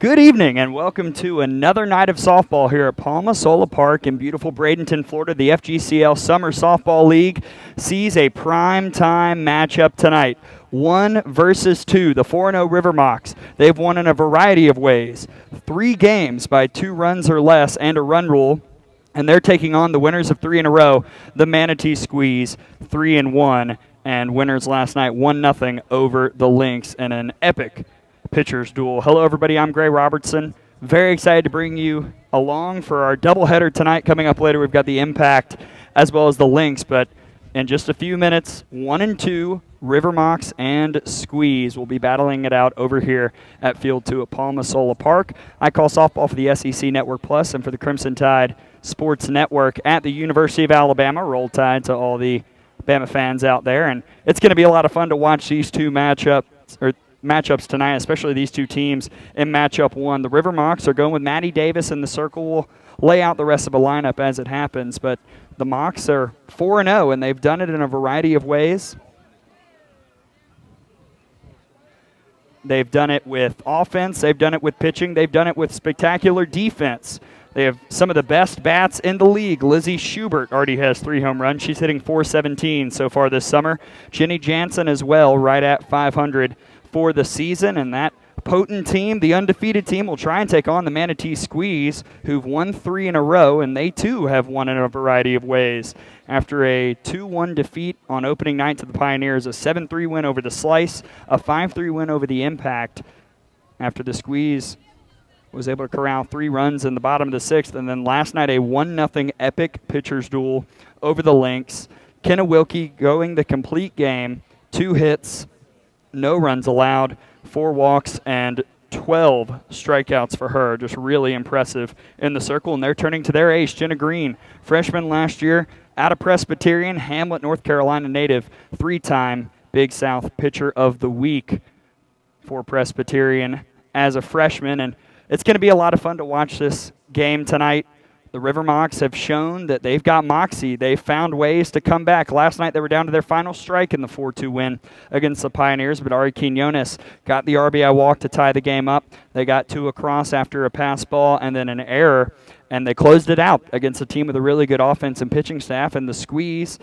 Good evening and welcome to another night of softball here at Palma, Sola Park in beautiful Bradenton, Florida. The FGCL Summer Softball League sees a prime time matchup tonight. 1 versus 2, the 4-0 River Mocs. They've won in a variety of ways. 3 games by 2 runs or less and a run rule. And they're taking on the winners of 3 in a row, the Manatee Squeeze, 3-1. And winners last night, 1-0 over the Lynx in an epic pitchers duel. Hello, everybody. I'm Gray Robertson. Very excited to bring you along for our doubleheader tonight. Coming up later, we've got the Impact as well as the Lynx. But in just a few minutes, 1 and 2, River Mocs and Squeeze will be battling it out over here at Field 2 at Palma Sola Park. I call softball for the SEC Network Plus and for the Crimson Tide Sports Network at the University of Alabama. Roll Tide to all the Bama fans out there. And it's going to be a lot of fun to watch these two matchups tonight, especially these two teams in matchup 1. The River Mocs are going with Maddie Davis in the circle. We'll lay out the rest of the lineup as it happens, but the Mocs are 4-0, and they've done it in a variety of ways. They've done it with offense. They've done it with pitching. They've done it with spectacular defense. They have some of the best bats in the league. Lizzie Schubert already has 3 home runs. She's hitting .417 so far this summer. Jenny Jansen as well, right at 500 for the season. And that potent team, the undefeated team, will try and take on the Manatee Squeeze, who've won 3 in a row, and they too have won in a variety of ways. After a 2-1 defeat on opening night to the Pioneers, a 7-3 win over the Slice, a 5-3 win over the Impact, after the Squeeze was able to corral 3 runs in the bottom of the 6th, and then last night a 1-0 epic pitchers duel over the Lynx. Kenna Wilkie going the complete game, 2 hits, no runs allowed, 4 walks, and 12 strikeouts for her. Just really impressive in the circle. And they're turning to their ace, Jenna Green, freshman last year, out of Presbyterian, Hamlet, North Carolina native, 3-time Big South Pitcher of the Week for Presbyterian as a freshman. And it's going to be a lot of fun to watch this game tonight. The River Mocs have shown that they've got moxie. They've found ways to come back. Last night they were down to their final strike in the 4-2 win against the Pioneers, but Ari Quinones got the RBI walk to tie the game up. They got 2 across after a pass ball and then an error, and they closed it out against a team with a really good offense and pitching staff. And the Squeeze,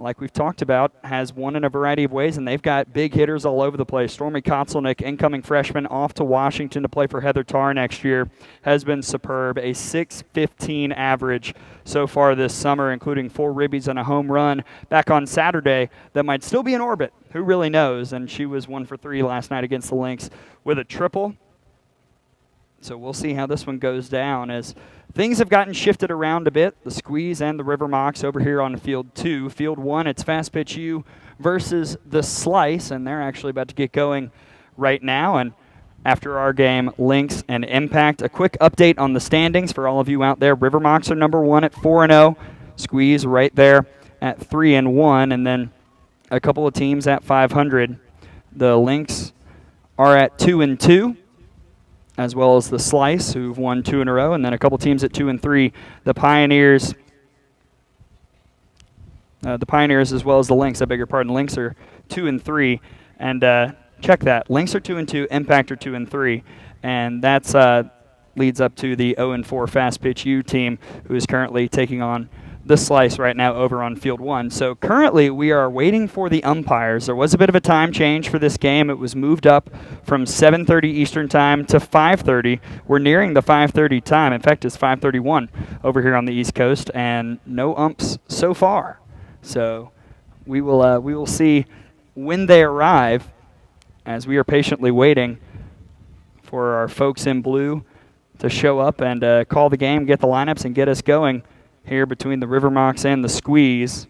like we've talked about, has won in a variety of ways, and they've got big hitters all over the place. Stormy Kotzelnick, incoming freshman, off to Washington to play for Heather Tarr next year, has been superb. A .615 average so far this summer, including 4 ribbies and a home run back on Saturday that might still be in orbit. Who really knows? And she was 1 for 3 last night against the Lynx with a triple. So we'll see how this one goes down as things have gotten shifted around a bit. The Squeeze and the River Mocs over here on Field 2. Field 1, it's Fast Pitch U versus the Slice, and they're actually about to get going right now. And after our game, Lynx and Impact. A quick update on the standings for all of you out there. River Mocs are number 1 at 4-0. Squeeze right there at 3-1, and then a couple of teams at 500. The Lynx are at 2-2. As well as the Slice, who've won 2 in a row, and then a couple teams at 2 and 3. The Pioneers as well as the Lynx. I beg your pardon. Lynx are 2 and 3, and check that. Lynx are 2 and 2. Impact are 2 and 3, and that's leads up to the 0 and 4 Fast Pitch U team, who is currently taking on the Slice right now over on Field 1. So currently we are waiting for the umpires. There was a bit of a time change for this game. It was moved up from 7:30 Eastern time to 5:30. We're nearing the 5:30 time. In fact, it's 5:31 over here on the East Coast, and no umps so far. So we will see when they arrive, as we are patiently waiting for our folks in blue to show up and call the game, get the lineups, and get us going here between the River Mocs and the Squeeze.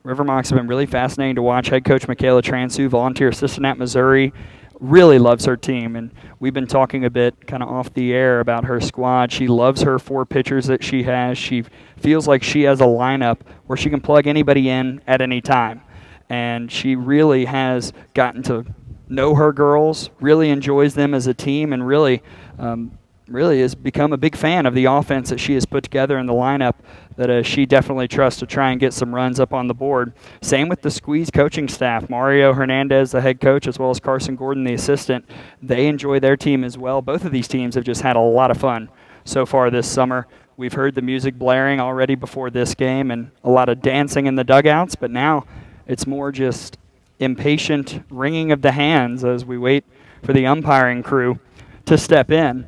River Mocs have been really fascinating to watch. Head coach Michaela Transu, volunteer assistant at Missouri, really loves her team. And we've been talking a bit kind of off the air about her squad. She loves her 4 pitchers that she has. She feels like she has a lineup where she can plug anybody in at any time. And she really has gotten to know her girls, really enjoys them as a team, and really really has become a big fan of the offense that she has put together in the lineup that she definitely trusts to try and get some runs up on the board. Same with the Squeeze coaching staff. Mario Hernandez, the head coach, as well as Carson Gordon, the assistant. They enjoy their team as well. Both of these teams have just had a lot of fun so far this summer. We've heard the music blaring already before this game and a lot of dancing in the dugouts, but now it's more just impatient wringing of the hands as we wait for the umpiring crew to step in.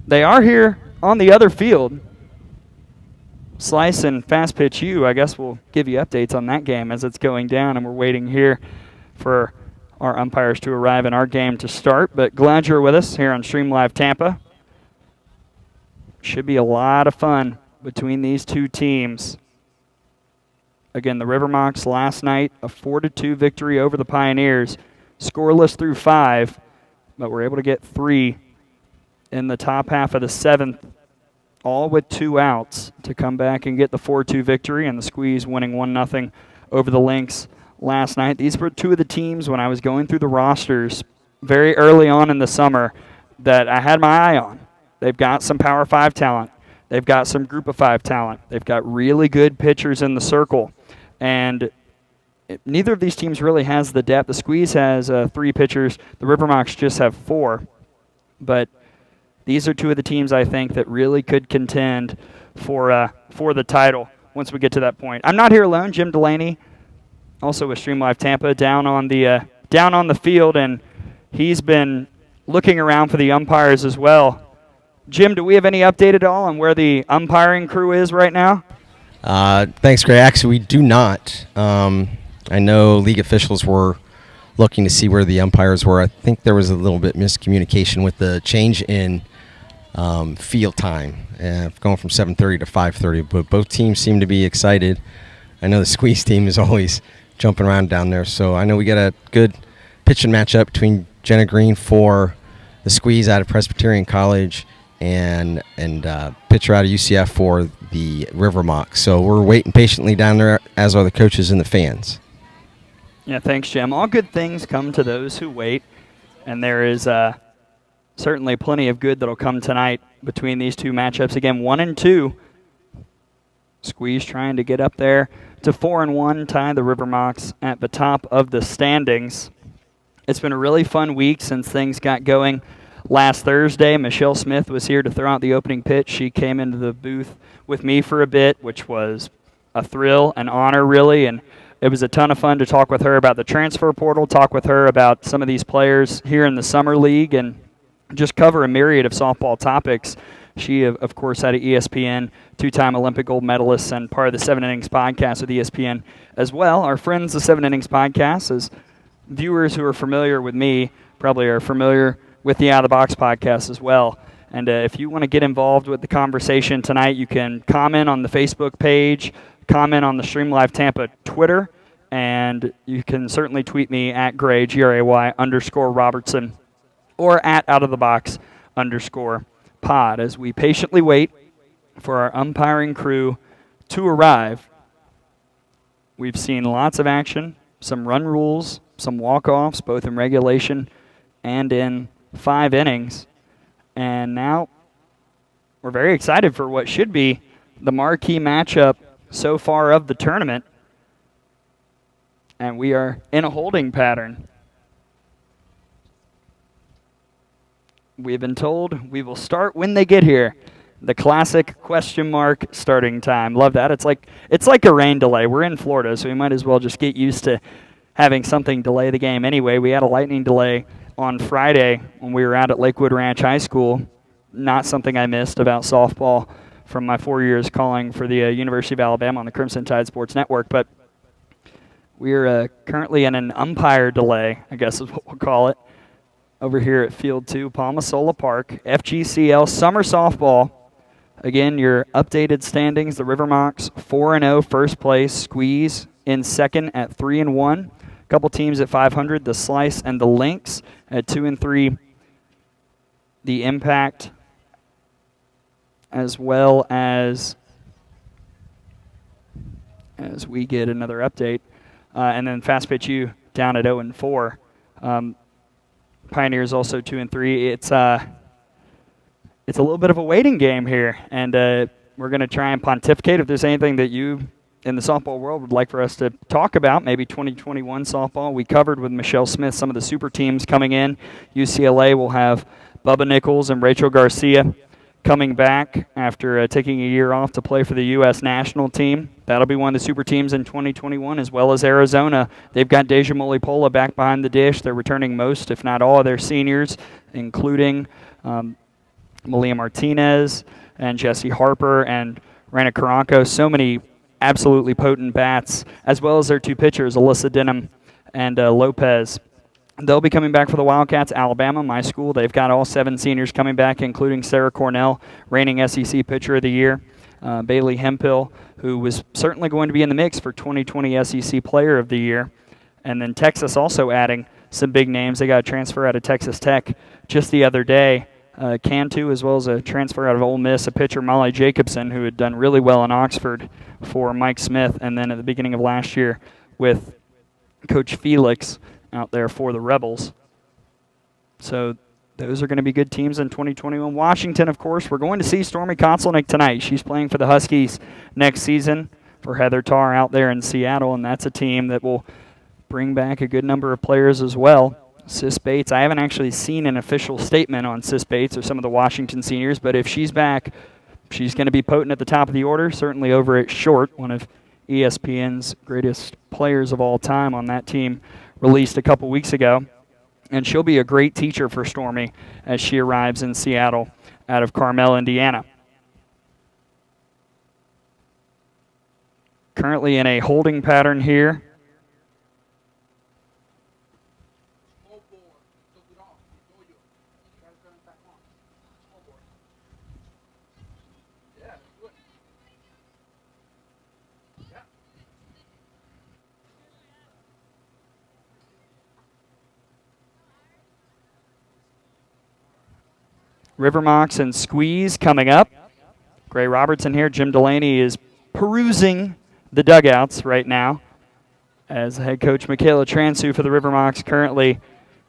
They are here on the other field. Slice and Fast Pitch U, I guess we'll give you updates on that game as it's going down, and we're waiting here for our umpires to arrive and our game to start. But glad you're with us here on Stream Live Tampa. Should be a lot of fun between these two teams. Again, the River Mocs last night, a 4-2 victory over the Pioneers. Scoreless through 5, but we're able to get 3 in the top half of the 7th, all with 2 outs to come back and get the 4-2 victory, and the Squeeze winning 1-0 over the Lynx last night. These were 2 of the teams when I was going through the rosters very early on in the summer that I had my eye on. They've got some Power 5 talent. They've got some Group of 5 talent. They've got really good pitchers in the circle, and neither of these teams really has the depth. The Squeeze has 3 pitchers. The River Mocs just have 4, but these are 2 of the teams I think that really could contend for the title once we get to that point. I'm not here alone. Jim Delaney, also with Stream Live Tampa, down on the field, and he's been looking around for the umpires as well. Jim, do we have any update at all on where the umpiring crew is right now? Thanks, Gray. Actually, we do not. I know league officials were looking to see where the umpires were. I think there was a little bit miscommunication with the change in field time, going from 7:30 to 5:30. But both teams seem to be excited. I know the Squeeze team is always jumping around down there. So I know we got a good pitching matchup between Jenna Green for the Squeeze out of Presbyterian College and pitcher out of UCF for the River Mocs. So we're waiting patiently down there, as are the coaches and the fans. Yeah, thanks, Jim. All good things come to those who wait, and there is certainly plenty of good that will come tonight between these 2 matchups. Again, 1-2. Squeeze trying to get up there to 4-1, tie the River Mocs at the top of the standings. It's been a really fun week since things got going last Thursday. Michelle Smith was here to throw out the opening pitch. She came into the booth with me for a bit, which was a thrill, an honor, really, and it was a ton of fun to talk with her about the transfer portal, talk with her about some of these players here in the Summer League, and just cover a myriad of softball topics. She, of course, had an ESPN, 2-time Olympic gold medalist, and part of the 7 Innings podcast with ESPN as well. Our friends, the 7 Innings podcast, as viewers who are familiar with me probably are familiar with the Out of the Box podcast as well. And if you want to get involved with the conversation tonight, you can comment on the Facebook page, comment on the Stream Live Tampa Twitter, and you can certainly tweet me at Gray, Gray_Robertson, or at OutOfTheBox_pod as we patiently wait for our umpiring crew to arrive. We've seen lots of action, some run rules, some walk-offs, both in regulation and in 5 innings. And now we're very excited for what should be the marquee matchup so far of the tournament. And we are in a holding pattern. We've been told we will start when they get here. The classic question mark starting time. Love that. It's like a rain delay. We're in Florida, so we might as well just get used to having something delay the game anyway. We had a lightning delay on Friday when we were out at Lakewood Ranch High School. Not something I missed about softball from my 4 years calling for the University of Alabama on the Crimson Tide Sports Network. But we're currently in an umpire delay, I guess is what we'll call it, over here at Field 2, Palma Sola Park, FGCL Summer Softball. Again, your updated standings, the River Mocs 4-0, first place, Squeeze in second at 3-1. A couple teams at 500, the Slice and the Lynx at 2-3. The Impact, as well as we get another update. And then Fast Pitch U down at 0-4. Pioneers also 2-3. it's a little bit of a waiting game here, and we're going to try and pontificate. If there's anything that you in the softball world would like for us to talk about, maybe 2021 softball. We covered with Michelle Smith some of the super teams coming in. UCLA will have Bubba Nichols and Rachel Garcia coming back after taking a year off to play for the U.S. national team. That'll be one of the super teams in 2021, as well as Arizona. They've got Deja Molipola back behind the dish. They're returning most, if not all, of their seniors, including Malia Martinez and Jesse Harper and Rana Caranco. So many absolutely potent bats, as well as their two pitchers, Alyssa Denham and Lopez. They'll be coming back for the Wildcats. Alabama, my school, they've got all 7 seniors coming back, including Sarah Cornell, reigning SEC Pitcher of the Year. Bailey Hemphill, who was certainly going to be in the mix for 2020 SEC Player of the Year. And then Texas also adding some big names. They got a transfer out of Texas Tech just the other day. Cantu, as well as a transfer out of Ole Miss, a pitcher, Molly Jacobson, who had done really well in Oxford for Mike Smith, and then at the beginning of last year with Coach Felix out there for the Rebels. So those are going to be good teams in 2021. Washington, of course, we're going to see Stormy Kotzelnick tonight. She's playing for the Huskies next season for Heather Tarr out there in Seattle, and that's a team that will bring back a good number of players as well. Sis Bates, I haven't actually seen an official statement on Sis Bates or some of the Washington seniors, but if she's back, she's going to be potent at the top of the order, certainly over at short, one of ESPN's greatest players of all time on that team, released a couple weeks ago. And she'll be a great teacher for Stormy as she arrives in Seattle out of Carmel, Indiana. Currently in a holding pattern here. River Mocs and Squeeze coming up. Gray Robertson here. Jim Delaney is perusing the dugouts right now as head coach Michaela Transu for the River Mocs currently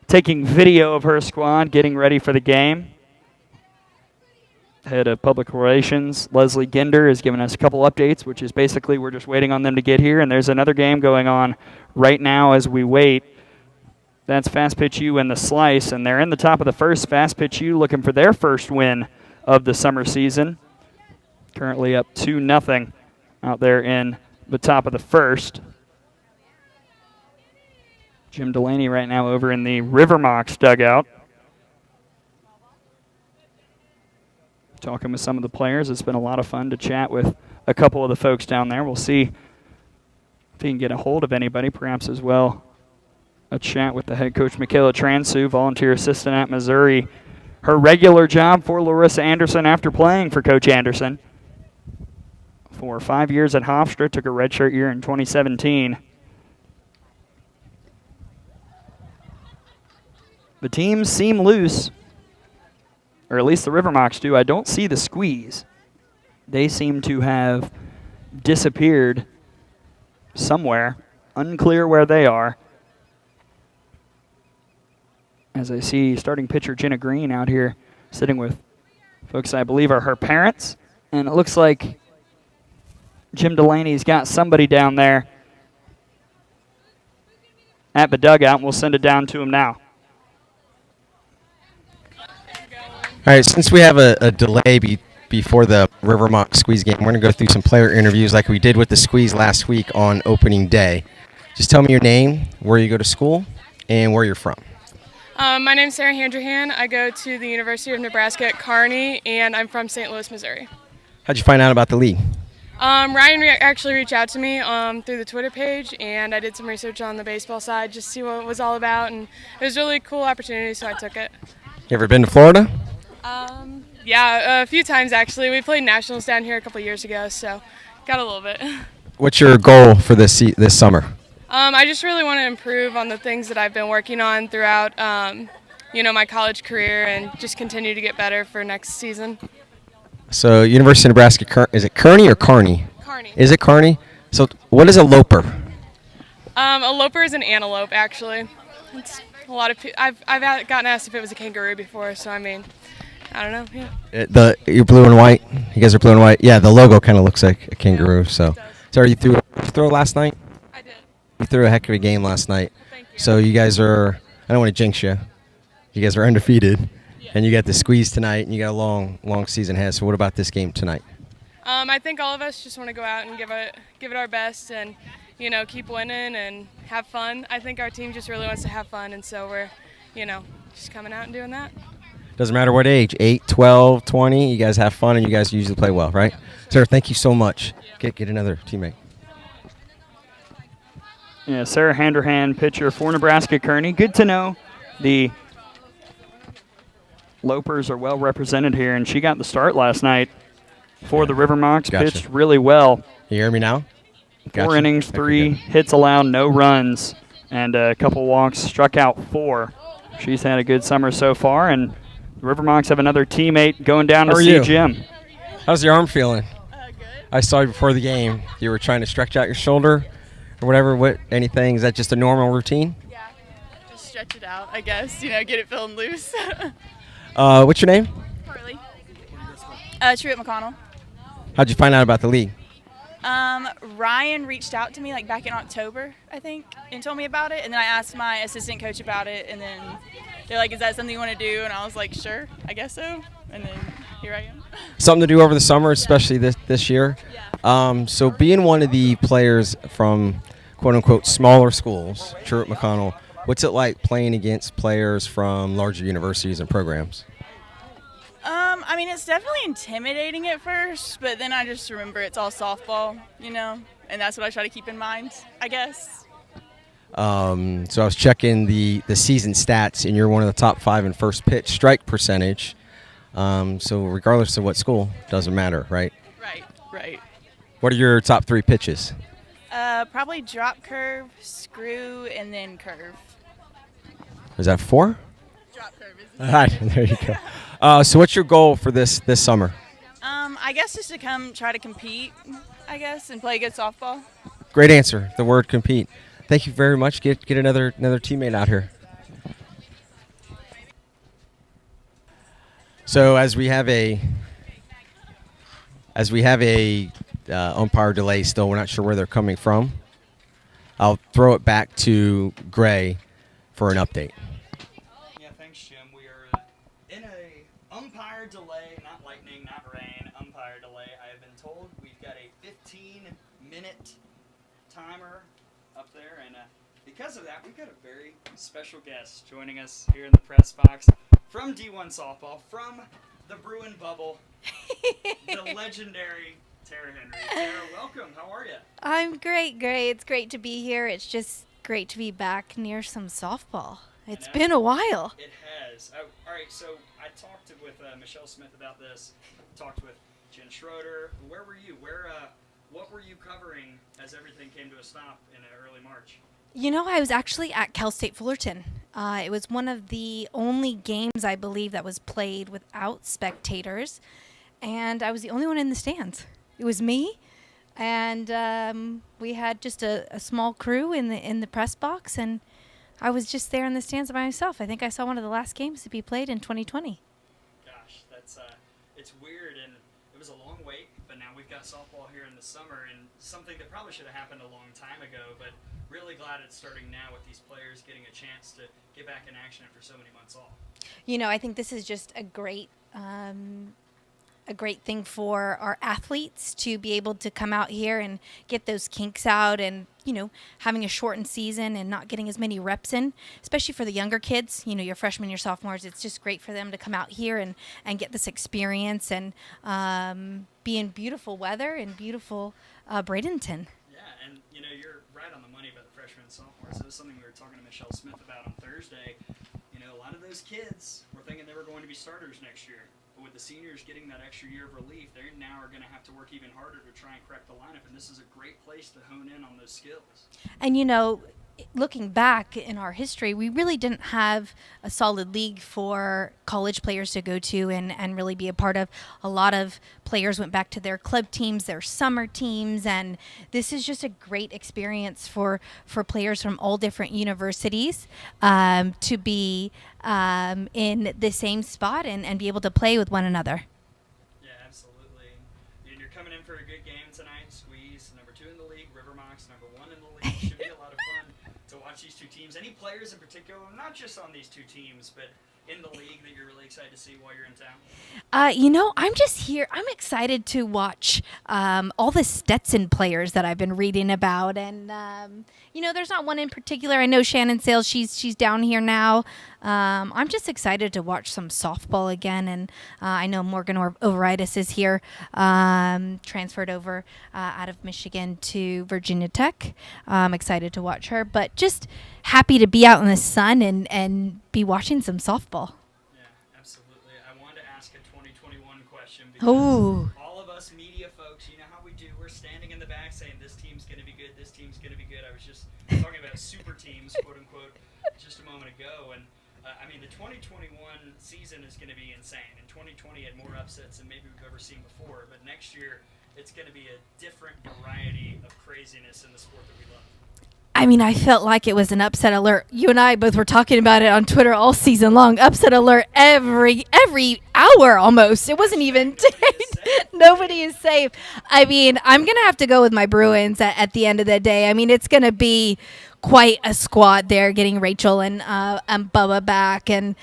taking video of her squad getting ready for the game. Head of Public Relations, Leslie Ginder, has given us a couple updates, which is basically we're just waiting on them to get here, and there's another game going on right now as we wait. That's Fast Pitch U and the Slice, and they're in the top of the first. Fast Pitch U looking for their first win of the summer season. Currently up 2-0 out there in the top of the first. Jim Delaney right now over in the River Mocs dugout. Talking with some of the players. It's been a lot of fun to chat with a couple of the folks down there. We'll see if he can get a hold of anybody, perhaps as well. A chat with the head coach, Michaela Transu, volunteer assistant at Missouri. Her regular job for Larissa Anderson after playing for Coach Anderson. For 5 years at Hofstra, took a redshirt year in 2017. The teams seem loose, or at least the River Mocs do. I don't see the Squeeze. They seem to have disappeared somewhere. Unclear where they are. As I see starting pitcher Jenna Green out here sitting with folks I believe are her parents. And it looks like Jim Delaney's got somebody down there at the dugout, and we'll send it down to him now. All right, since we have a delay before the River Mocs Squeeze game, we're going to go through some player interviews like we did with the Squeeze last week on opening day. Just tell me your name, where you go to school, and where you're from. My name's Sarah Handrahan. I go to the University of Nebraska at Kearney, and I'm from St. Louis, Missouri. How'd you find out about the league? Ryan actually reached out to me through the Twitter page, and I did some research on the baseball side just to see what it was all about, and it was a really cool opportunity, so I took it. You ever been to Florida? Yeah, a few times actually. We played nationals down here a couple years ago, so got a little bit. What's your goal for this summer? I just really want to improve on the things that I've been working on throughout, my college career, and just continue to get better for next season. So, University of Nebraska, is it Kearney or Kearney? Kearney. Is it Kearney? So, what is a loper? A loper is an antelope, actually. It's a lot of I've gotten asked if it was a kangaroo before, so I mean, I don't know. Yeah. You're blue and white. You guys are blue and white. Yeah, the logo kind of looks like a kangaroo. Yeah, So, it does. sorry, you threw last night. I did. You threw a heck of a game last night. Well, thank you. So you guys are. I don't want to jinx you. You guys are undefeated, and you got the squeeze tonight, and you got a long season ahead. So what about this game tonight? I think all of us just want to go out and give it our best, and keep winning and have fun. I think our team just really wants to have fun, and so we're just coming out and doing that. Doesn't matter what age, 8, 12, 20, you guys have fun and you guys usually play well, right? Sarah, thank you so much. Get another teammate. Yeah, Sarah Handerhan, pitcher for Nebraska Kearney. Good to know the Lopers are well represented here, and she got the start last night for the River Mocs. Gotcha. Pitched really well. You hear me now? 4 innings, 3 hits allowed, no runs, and a couple walks, struck out 4. She's had a good summer so far, and the River Mocs have another teammate going down to see Jim. How's your arm feeling? Good. I saw you before the game. You were trying to stretch out your shoulder or whatever. Anything? Is that just a normal routine? Yeah, just stretch it out, I guess. Get it feeling loose. What's your name? Carly. Truett McConnell. How'd you find out about the league? Ryan reached out to me back in October, I think, and told me about it. And then I asked my assistant coach about it, and then they're like, "Is that something you want to do?" And I was like, "Sure, I guess so." And then here I am. Something to do over the summer, especially this year. Yeah. So being one of the players from quote unquote smaller schools, Truett McConnell, what's it like playing against players from larger universities and programs? I mean, it's definitely intimidating at first, but then I just remember it's all softball, and that's what I try to keep in mind, I guess. So I was checking the season stats, and you're one of the top 5 in first pitch strike percentage. So regardless of what school, doesn't matter, right? Right. What are your top 3 pitches? Probably drop curve, screw, and then curve. Is that 4? Drop curve is All right, there you go. So what's your goal for this summer? I guess just to come try to compete, I guess, and play good softball. Great answer. The word compete. Thank you very much. Get another teammate out here. So as we have a umpire delay still, we're not sure where they're coming from. I'll throw it back to Gray for an update. Yeah, thanks, Jim. We are in a umpire delay, not lightning, not rain, umpire delay. I have been told we've got a 15-minute timer up there, and because of that, we've got a very special guest joining us here in the press box from D1 Softball, from the Bruin Bubble, the legendary Tara Henry. Tara, welcome. How are you? I'm great, Gray. It's great to be here. It's just great to be back near some softball. It's been a while. It has. All right, so I talked with Michelle Smith about this, talked with Jen Schroeder. Where were you? What were you covering as everything came to a stop in early March? I was actually at Cal State Fullerton. It was one of the only games, I believe, that was played without spectators, and I was the only one in the stands. It was me, and we had just a small crew in the press box, and I was just there in the stands by myself. I think I saw one of the last games to be played in 2020. Gosh, it's weird, and it was a long wait, but now we've got softball here in the summer, and something that probably should have happened a long time ago, but really glad it's starting now with these players getting a chance to get back in action after so many months off. I think this is just a great thing for our athletes to be able to come out here and get those kinks out, and having a shortened season and not getting as many reps in, especially for the younger kids, your freshmen, your sophomores. It's just great for them to come out here and get this experience and be in beautiful weather in beautiful Bradenton. Yeah, and you're right on the money about the freshmen and sophomores. This is something we were talking to Michelle Smith about on Thursday. A lot of those kids were thinking they were going to be starters next year. But with the seniors getting that extra year of relief, they now are going to have to work even harder to try and correct the lineup. And this is a great place to hone in on those skills. And looking back in our history, we really didn't have a solid league for college players to go to and really be a part of. A lot of players went back to their club teams, their summer teams, and this is just a great experience for players from all different universities to be in the same spot and be able to play with one another. Yeah, absolutely. And you're coming in for a good game tonight. Squeeze, number 2 in the league. River Mocs, number 1 in the league. Should be a lot of fun to watch these two teams. Any players in particular, not just on these two teams, but in the league that you're really excited to see while you're in town? I'm just here. I'm excited to watch all the Stetson players that I've been reading about. And, there's not one in particular. I know Shannon Sales, she's down here now. I'm just excited to watch some softball again. And I know Morgan Overitis is here, transferred over out of Michigan to Virginia Tech. I'm excited to watch her. But just happy to be out in the sun and be watching some softball. Yeah, absolutely. I wanted to ask a 2021 question because all of us media folks, you know how we do. We're standing in the back saying this team's going to be good, this team's going to be good. I was just talking about super teams, quote unquote, just a moment ago. And the 2021 season is going to be insane. And 2020 had more upsets than maybe we've ever seen before. But next year, it's going to be a different variety of craziness in the sport that we love. I felt like it was an upset alert. You and I both were talking about it on Twitter all season long. Upset alert every hour almost. It wasn't even nobody is safe. I'm going to have to go with my Bruins at the end of the day. It's going to be quite a squad there, getting Rachel and Bubba back, and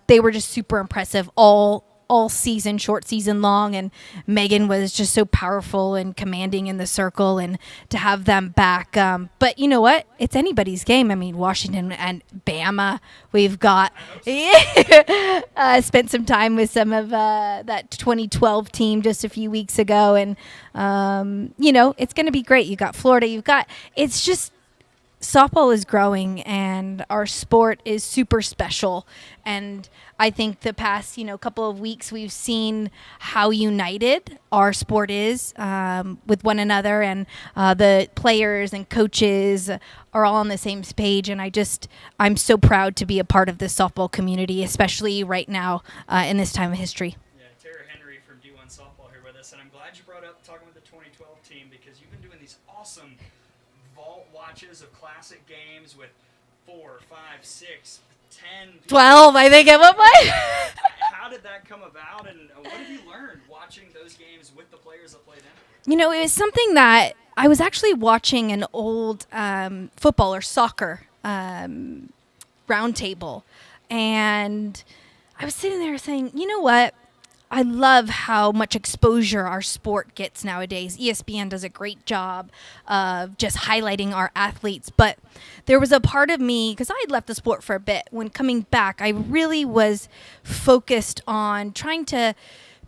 they were just super impressive all season, short season long, and Megan was just so powerful and commanding in the circle, and to have them back. But you know what? It's anybody's game. Washington and Bama, we've got spent some time with some of that 2012 team just a few weeks ago, and it's going to be great. You got Florida. It's just softball is growing, and our sport is super special. And I think the past, couple of weeks, we've seen how united our sport is with one another, and the players and coaches are all on the same page. And I'm so proud to be a part of the softball community, especially right now in this time of history. Yeah, Tara Henry from D1 Softball here with us, and I'm glad you brought up talking with the 2012 team because you've been doing these awesome vault watches of classic games with 4, 5, 6, 10, 12, I think it was. How did that come about, and what have you learned watching those games with the players that played in? It was something that I was actually watching an old football or soccer roundtable, and I was sitting there saying, you know what? I love how much exposure our sport gets nowadays. ESPN does a great job of just highlighting our athletes. But there was a part of me, because I had left the sport for a bit, when coming back, I really was focused on trying to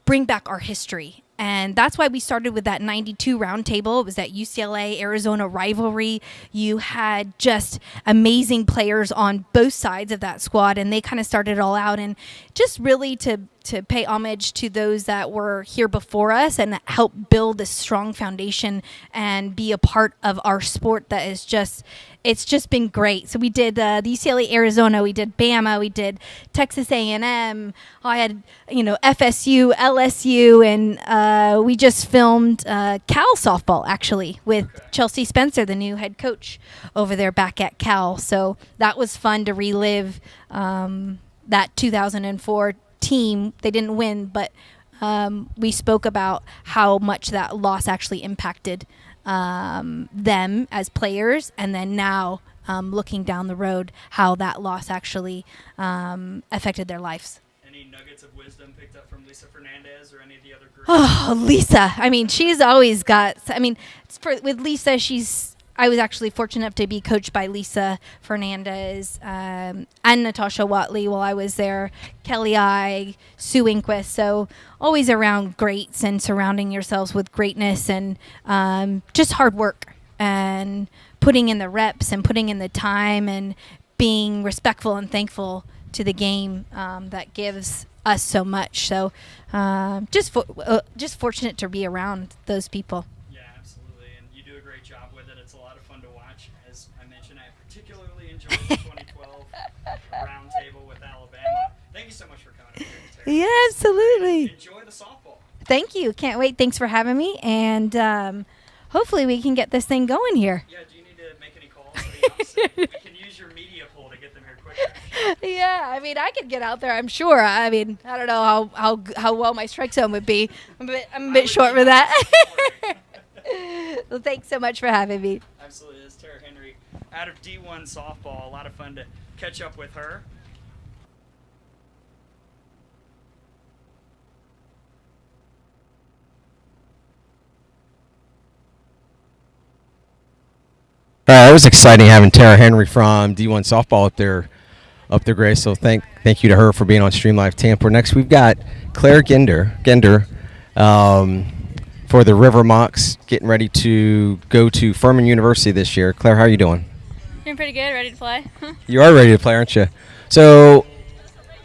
bring back our history. And that's why we started with that 92 roundtable. It was that UCLA-Arizona rivalry. You had just amazing players on both sides of that squad, and they kind of started it all out. And just really to pay homage to those that were here before us and help build this strong foundation and be a part of our sport that is it's just been great. So we did the UCLA Arizona, we did Bama, we did Texas A&M. I had FSU, LSU, and we just filmed Cal softball actually with Chelsea Spencer, the new head coach over there back at Cal. So that was fun to relive that 2004 team. They didn't win, but we spoke about how much that loss actually impacted them as players, and then now looking down the road, how that loss actually affected their lives. Any nuggets of wisdom picked up from Lisa Fernandez or any of the other groups? Oh, Lisa. She's always got, with Lisa, I was actually fortunate enough to be coached by Lisa Fernandez and Natasha Watley while I was there, Kelly I, Sue Inquist. So always around greats and surrounding yourselves with greatness and just hard work and putting in the reps and putting in the time and being respectful and thankful to the game that gives us so much. So just fortunate to be around those people. Yeah, absolutely. And you do a great job with it. it's a lot of fun to watch. As I mentioned, I particularly enjoyed the 2012 roundtable with Alabama. Thank you so much for coming here, Terry. Yeah, absolutely. Enjoy the softball. Thank you. Can't wait. Thanks for having me. And hopefully we can get this thing going here. Yeah, do you need to make any calls to the opposite? We can use your media pool to get them here quicker. Yeah, I mean, I could get out there, I'm sure. I mean, I don't know how well my strike zone would be. I'm a bit short for that. Well, thanks so much for having me. Absolutely. This is Tara Henry out of D1 softball. A lot of fun to catch up with her. It was exciting having Tara Henry from D1 softball up there, Grace. So thank you to her for being on Stream Live Tampa. Next, we've got Claire Gender for the River Mocs, getting ready to go to Furman University this year. Claire, how are you doing? Doing pretty good. Ready to play. You are ready to play, aren't you? So,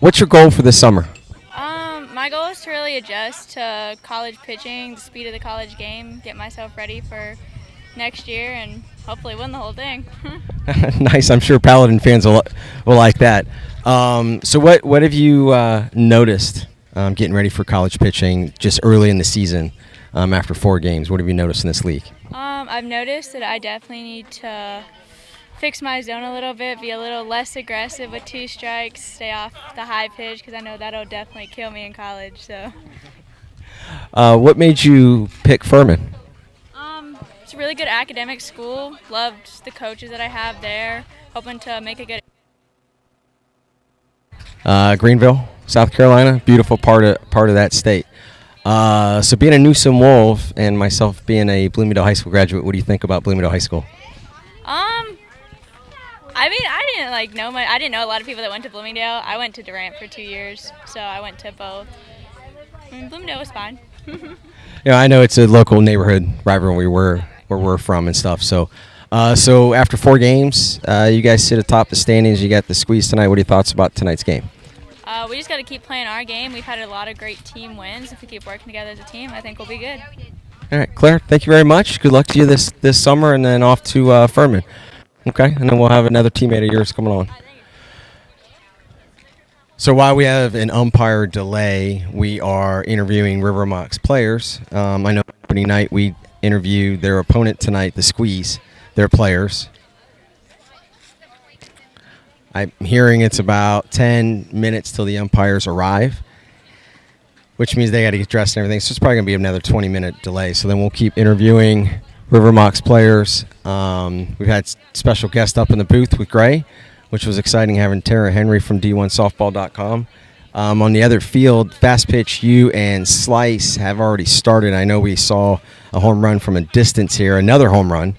what's your goal for this summer? My goal is to really adjust to college pitching, the speed of the college game, get myself ready for next year, and hopefully win the whole thing. Nice. I'm sure Paladin fans will like that. So what have you noticed getting ready for college pitching just early in the season after 4 games? What have you noticed in this league? I've noticed that I definitely need to fix my zone a little bit, be a little less aggressive with 2 strikes, stay off the high pitch because I know that'll definitely kill me in college. So. What made you pick Furman? It's a really good academic school. Loved the coaches that I have there. Hoping to make a good. Greenville, South Carolina, beautiful part of that state. So being a Newsom Wolf and myself being a Bloomingdale High School graduate, what do you think about Bloomingdale High School? I mean, I didn't know a lot of people that went to Bloomingdale. I went to Durant for 2 years, so I went to both. I mean, Bloomingdale was fine. Yeah, I know it's a local neighborhood rivalry where we're from and stuff. So, so after 4 games, you guys sit atop the standings. You got the squeeze tonight. What are your thoughts about tonight's game? We just got to keep playing our game. We've had a lot of great team wins. If we keep working together as a team, I think we'll be good. All right, Claire, thank you very much. Good luck to you this summer, and then off to Furman. Okay, and then we'll have another teammate of yours coming on. So while we have an umpire delay, we are interviewing River Mocs players. I know opening night we interviewed their opponent tonight, the Squeeze, their players. I'm hearing it's about 10 minutes till the umpires arrive, which means they got to get dressed and everything. So it's probably going to be another 20-minute delay. So then we'll keep interviewing River Mocs players. We've had special guest up in the booth with Gray, which was exciting having Tara Henry from D1softball.com. On the other field, Fast Pitch U and Slice have already started. I know we saw a home run from a distance here, another home run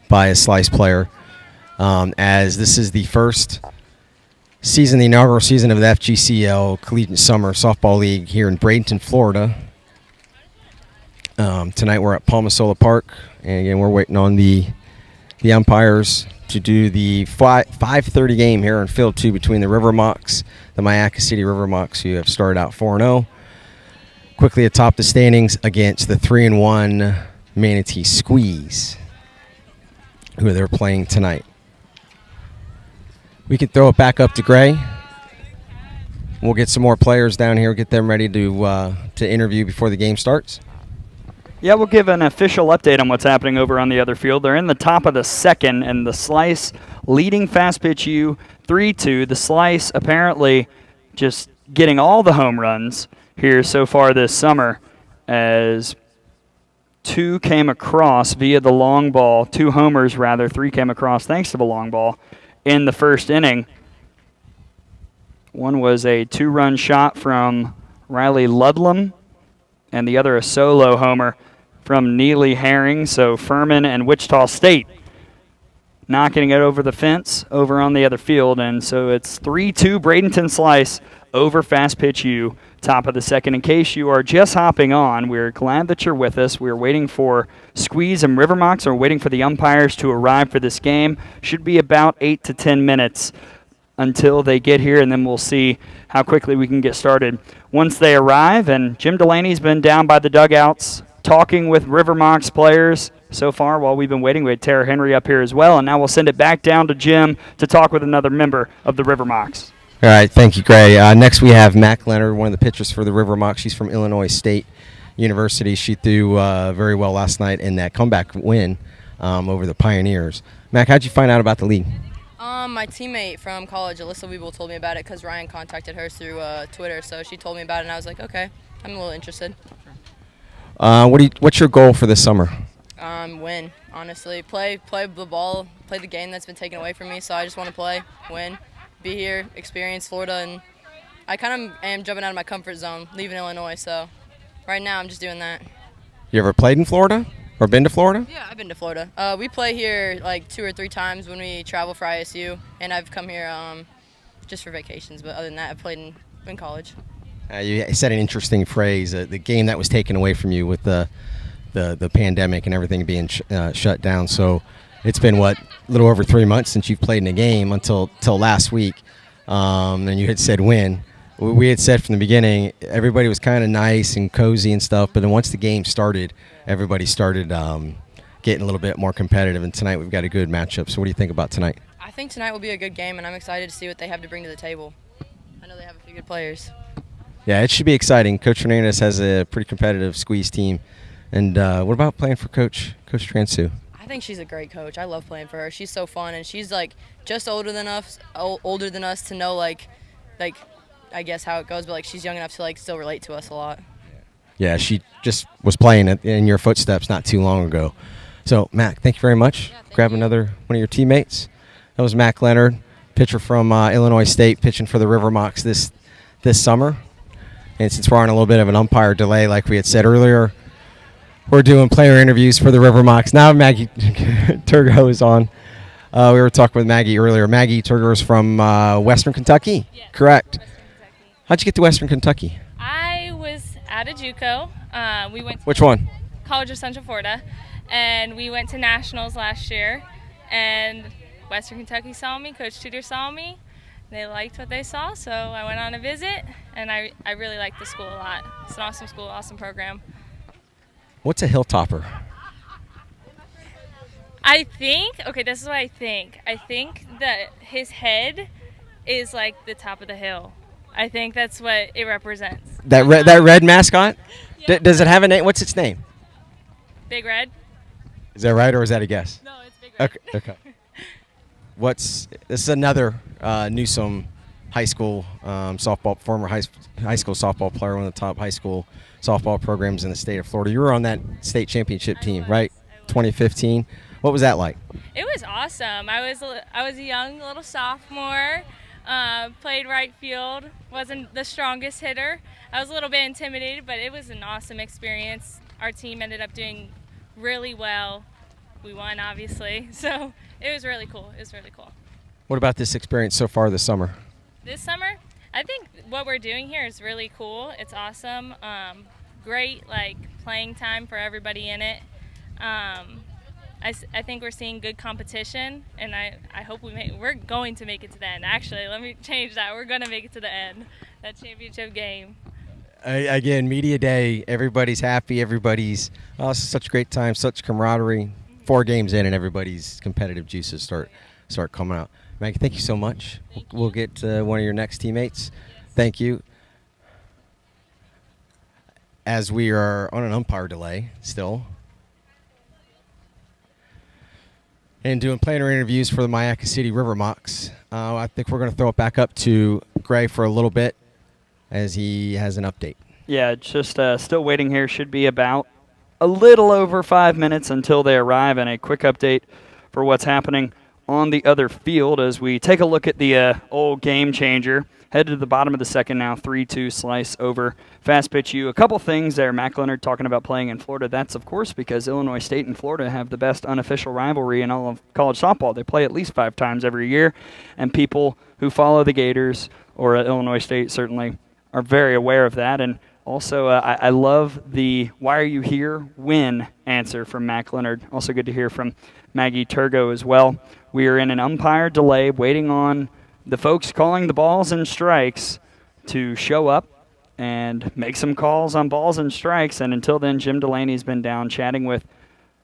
by a Slice player, as this is the first season, the inaugural season of the FGCL Collegiate Summer Softball League here in Bradenton, Florida. Tonight we're at Palma Sola Park, and again we're waiting on the umpires to do the 5:30 game here in Field 2 between the River Mocs, the Mayaca City River Mocs, who have started out 4-0, quickly atop the standings against the 3-1 Manatee Squeeze, who they're playing tonight. We can throw it back up to Gray. We'll get some more players down here, get them ready to interview before the game starts. Yeah, we'll give an official update on what's happening over on the other field. They're in the top of the second, and the Slice leading Fast Pitch U 3-2. The Slice apparently just getting all the home runs here so far this summer, as 2 came across via the long ball, 2 homers rather, 3 came across thanks to the long ball in the first inning. One was a 2-run shot from Riley Ludlam, and the other a solo homer from Neely Herring. So Furman and Wichita State knocking it over the fence over on the other field. And so it's 3-2 Bradenton Slice over Fast Pitch U, top of the second. In case you are just hopping on, we're glad that you're with us. We're waiting for Squeeze and River Mocs, or waiting for the umpires to arrive for this game. Should be about 8 to 10 minutes until they get here, and then we'll see how quickly we can get started once they arrive. And Jim Delaney's been down by the dugouts talking with River Mocs players so far while we've been waiting. We had Tara Henry up here as well, and now we'll send it back down to Jim to talk with another member of the River Mocs. All right, thank you, Gray. Next we have Mac Leonard, one of the pitchers for the River Mocs. She's from Illinois State University. She threw very well last night in that comeback win over the Pioneers. Mac, how'd you find out about the league? My teammate from college, Alyssa Weeble, told me about it because Ryan contacted her through Twitter. So she told me about it, and I was like, okay, I'm a little interested. What's your goal for this summer? Win, honestly. Play the ball, play the game that's been taken away from me. So I just want to play, win, be here, experience Florida, and I kind of am jumping out of my comfort zone, leaving Illinois. So right now I'm just doing that. You ever played in Florida or been to Florida? Yeah, I've been to Florida. We play here like 2 or 3 times when we travel for ISU, and I've come here just for vacations. But other than that, I've played in college. You said an interesting phrase, the game that was taken away from you with the pandemic and everything being shut down. So it's been, a little over 3 months since you've played in a game until last week, and you had said win. We had said from the beginning everybody was kind of nice and cozy and stuff, but then once the game started, everybody started getting a little bit more competitive, and tonight we've got a good matchup. So what do you think about tonight? I think tonight will be a good game, and I'm excited to see what they have to bring to the table. I know they have a few good players. Yeah, it should be exciting. Coach Hernandez has a pretty competitive squeeze team. And what about playing for Coach Transu? I think she's a great coach. I love playing for her. She's so fun, and she's like just older than us to know like I guess how it goes, but like she's young enough to like still relate to us a lot. Yeah, she just was playing in your footsteps not too long ago. So Mac, thank you very much. Grab another one of your teammates. That was Mac Leonard, pitcher from Illinois State, pitching for the River Mocs this summer. And since we're on a little bit of an umpire delay, like we had said earlier, we're doing player interviews for the River Mocs. Now Maggie Turgo is on. We were talking with Maggie earlier. Maggie Turgo is from Western Kentucky? Yes, correct. Western Kentucky. How'd you get to Western Kentucky? I was at a JUCO. We went to Which one? College of Central Florida, and we went to nationals last year, and Western Kentucky saw me, Coach Tudor saw me. They liked what they saw, so I went on a visit, and I really liked the school a lot. It's an awesome school, awesome program. What's a hilltopper? This is what I think. I think that his head is like the top of the hill. I think that's what it represents. That red mascot? Yeah. Does it have a name? What's its name? Big Red? Is that right, or is that a guess? No, it's Big Red. Okay. This is another Newsom high school former high school softball player, one of the top high school softball programs in the state of Florida. You were on that state championship team, right? 2015. What was that like? It was awesome. I was a young little sophomore. Played right field. Wasn't the strongest hitter. I was a little bit intimidated, but it was an awesome experience. Our team ended up doing really well. We won, obviously. So it was really cool. What about this experience so far this summer? This summer, I think what we're doing here is really cool. It's awesome. Great, playing time for everybody in it. I think we're seeing good competition, and I hope we're going to make it to the end. Actually, let me change that. We're going to make it to the end, that championship game. Again, media day, everybody's happy. Everybody's such a great time, such camaraderie. 4 games in, and everybody's competitive juices start coming out. Maggie, thank you so much. We'll get one of your next teammates. Thank you. As we are on an umpire delay still, and doing player interviews for the Mayaca City River Mocs, I think we're going to throw it back up to Gray for a little bit as he has an update. Yeah, just still waiting here. Should be about a little over 5 minutes until they arrive, and a quick update for what's happening on the other field as we take a look at the old game changer. Head to the bottom of the second now, 3-2 slice over fast pitch you. A couple things there. Mac Leonard talking about playing in Florida. That's, of course, because Illinois State and Florida have the best unofficial rivalry in all of college softball. They play at least 5 times every year, and people who follow the Gators or Illinois State certainly are very aware of that. And also, I love the "Why are you here?" win answer from Mac Leonard. Also good to hear from Maggie Turgo as well. We are in an umpire delay, waiting on the folks calling the balls and strikes to show up and make some calls on balls and strikes. And until then, Jim Delaney's been down chatting with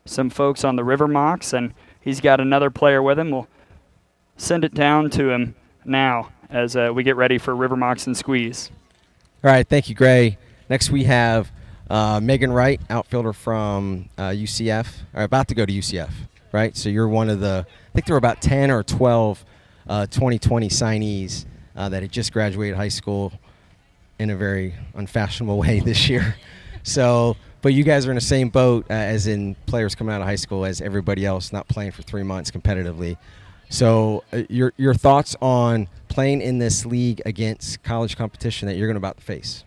some folks on the River Mocs, and he's got another player with him. We'll send it down to him now as we get ready for River Mocs and Squeeze. All right, thank you, Gray. Next we have Megan Wright, outfielder from UCF, or about to go to UCF, right? So you're one of the, I think there were about 10 or 12 2020 signees that had just graduated high school in a very unfashionable way this year. So, but you guys are in the same boat as in players coming out of high school as everybody else, not playing for 3 months competitively. So your thoughts on playing in this league against college competition that you're going to about to face?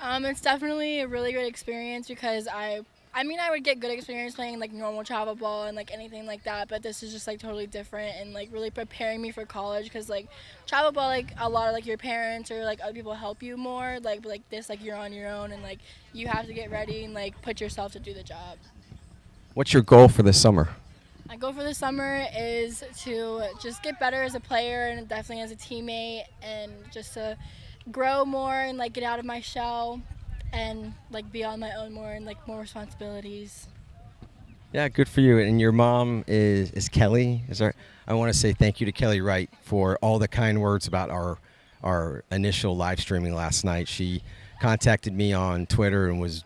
It's definitely a really great experience because I would get good experience playing like normal travel ball and like anything like that, but this is just like totally different and like really preparing me for college because like travel ball, like a lot of like your parents or like other people help you more, but like this, like you're on your own and like you have to get ready and like put yourself to do the job. What's your goal for this summer? My goal for the summer is to just get better as a player and definitely as a teammate and just to grow more and like get out of my shell and like be on my own more and like more responsibilities. Yeah, good for you. And your mom is Kelly. I want to say thank you to Kelly Wright for all the kind words about our initial live streaming last night. She contacted me on Twitter and was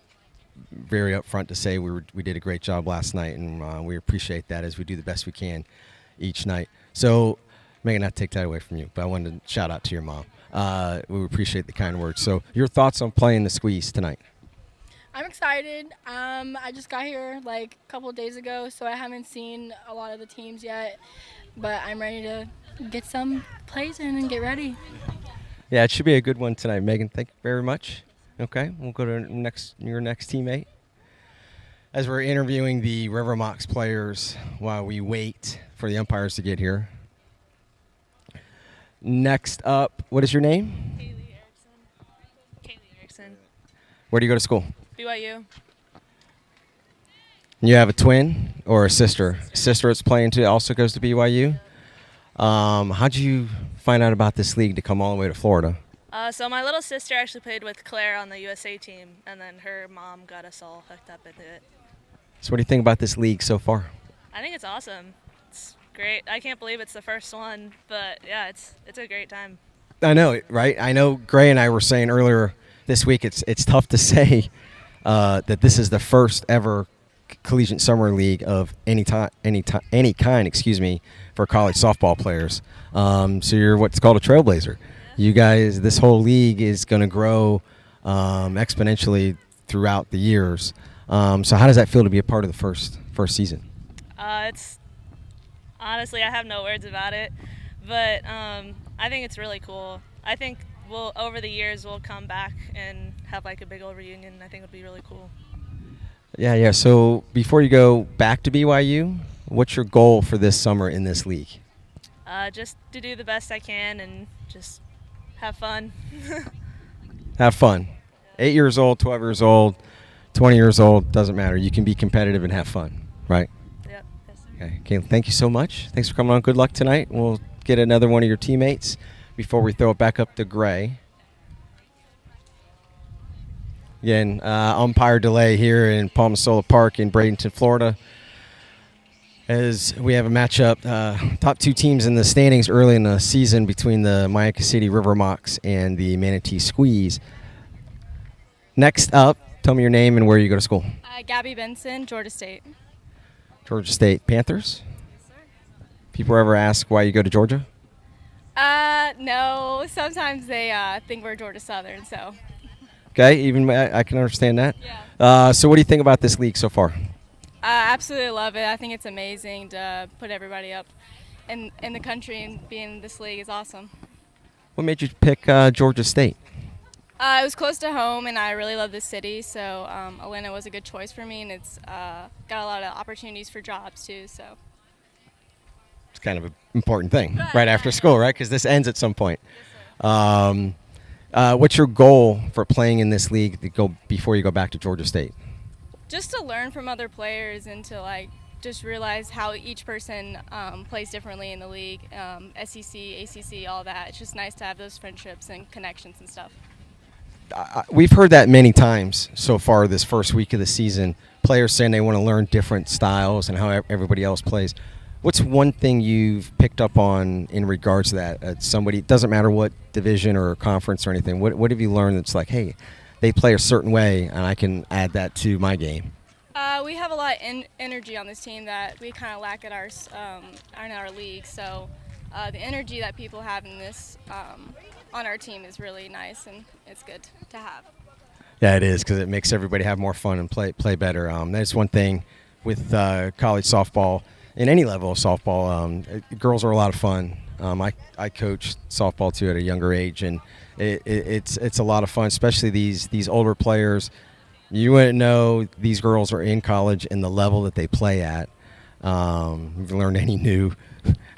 very upfront to say we did a great job last night, and we appreciate that as we do the best we can each night. So, Megan, not to take that away from you, but I wanted to shout out to your mom. We appreciate the kind words. So, your thoughts on playing the Squeeze tonight? I'm excited. I just got here like a couple of days ago, so I haven't seen a lot of the teams yet, but I'm ready to get some plays in and get ready. Yeah, it should be a good one tonight. Megan, thank you very much. Okay, we'll go to your next teammate. As we're interviewing the River Mocs players while we wait for the umpires to get here. Next up, what is your name? Kaylee Erickson. Where do you go to school? BYU. You have a twin or a sister? Sister that's playing too also goes to BYU. How'd you find out about this league to come all the way to Florida? So my little sister actually played with Claire on the USA team, and then her mom got us all hooked up into it. So what do you think about this league so far? I think it's awesome. It's great. I can't believe it's the first one, but yeah, it's a great time. I know, right? I know Gray and I were saying earlier this week it's tough to say that this is the first ever collegiate summer league of any kind, for college softball players. So you're what's called a trailblazer. You guys, this whole league is going to grow exponentially throughout the years. So how does that feel to be a part of the first season? It's honestly, I have no words about it, but I think it's really cool. I think over the years we'll come back and have like a big old reunion. I think it'll be really cool. Yeah. So before you go back to BYU, what's your goal for this summer in this league? Just to do the best I can and just have fun. Have fun. 8 years old, 12 years old, 20 years old, doesn't matter. You can be competitive and have fun, right? Yep. Yes, sir. Okay, thank you so much. Thanks for coming on. Good luck tonight. We'll get another one of your teammates before we throw it back up to Gray. Again, umpire delay here in Palma Sola Park in Bradenton, Florida. As we have a matchup, top two teams in the standings early in the season between the Mayaca City River Mocs and the Manatee Squeeze. Next up, tell me your name and where you go to school. Gabby Benson, Georgia State. Georgia State Panthers? Yes, sir. People ever ask why you go to Georgia? No. Sometimes they think we're Georgia Southern, so. Okay, even I can understand that. Yeah. So what do you think about this league so far? I absolutely love it. I think it's amazing to put everybody up in the country, and being in this league is awesome. What made you pick Georgia State? It was close to home, and I really love this city, so Atlanta was a good choice for me, and it's got a lot of opportunities for jobs too. So it's kind of an important thing right after school, right? Because this ends at some point. Yes, what's your goal for playing in this league before you go back to Georgia State? just to learn from other players and to like just realize how each person plays differently in the league, SEC, ACC, all that. It's just nice to have those friendships and connections and stuff. We've heard that many times so far this first week of the season. players saying they want to learn different styles and how everybody else plays. What's one thing you've picked up on in regards to that? Somebody, it doesn't matter what division or conference or anything. What have you learned that's like, hey, they play a certain way, and I can add that to my game? We have a lot of energy on this team that we kind of lack at our league. So the energy that people have in this on our team is really nice, and it's good to have. Yeah, it is, because it makes everybody have more fun and play better. That's one thing with college softball, in any level of softball. Girls are a lot of fun. I coached softball too at a younger age, and it's a lot of fun, especially these older players. You wouldn't know these girls are in college and the level that they play at. You've learned any new.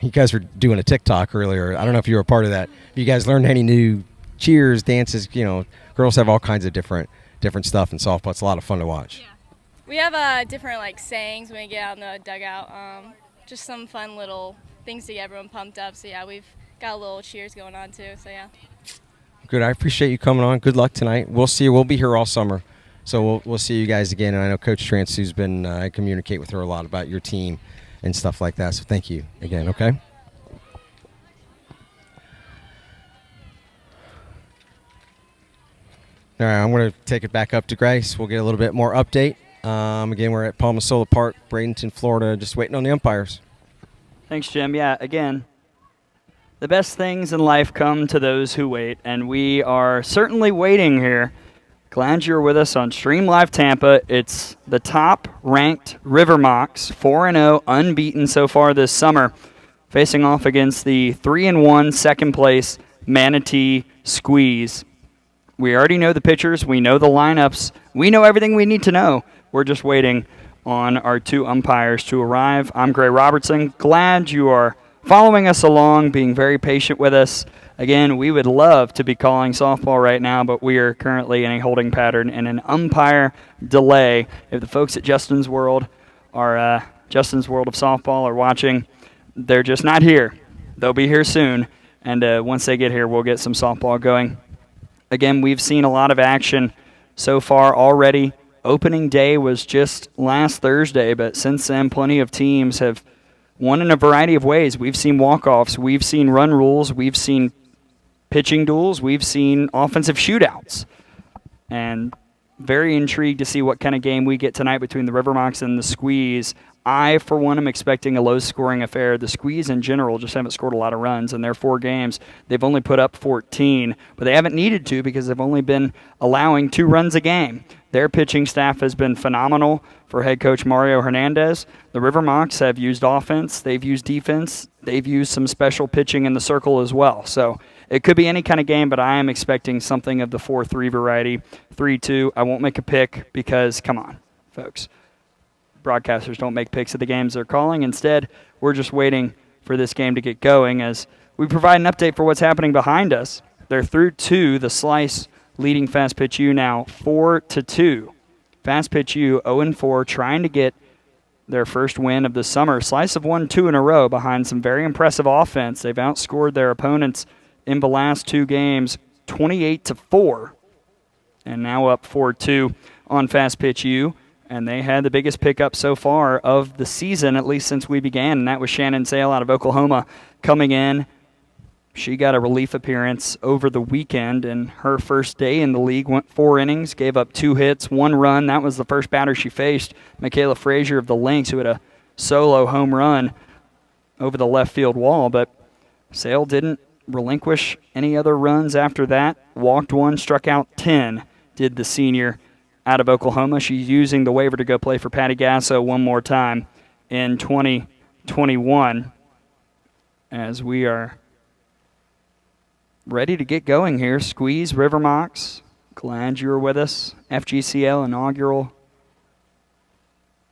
You guys were doing a TikTok earlier. I don't know if you were a part of that. If you guys learned any new cheers, dances, girls have all kinds of different stuff in softball. It's a lot of fun to watch. Yeah. We have different sayings when we get out in the dugout. Just some fun little things to get everyone pumped up. So yeah, we've got a little cheers going on too. So yeah. Good. I appreciate you coming on. Good luck tonight. We'll see you. We'll be here all summer. So we'll see you guys again. And I know Coach Transu's been, I communicate with her a lot about your team and stuff like that. So thank you again, okay? All right, I'm going to take it back up to Grace. We'll get a little bit more update. Again, we're at Palma Sola Park, Bradenton, Florida, just waiting on the umpires. Thanks, Jim. Yeah, again, the best things in life come to those who wait, and we are certainly waiting here. Glad you're with us on Stream Live Tampa. It's the top-ranked River Mocs, 4-0, unbeaten so far this summer, facing off against the 3-1 second-place Manatee Squeeze. We already know the pitchers. We know the lineups. We know everything we need to know. We're just waiting on our two umpires to arrive. I'm Gray Robertson. Glad you are following us along, being very patient with us. Again, we would love to be calling softball right now, but we are currently in a holding pattern and an umpire delay. If the folks at Justin's World of Softball are watching, they're just not here. They'll be here soon, and once they get here, we'll get some softball going. Again, we've seen a lot of action so far already. Opening day was just last Thursday, but since then, plenty of teams have won in a variety of ways. We've seen walk-offs. We've seen run rules. We've seen pitching duels. We've seen offensive shootouts. And very intrigued to see what kind of game we get tonight between the River Mocs and the Squeeze. I, for one, am expecting a low-scoring affair. The Squeeze, in general, just haven't scored a lot of runs. In their 4 games, they've only put up 14, but they haven't needed to because they've only been allowing 2 runs a game. Their pitching staff has been phenomenal for head coach Mario Hernandez. The River Mocs have used offense. They've used defense. They've used some special pitching in the circle as well. So it could be any kind of game, but I am expecting something of the 4-3 variety, 3-2. I won't make a pick because, come on, folks. Broadcasters don't make picks of the games they're calling. Instead, we're just waiting for this game to get going as we provide an update for what's happening behind us. They're through 2. The Slice leading Fast Pitch U now 4-2. Fast Pitch U 0-4, trying to get their first win of the summer. Slice have won 2 in a row behind some very impressive offense. They've outscored their opponents in the last 2 games 28-4, and now up 4-2 on Fast Pitch U. And they had the biggest pickup so far of the season, at least since we began, and that was Shannon Sale out of Oklahoma coming in. She got a relief appearance over the weekend, and her first day in the league went 4 innings, gave up 2 hits, 1 run. That was the first batter she faced, Michaela Frazier of the Lynx, who had a solo home run over the left field wall. But Sale didn't relinquish any other runs after that. Walked 1, struck out 10, did the senior out of Oklahoma. She's using the waiver to go play for Patty Gasso one more time in 2021 as we are ready to get going here. Squeeze, River Mocs, glad you were with us. FGCL inaugural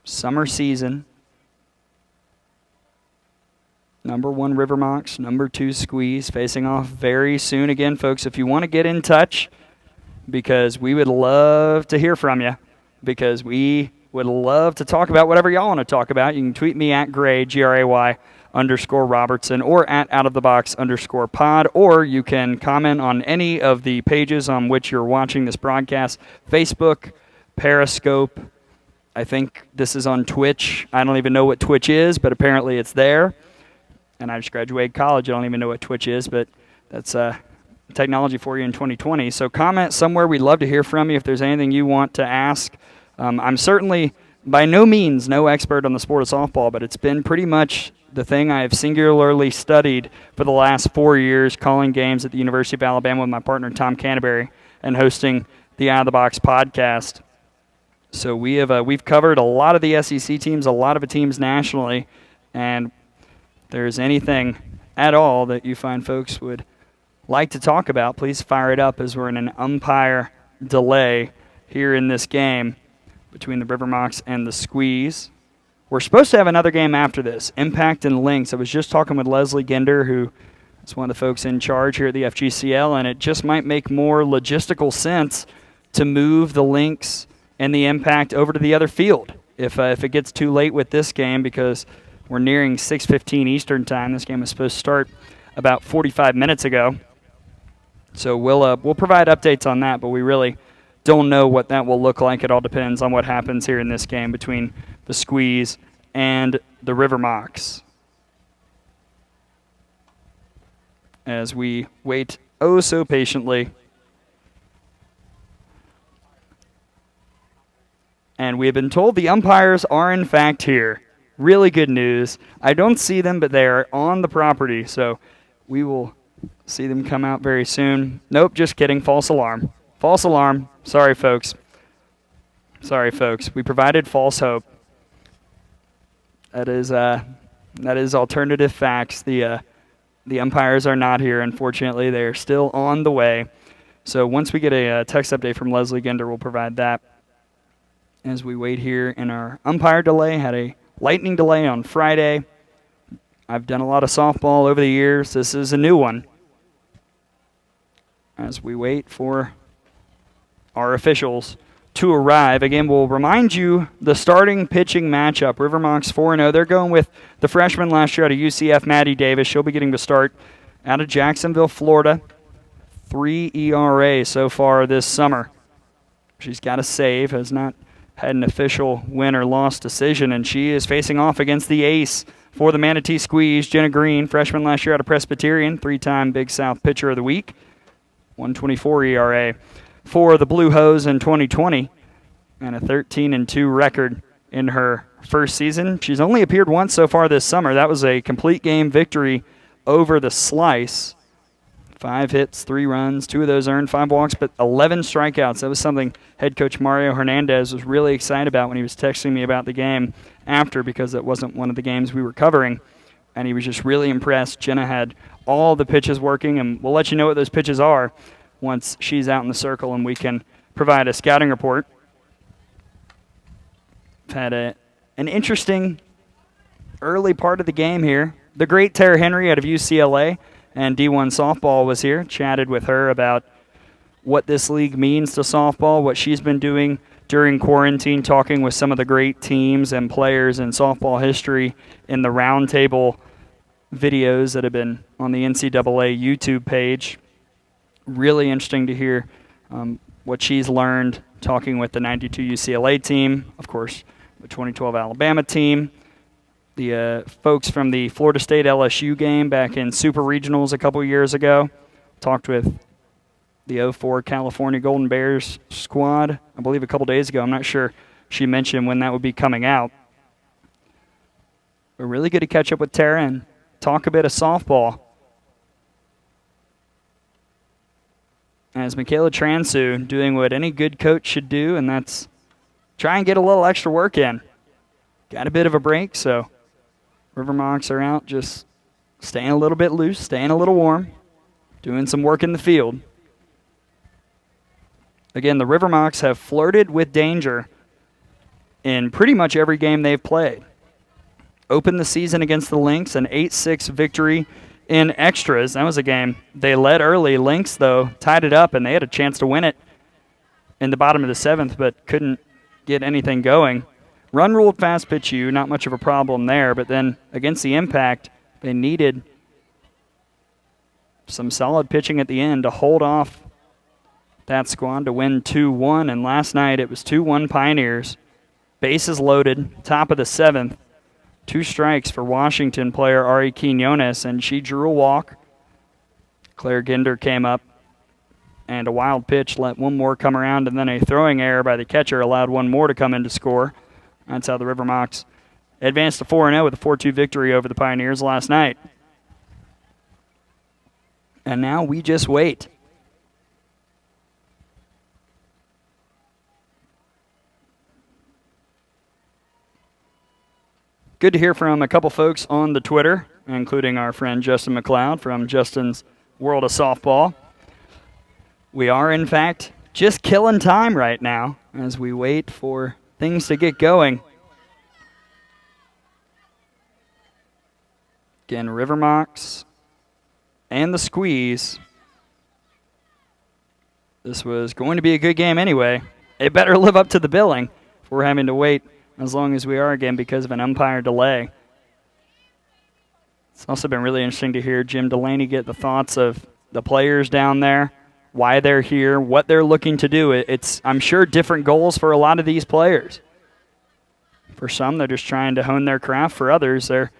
summer season. Number 1 River Mocs, number 2 Squeeze, facing off very soon. Again, folks, if you want to get in touch, because we would love to hear from you, because we would love to talk about whatever y'all want to talk about. You can tweet me at Gray, Gray_Robertson, or at OutOfTheBox_pod, or you can comment on any of the pages on which you're watching this broadcast, Facebook, Periscope, I think this is on Twitch. I don't even know what Twitch is, but apparently it's there. And I just graduated college. I don't even know what Twitch is, but that's technology for you in 2020. So comment somewhere. We'd love to hear from you if there's anything you want to ask. I'm certainly by no means no expert on the sport of softball, but it's been pretty much the thing I have singularly studied for the last 4 years, calling games at the University of Alabama with my partner Tom Canterbury and hosting the Out of the Box podcast. So we've covered a lot of the SEC teams, a lot of the teams nationally, and if there's anything at all that you find folks would like to talk about, please fire it up as we're in an umpire delay here in this game between the River Mocs and the Squeeze. We're supposed to have another game after this, Impact and Lynx. I was just talking with Leslie Ginder, who is one of the folks in charge here at the FGCL, and it just might make more logistical sense to move the Lynx and the Impact over to the other field if it gets too late with this game, because we're nearing 6:15 Eastern time. This game was supposed to start about 45 minutes ago. So we'll provide updates on that, but we really don't know what that will look like. It all depends on what happens here in this game between the Squeeze and the River Mocs. As we wait oh so patiently. And we have been told the umpires are in fact here. Really good news. I don't see them, but they are on the property, so we will see them come out very soon. Nope, just kidding. False alarm. False alarm. Sorry, folks. Sorry, folks. We provided false hope. That is alternative facts. The umpires are not here, unfortunately. They are still on the way. So once we get a text update from Leslie Ginder, we'll provide that. As we wait here in our umpire delay, had a lightning delay on Friday. I've done a lot of softball over the years. This is a new one. As we wait for our officials to arrive. Again, we'll remind you the starting pitching matchup. River Mocs 4-0. They're going with the freshman last year out of UCF, Maddie Davis. She'll be getting the start out of Jacksonville, Florida. 3 ERA so far this summer. She's got a save, has not had an official win or loss decision, and she is facing off against the ace for the Manatee Squeeze, Jenna Green, freshman last year out of Presbyterian, 3-time Big South Pitcher of the Week, 1.24 ERA for the Blue Hose in 2020, and a 13-2 record in her first season. She's only appeared once so far this summer. That was a complete game victory over the Slice. 5 hits, 3 runs, 2 of those earned, 5 walks, but 11 strikeouts. That was something head coach Mario Hernandez was really excited about when he was texting me about the game after, because it wasn't one of the games we were covering, and he was just really impressed. Jenna had all the pitches working, and we'll let you know what those pitches are once she's out in the circle and we can provide a scouting report. Had an interesting early part of the game here. The great Tara Henry out of UCLA and D1 softball was here, chatted with her about what this league means to softball, what she's been doing during quarantine, talking with some of the great teams and players in softball history in the roundtable videos that have been on the NCAA YouTube page. Really interesting to hear what she's learned talking with the 92 UCLA team, of course, the 2012 Alabama team, the folks from the Florida State LSU game back in Super Regionals a couple years ago. Talked with the 04 California Golden Bears squad, I believe a couple days ago. I'm not sure she mentioned when that would be coming out. But really good to catch up with Tara and talk a bit of softball. As Michaela Transu doing what any good coach should do, and that's try and get a little extra work in. Got a bit of a break, so River Mocs are out just staying a little bit loose, staying a little warm, doing some work in the field. Again, the River Mocs have flirted with danger in pretty much every game they've played. Opened the season against the Lynx, an 8-6 victory in extras. That was a game they led early. Lynx, though, tied it up, and they had a chance to win it in the bottom of the 7th, but couldn't get anything going. Run ruled fast pitch U, not much of a problem there, but then against the Impact, they needed some solid pitching at the end to hold off that squad to win 2-1, and last night it was 2-1 Pioneers. Bases loaded, top of the 7th. 2 strikes for Washington player Ari Quinones, and she drew a walk. Claire Ginder came up, and a wild pitch let one more come around, and then a throwing error by the catcher allowed one more to come in to score. That's how the River Mocs advanced to 4-0 with a 4-2 victory over the Pioneers last night. And now we just wait. Good to hear from a couple folks on the Twitter, including our friend Justin McLeod from Justin's World of Softball. We are, in fact, just killing time right now as we wait for things to get going. Again, River Mocs and the Squeeze. This was going to be a good game anyway. It better live up to the billing if we're having to wait as long as we are again because of an umpire delay. It's also been really interesting to hear Jim Delaney get the thoughts of the players down there, why they're here, what they're looking to do. It's, I'm sure, different goals for a lot of these players. For some, they're just trying to hone their craft. For others, they're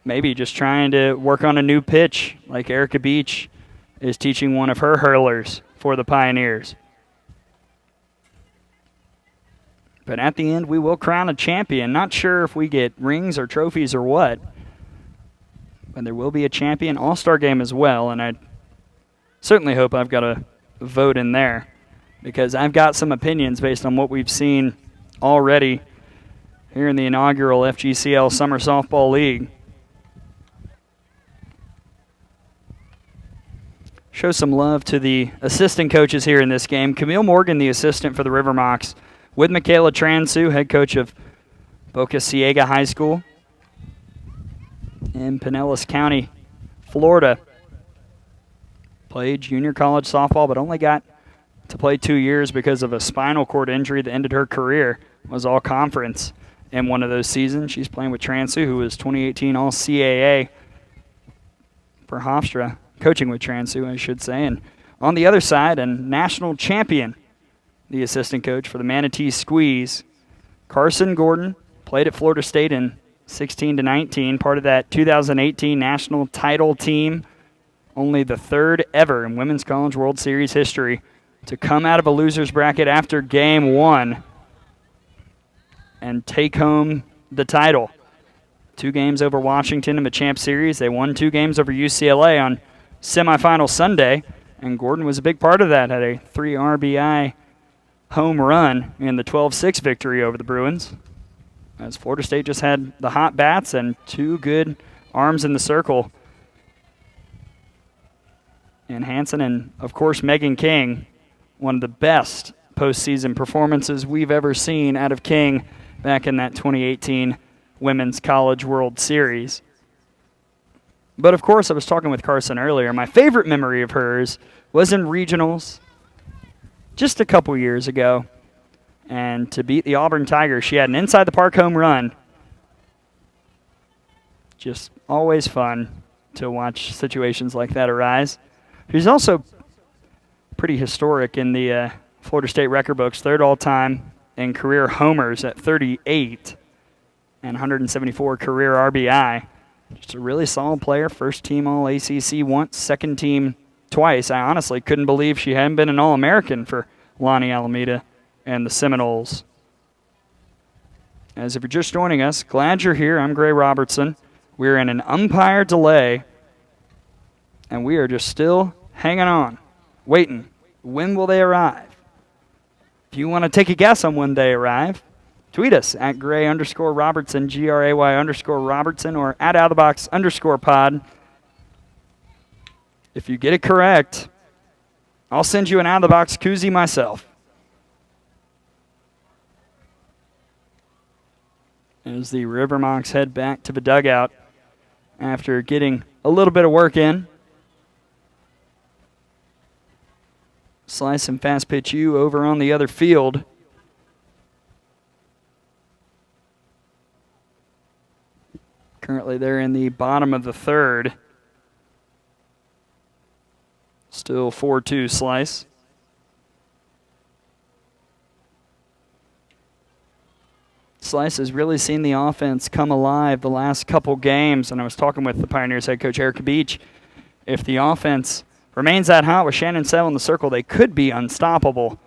maybe just trying to work on a new pitch, like Erica Beach is teaching one of her hurlers for the Pioneers. But at the end, we will crown a champion. Not sure if we get rings or trophies or what, but there will be a champion all-star game as well, and I certainly hope I've got a vote in there because I've got some opinions based on what we've seen already here in the inaugural FGCL Summer Softball League. Show some love to the assistant coaches here in this game. Camille Morgan, the assistant for the River Mocs, with Michaela Transu, head coach of Boca Ciega High School in Pinellas County, Florida. Played junior college softball, but only got to play 2 years because of a spinal cord injury that ended her career. Was all conference in one of those seasons. She's playing with Transu, who was 2018 All CAA for Hofstra, coaching with Transu, I should say. And on the other side, a national champion, the assistant coach for the Manatee Squeeze, Carson Gordon, played at Florida State in 16-19, part of that 2018 national title team. Only the third ever in Women's College World Series history to come out of a loser's bracket after game 1 and take home the title. 2 games over Washington in the Champ Series. They won 2 games over UCLA on semifinal Sunday, and Gordon was a big part of that. Had a 3 RBI home run in the 12-6 victory over the Bruins, as Florida State just had the hot bats and 2 good arms in the circle. And Hansen and, of course, Megan King, one of the best postseason performances we've ever seen out of King back in that 2018 Women's College World Series. But, of course, I was talking with Carson earlier. My favorite memory of hers was in regionals just a couple years ago. And to beat the Auburn Tigers, she had an inside-the-park home run. Just always fun to watch situations like that arise. She's also pretty historic in the Florida State record books, 3rd all-time in career homers at 38 and 174 career RBI. Just a really solid player, first team All-ACC once, second team twice. I honestly couldn't believe she hadn't been an All-American for Lonnie Alameda and the Seminoles. As if you're just joining us, glad you're here. I'm Gray Robertson. We're in an umpire delay, and we are just still hanging on, waiting. When will they arrive? If you want to take a guess on when they arrive, tweet us at Gray_Robertson, GRAY_Robertson, or at OutOfTheBox_pod. If you get it correct, I'll send you an out-of-the-box koozie myself. As the River Mocs head back to the dugout after getting a little bit of work in. Slice and fast pitch you over on the other field. Currently they're in the bottom of the 3rd. Still 4-2 slice. Slice has really seen the offense come alive the last couple games, and I was talking with the Pioneers head coach Erica Beach. If the offense remains that hot with Shannon Sell in the circle, they could be unstoppable.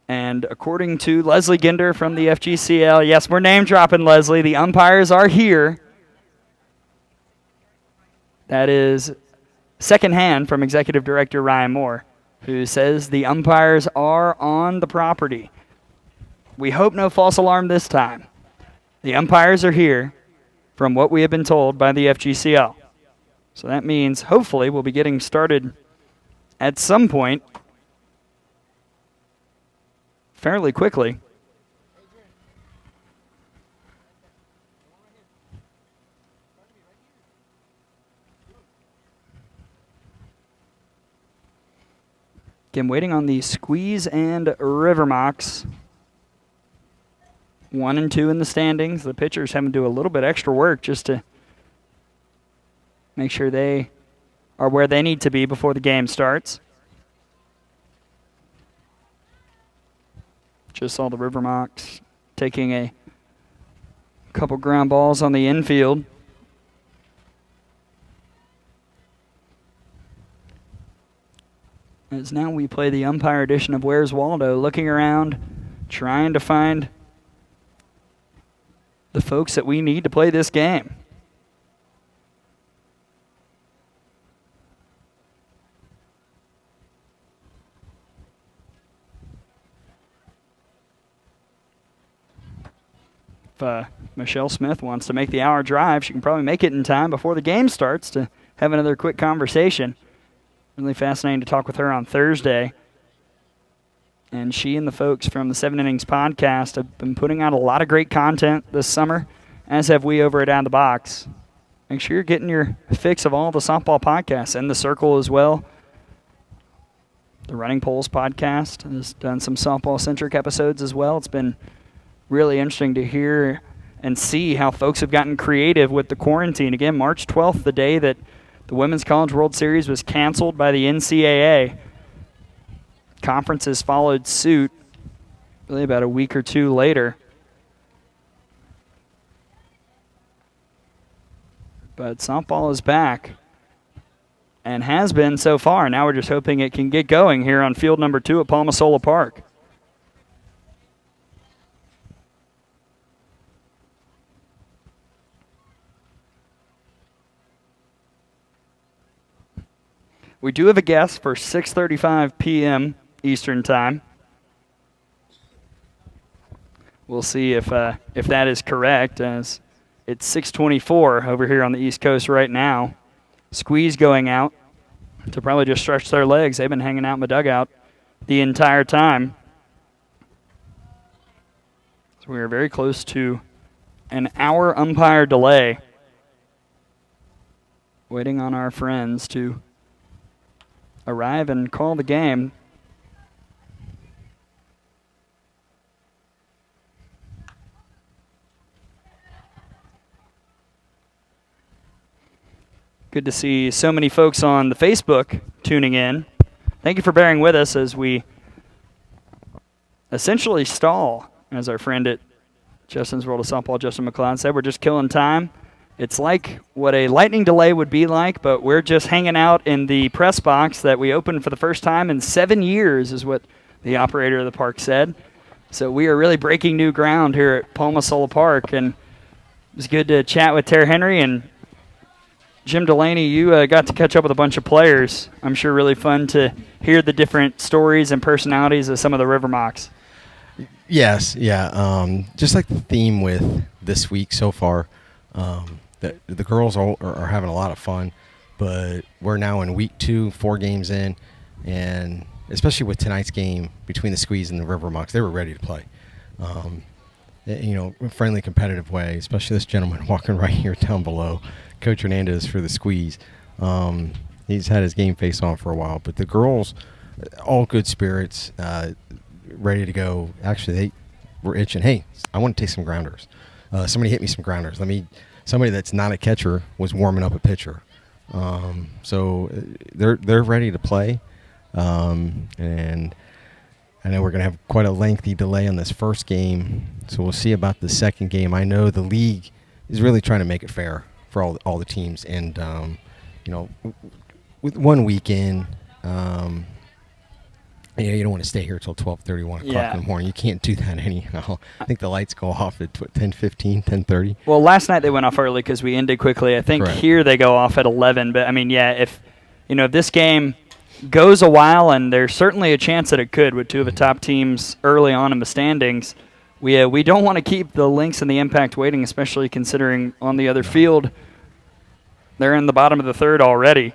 And according to Leslie Ginder from the FGCL, yes, we're name-dropping Leslie. The umpires are here. That is secondhand from Executive Director Ryan Moore, who says the umpires are on the property. We hope no false alarm this time. The umpires are here from what we have been told by the FGCL. So that means hopefully we'll be getting started at some point fairly quickly. Again, waiting on the Squeeze and River Mocs. 1 and 2 in the standings. The pitchers having to do a little bit extra work just to make sure they are where they need to be before the game starts. Just saw the River Mocs taking a couple ground balls on the infield. As now we play the umpire edition of Where's Waldo, looking around, trying to find the folks that we need to play this game. If Michelle Smith wants to make the hour drive, she can probably make it in time before the game starts to have another quick conversation. Really fascinating to talk with her on Thursday. And she and the folks from the 7 Innings podcast have been putting out a lot of great content this summer, as have we over at Out of the Box. Make sure you're getting your fix of all the softball podcasts and the Circle as well. The Running Polls podcast has done some softball-centric episodes as well. It's been really interesting to hear and see how folks have gotten creative with the quarantine. Again, March 12th, the day that the Women's College World Series was canceled by the NCAA. Conferences followed suit really about a week or two later. But softball is back and has been so far. Now we're just hoping it can get going here on field number 2 at Palma Sola Park. We do have a guest for 6:35 p.m. Eastern Time. We'll see if that is correct, as it's 6:24 over here on the East Coast right now. Squeeze going out to probably just stretch their legs. They've been hanging out in the dugout the entire time. So we are very close to an hour umpire delay. Waiting on our friends to arrive and call the game. Good to see so many folks on the Facebook tuning in. Thank you for bearing with us as we essentially stall, as our friend at Justin's World of Softball, Justin McLeod, said. We're just killing time. It's like what a lightning delay would be like, but we're just hanging out in the press box that we opened for the first time in 7 years, is what the operator of the park said. So we are really breaking new ground here at Palma Sola Park, and it was good to chat with Tara Henry. And Jim Delaney, you got to catch up with a bunch of players. I'm sure really fun to hear the different stories and personalities of some of the River Mocs. Yes, yeah. Just like the theme with this week so far, the girls are having a lot of fun, but we're now in week 2, 4 games in, and especially with tonight's game between the Squeeze and the River Mocs, they were ready to play. Friendly, competitive way, especially this gentleman walking right here down below, Coach Hernandez for the Squeeze. He's had his game face on for a while, but the girls, all good spirits, ready to go. Actually, they were itching. Hey, I want to take some grounders. Somebody hit me some grounders. Somebody that's not a catcher was warming up a pitcher. So they're ready to play. And I know we're going to have quite a lengthy delay on this first game, so we'll see about the second game. I know the league is really trying to make it fair for all the teams, and with 1 weekend, you don't want to stay here till 12:30, 1 o'clock in the morning. You can't do that anyhow. I think the lights go off at 10:15, 10:30. Well, last night they went off early because we ended quickly. I think here they go off at 11. But, I mean, if this game goes a while, and there's certainly a chance that it could with two of the top teams early on in the standings, we don't want to keep the Lynx and the Impact waiting, especially considering on the other field they're in the bottom of the third already.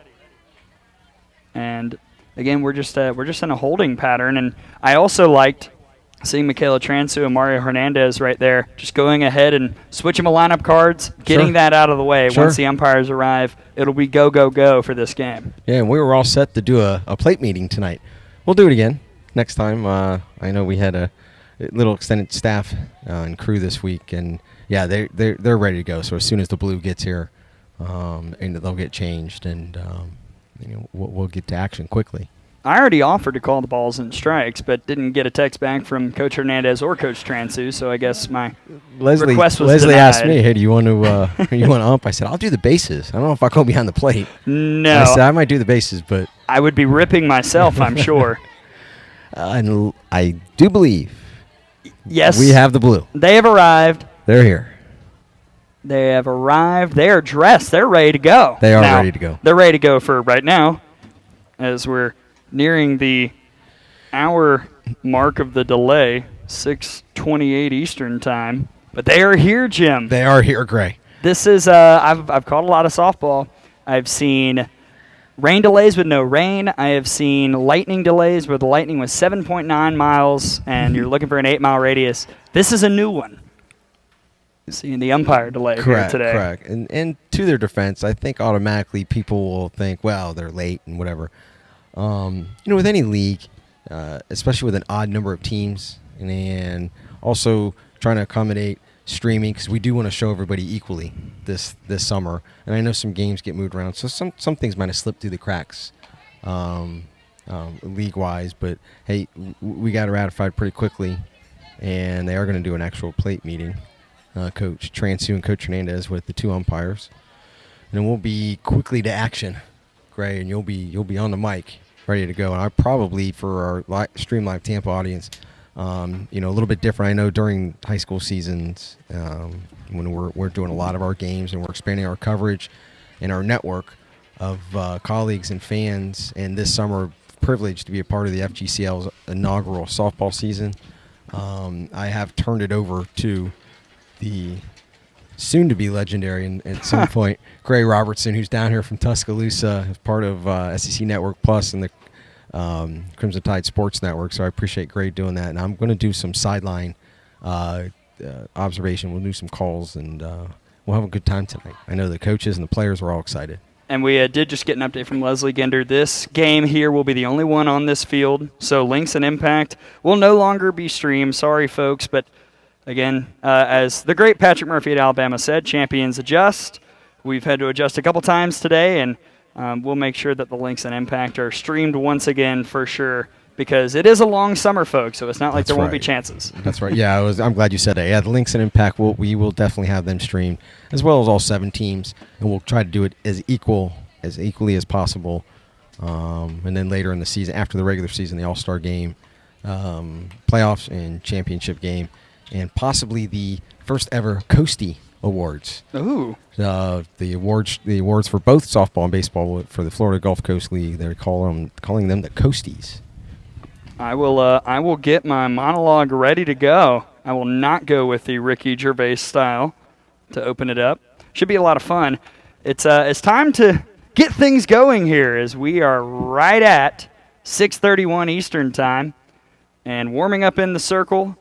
And again, we're just in a holding pattern, and I also liked seeing Michaela Transu and Mario Hernandez right there, just going ahead and switching the lineup cards, getting that out of the way. Once the umpires arrive, it'll be go, go, go for this game. Yeah, and we were all set to do a plate meeting tonight. We'll do it again next time. I know we had a little extended staff and crew this week, and yeah, they're ready to go. So as soon as the blue gets here, and they'll get changed, and we'll get to action quickly. I already offered to call the balls and strikes, but didn't get a text back from Coach Hernandez or Coach Transu, so I guess my request was Leslie denied. asked me, "Hey, do you want to ump?" I said, "I'll do the bases. I don't know if I'll go behind the plate." No, I said I might do the bases, but I would be ripping myself, I'm sure. And I do believe, yes, we have the blue. They have arrived. They're here. They have arrived. They are dressed. They're ready to go. They are ready to go. They're ready to go for right now, as we're nearing the hour mark of the delay, 6:28 Eastern time. But they are here, Jim. They are here, Gray. This is I've caught a lot of softball. I've seen rain delays with no rain. I have seen lightning delays where the lightning was 7.9 miles, and you're looking for an 8-mile radius. This is a new one. Seeing the umpire delay here today. Correct. And to their defense, I think automatically people will think, well, they're late and whatever. With any league, especially with an odd number of teams, and also trying to accommodate streaming, because we do want to show everybody equally this summer. And I know some games get moved around, so some things might have slipped through the cracks league-wise. But, hey, we got it ratified pretty quickly, and they are going to do an actual plate meeting. Coach Transu and Coach Hernandez with the two umpires, and then we'll be quickly to action, Gray, and you'll be on the mic, ready to go. And I probably, for our Stream Live Tampa audience, a little bit different. I know during high school seasons, when we're doing a lot of our games and we're expanding our coverage and our network of colleagues and fans, and this summer, privileged to be a part of the FGCL's inaugural softball season. I have turned it over to the soon-to-be legendary, and at some point, Gray Robertson, who's down here from Tuscaloosa, as part of SEC Network Plus and the Crimson Tide Sports Network. So I appreciate Gray doing that. And I'm going to do some sideline observation. We'll do some calls, and we'll have a good time tonight. I know the coaches and the players were all excited. And we did just get an update from Leslie Gender. This game here will be the only one on this field. So Lynx and Impact will no longer be streamed. Sorry, folks, but again, as the great Patrick Murphy at Alabama said, champions adjust. We've had to adjust a couple times today, and we'll make sure that the Lynx and Impact are streamed once again for sure, because it is a long summer, folks, so it's not like there won't be chances. That's right. Yeah, I'm glad you said that. Yeah, the Lynx and Impact, we will definitely have them streamed, as well as all 7 teams, and we'll try to do it as equally as possible. And then later in the season, after the regular season, the All-Star game, playoffs and championship game, and possibly the first ever Coastie Awards. Ooh. The awards for both softball and baseball for the Florida Gulf Coast League. They're calling them the Coasties. I will get my monologue ready to go. I will not go with the Ricky Gervais style to open it up. Should be a lot of fun. It's time to get things going here, as we are right at 6:31 Eastern time, and warming up in the circle.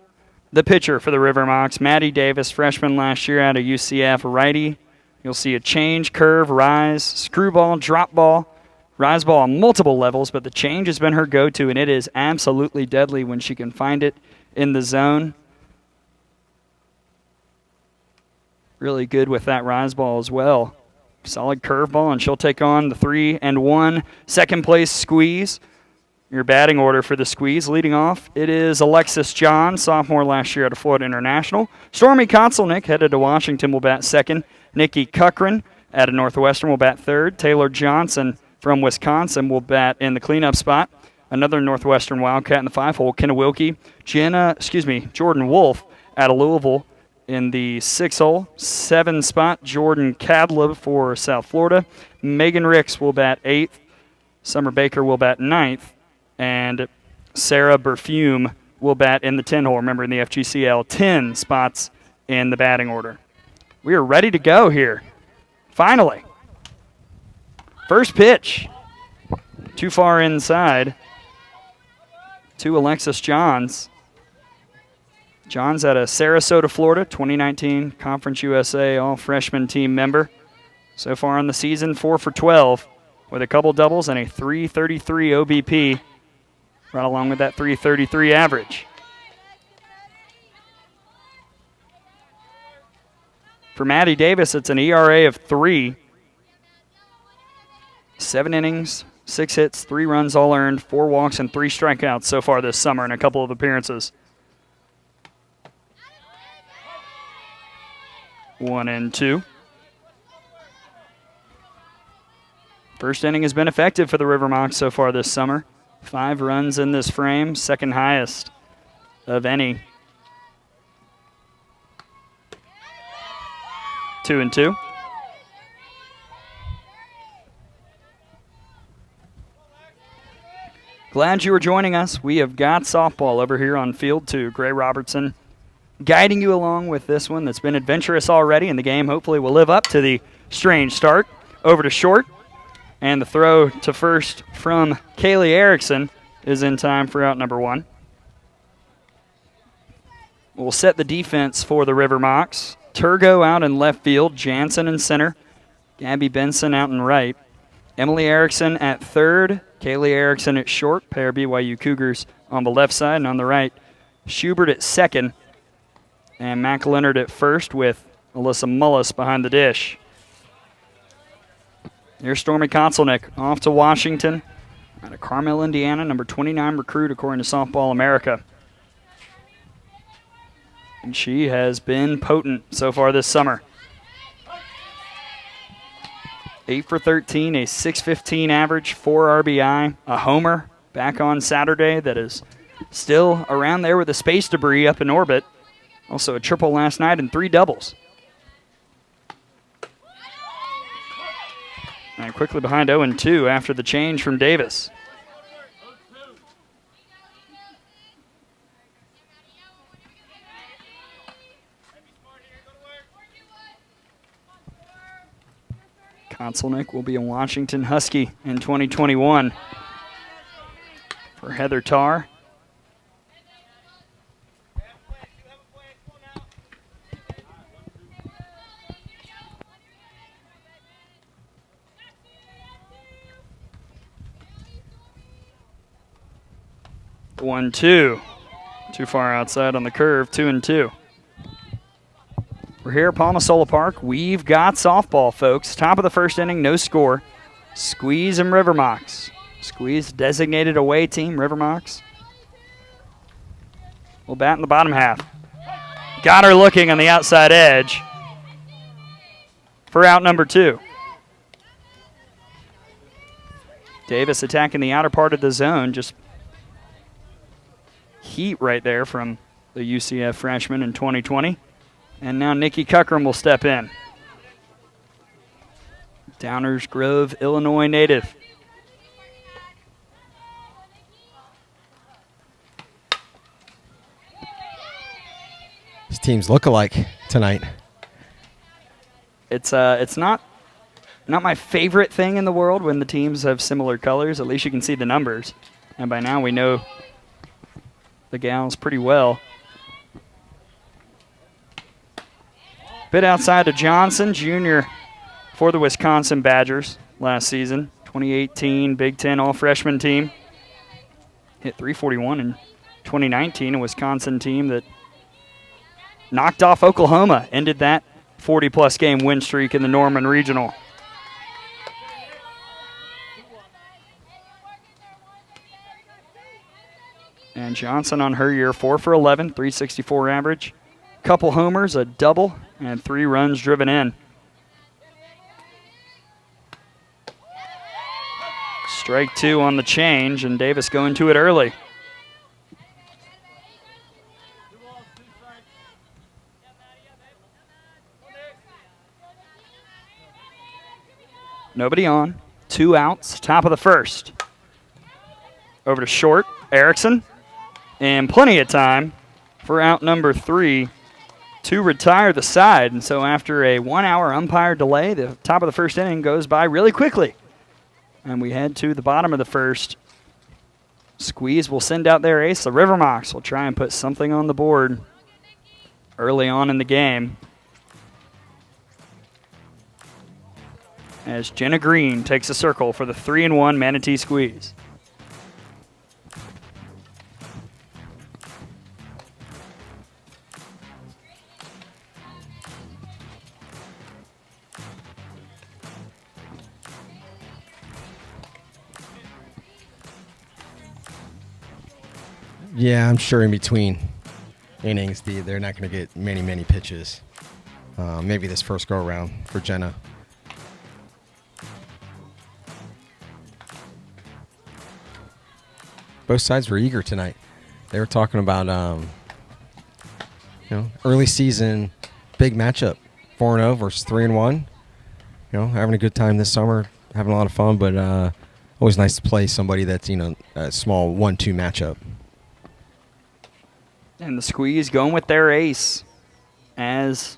The pitcher for the River Mocs, Maddie Davis, freshman last year out of UCF, righty. You'll see a change, curve, rise, screwball, drop ball, rise ball on multiple levels, but the change has been her go-to, and it is absolutely deadly when she can find it in the zone. Really good with that rise ball as well. Solid curveball, and she'll take on the 3-1 second place squeeze. Your batting order for the Squeeze, leading off, it is Alexis John, sophomore last year out of Florida International. Stormy Konselnick, headed to Washington, will bat second. Nikki Cochran, out of Northwestern, will bat third. Taylor Johnson from Wisconsin will bat in the cleanup spot. Another Northwestern Wildcat in the 5-hole, Kenna Wilkie. Jordan Wolf out of Louisville in the 6-hole. 7 spot, Jordan Cadleb for South Florida. Megan Ricks will bat 8th. Summer Baker will bat 9th. And Sarah Berfume will bat in the 10-hole. Remember, in the FGCL, 10 spots in the batting order. We are ready to go here. Finally. First pitch. Too far inside to Alexis Johns. Johns out of Sarasota, Florida, 2019 Conference USA All-Freshman team member. So far on the season, 4 for 12 with a couple doubles and a 333 OBP. Right along with that 333 average. For Maddie Davis, it's an ERA of 3. 7 innings, 6 hits, 3 runs all earned, 4 walks, and 3 strikeouts so far this summer in a couple of appearances. 1-2. First inning has been effective for the River Mocs so far this summer. 5 runs in this frame, second highest of any. 2-2. Glad you were joining us. We have got softball over here on Field 2. Gray Robertson guiding you along with this one that's been adventurous already, and the game hopefully will live up to the strange start. Over to short. And the throw to first from Kaylee Erickson is in time for out number 1. We'll set the defense for the River Mocs. Turgo out in left field, Jansen in center, Gabby Benson out in right. Emily Erickson at third, Kaylee Erickson at short, pair BYU Cougars on the left side, and on the right, Schubert at second, and Mac Leonard at first with Alyssa Mullis behind the dish. Here's Stormy Konselnick off to Washington out of Carmel, Indiana, number 29 recruit according to Softball America. And she has been potent so far this summer. 8 for 13, a 6.15 average, 4 RBI, a homer back on Saturday that is still around there with the space debris up in orbit. Also a triple last night and 3 doubles. And quickly behind 0-2 after the change from Davis. Konselnick will be a Washington Husky in 2021. For Heather Tarr. One, two. Too far outside on the curve, 2-2. We're here at Palma Sola Park. We've got softball, folks. Top of the first inning, no score. Squeeze and River Mocs. Squeeze designated away team, River Mocs. We'll bat in the bottom half. Got her looking on the outside edge for out number 2. Davis attacking the outer part of the zone, just heat right there from the UCF freshman in 2020. And now Nikki Cochran will step in. Downers Grove, Illinois native. These teams look alike tonight. It's not my favorite thing in the world when the teams have similar colors. At least you can see the numbers. And by now we know the gals pretty well. Bit outside of Johnson, junior for the Wisconsin Badgers last season. 2018 Big Ten All-Freshman team. Hit .341 in 2019, a Wisconsin team that knocked off Oklahoma, ended that 40-plus game win streak in the Norman Regional. And Johnson on her year, 4 for 11, 364 average. Couple homers, a double, and 3 runs driven in. Strike 2 on the change, and Davis going to it early. Nobody on. 2 outs, top of the first. Over to short, Erickson. And plenty of time for out number 3 to retire the side. And so after a 1-hour umpire delay, the top of the first inning goes by really quickly. And we head to the bottom of the first. Squeeze will send out their ace. The River Mocs will try and put something on the board early on in the game, as Jenna Green takes a circle for the 3-1 Manatee Squeeze. Yeah, I'm sure in between innings, they're not going to get many pitches. Maybe this first go-around for Jenna. Both sides were eager tonight. They were talking about, early season, big matchup, 4-0 versus 3-1. Having a good time this summer, having a lot of fun, but always nice to play somebody that's, a small 1-2 matchup. And the Squeeze going with their ace. As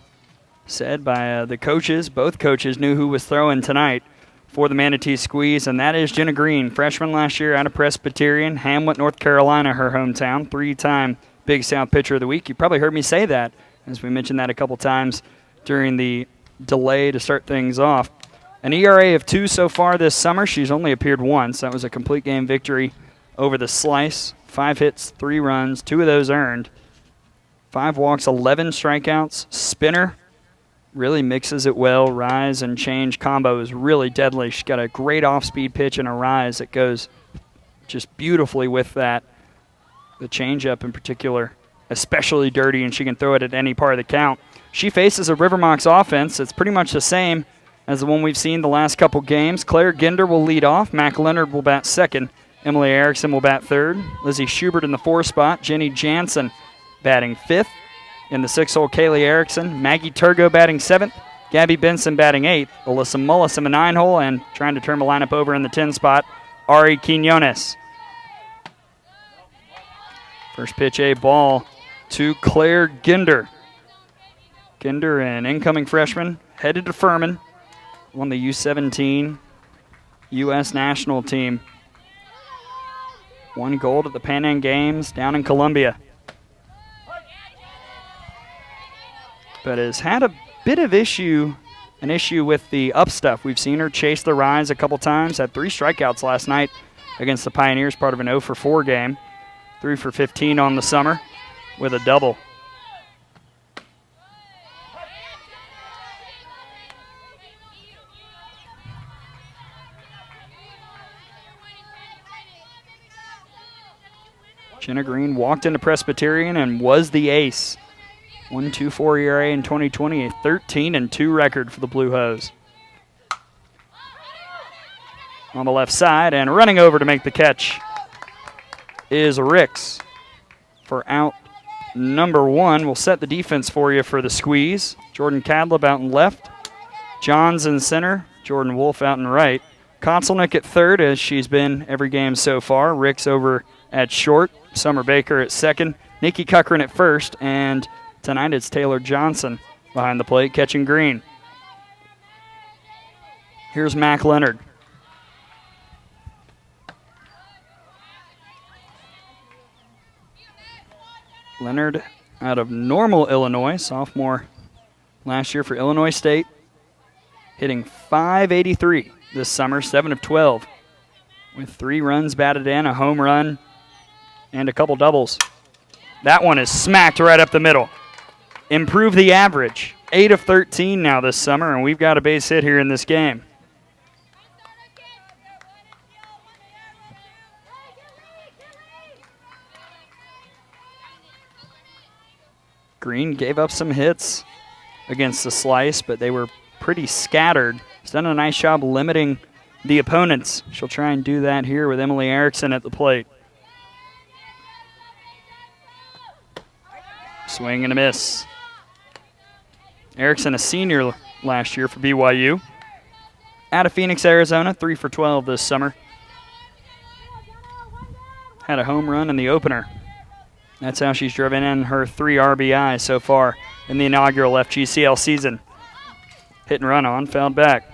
said by the coaches, both coaches knew who was throwing tonight for the Manatee Squeeze, and that is Jenna Green, freshman last year out of Presbyterian, Hamlet, North Carolina, her hometown, 3-time Big South Pitcher of the Week. You probably heard me say that, as we mentioned that a couple times during the delay to start things off. An ERA of 2 so far this summer. She's only appeared once. That was a complete game victory over the Slice. 5 hits, 3 runs, 2 of those earned. 5 walks, 11 strikeouts. Spinner really mixes it well. Rise and change combo is really deadly. She's got a great off-speed pitch and a rise that goes just beautifully with that. The changeup in particular, especially dirty, and she can throw it at any part of the count. She faces a River Mocs offense that's pretty much the same as the one we've seen the last couple games. Claire Ginder will lead off. Mac Leonard will bat second. Emily Erickson will bat third. Lizzie Schubert in the 4 spot. Jenny Jansen batting 5th. In the 6-hole, Kaylee Erickson. Maggie Turgo batting 7th. Gabby Benson batting 8th. Alyssa Mullis in the 9-hole, and trying to turn the lineup over in the 10 spot, Ari Quinones. First pitch, a ball to Claire Ginder. Ginder, an incoming freshman, headed to Furman. Won the U17 U.S. national team. Won gold at the Pan Am Games down in Columbia. But has had a bit of an issue with the up stuff. We've seen her chase the rise a couple times. Had 3 strikeouts last night against the Pioneers, part of an 0-for-4 game. 3 for 15 on the summer with a double. Jenna Green walked into Presbyterian and was the ace. 1.24 ERA in 2020, a 13-2 record for the Blue Hose. On the left side and running over to make the catch is Ricks for out number 1. We'll set the defense for you for the Squeeze. Jordan Cadleb out in left. Johns in center. Jordan Wolf out in right. Konselnick at third, as she's been every game so far. Ricks over at short. Summer Baker at second. Nikki Cochran at first. And tonight it's Taylor Johnson behind the plate catching Green. Here's Mac Leonard. Leonard out of Normal, Illinois, sophomore last year for Illinois State. Hitting .583 this summer, 7 of 12. With 3 runs batted in, a home run, and a couple doubles. That one is smacked right up the middle. Improve the average. 8 of 13 now this summer, and we've got a base hit here in this game. Green gave up some hits against the Slice, but they were pretty scattered. She's done a nice job limiting the opponents. She'll try and do that here with Emily Erickson at the plate. Swing and a miss. Erickson, a senior last year for BYU. Out of Phoenix, Arizona, 3 for 12 this summer. Had a home run in the opener. That's how she's driven in her 3 RBIs so far in the inaugural FGCL season. Hit and run on, fouled back.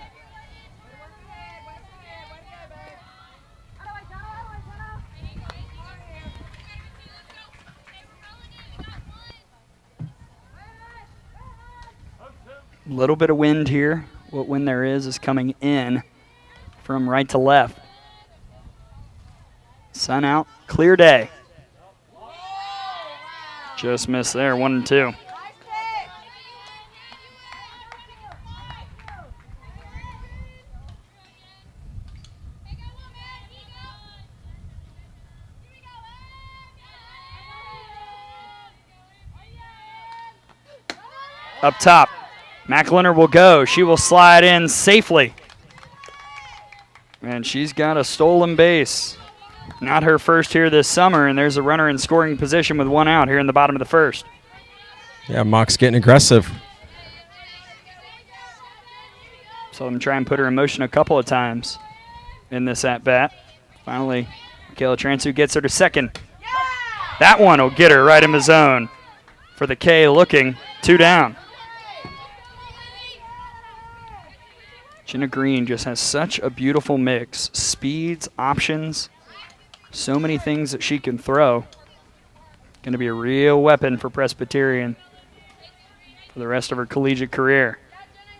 A little bit of wind here. What wind there is coming in from right to left. Sun out, clear day. Just missed there, 1-2. Up top, McLennan will go. She will slide in safely. And she's got a stolen base. Not her first here this summer, and there's a runner in scoring position with 1 out here in the bottom of the first. Yeah, Mocs getting aggressive. Saw them try and put her in motion a couple of times in this at-bat. Finally, Michaela Transu gets her to second. That one will get her right in the zone. For the K looking, 2 down. Jenna Green just has such a beautiful mix. Speeds, options, so many things that she can throw. Going to be a real weapon for Presbyterian for the rest of her collegiate career.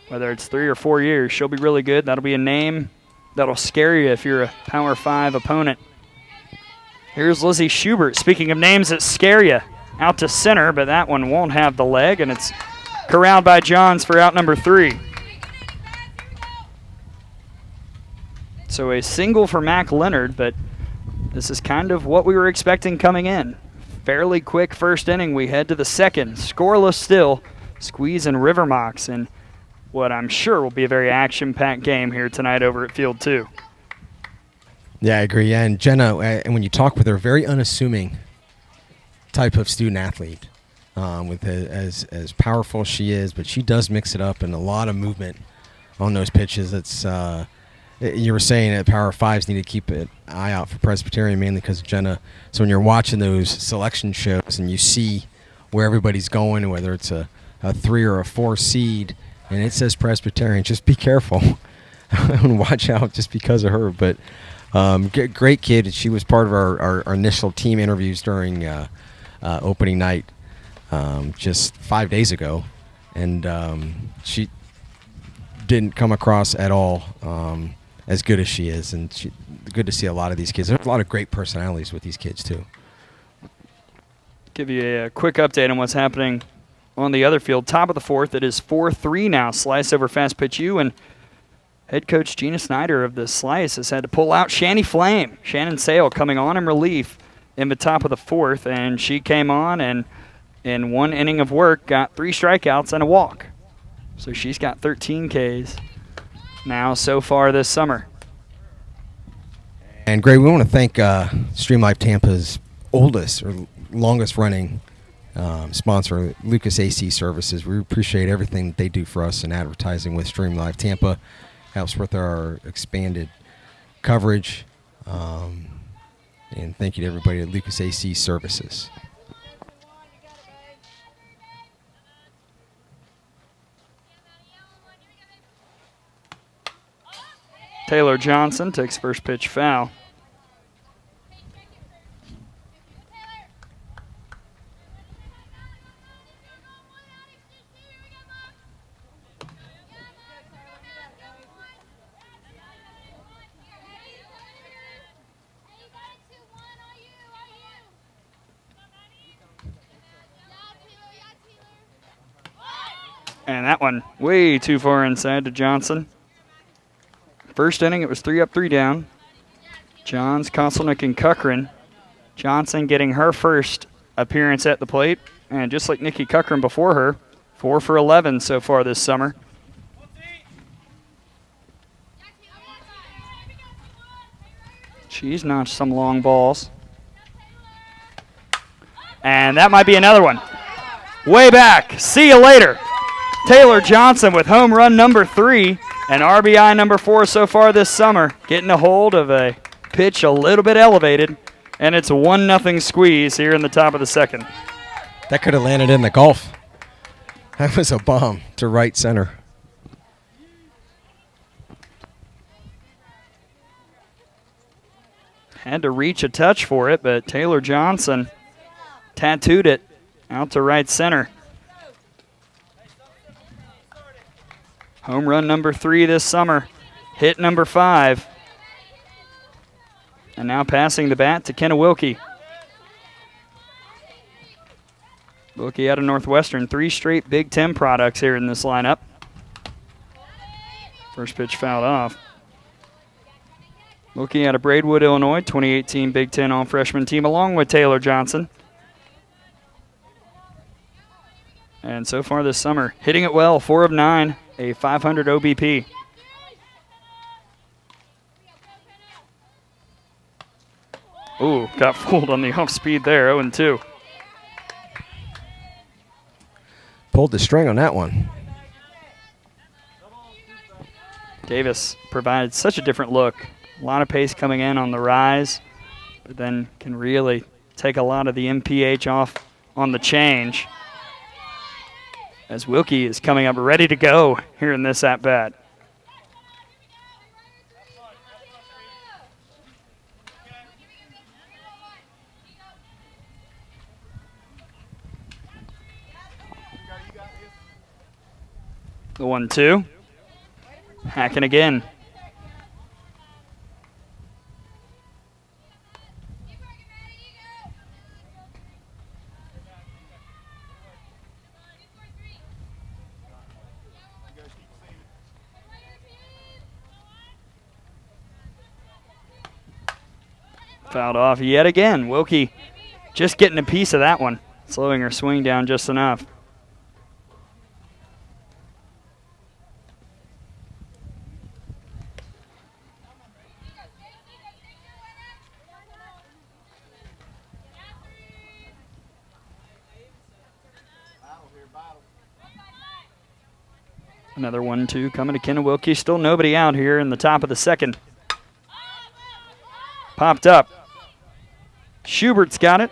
Whether it's 3 or 4 years, she'll be really good. That'll be a name that'll scare you if you're a Power 5 opponent. Here's Lizzie Schubert. Speaking of names that scare you, out to center, but that one won't have the leg, and it's corralled by Johns for out number 3. So a single for Mac Leonard, but this is kind of what we were expecting coming in. Fairly quick first inning. We head to the second. Scoreless still. Squeeze and River Mocs in what I'm sure will be a very action-packed game here tonight over at Field 2. Yeah, I agree. Yeah, and Jenna, and when you talk with her, very unassuming type of student athlete. With as powerful as she is, but she does mix it up and a lot of movement on those pitches. It's you were saying that Power 5s need to keep an eye out for Presbyterian mainly because of Jenna. So when you're watching those selection shows and you see where everybody's going, whether it's a 3 or a 4 seed, and it says Presbyterian, just be careful and watch out just because of her. But great kid. She was part of our initial team interviews during opening night just 5 days ago, and she didn't come across at all as good as she is, and good to see a lot of these kids. There's a lot of great personalities with these kids too. Give you a quick update on what's happening on the other field. Top of the fourth, it is 4-3 now. Slice over Fast Pitch U, and head coach Gina Snyder of the Slice has had to pull out Shanny Flame. Shannon Sale coming on in relief in the top of the fourth, and she came on and in 1 inning of work got 3 strikeouts and a walk. So she's got 13 Ks now so far this summer. And Gray, we want to thank Stream Life Tampa's oldest or longest running sponsor, Lucas AC Services. We appreciate everything that they do for us in advertising with Stream Life Tampa. Helps with our expanded coverage. And thank you to everybody at Lucas AC Services. Taylor Johnson takes first pitch foul. And that one way too far inside to Johnson. First inning, it was 3 up, 3 down. Johns, Konselnick, and Cochran. Johnson getting her first appearance at the plate And just like Nikki Cochran before her, 4 for 11 so far this summer. She's notched some long balls. And that might be another one. Way back. See you later. Taylor Johnson with home run number 3 and RBI number 4 so far this summer. Getting a hold of a pitch a little bit elevated. And it's a 1-0 squeeze here in the top of the second. That could have landed in the Gulf. That was a bomb to right center. Had to reach a touch for it, but Taylor Johnson tattooed it out to right center. Home run number 3 this summer. Hit number 5. And now passing the bat to Kenna Wilkie. Wilkie out of Northwestern. 3 straight Big Ten products here in this lineup. First pitch fouled off. Wilkie out of Braidwood, Illinois. 2018 Big Ten All-Freshman team along with Taylor Johnson. And so far this summer, hitting it well. 4 of 9. A 500 OBP. Ooh, got fooled on the off speed there, 0-2. Pulled the string on that one. Davis provides such a different look. A lot of pace coming in on the rise, but then can really take a lot of the MPH off on the change. As Wilkie is coming up ready to go here in this at-bat. The 1-2. Hacking again. Fouled off yet again. Wilkie just getting a piece of that one, slowing her swing down just enough. Another 1-2 coming to Kenna Wilkie. Still nobody out here in the top of the second. Popped up. Schubert's got it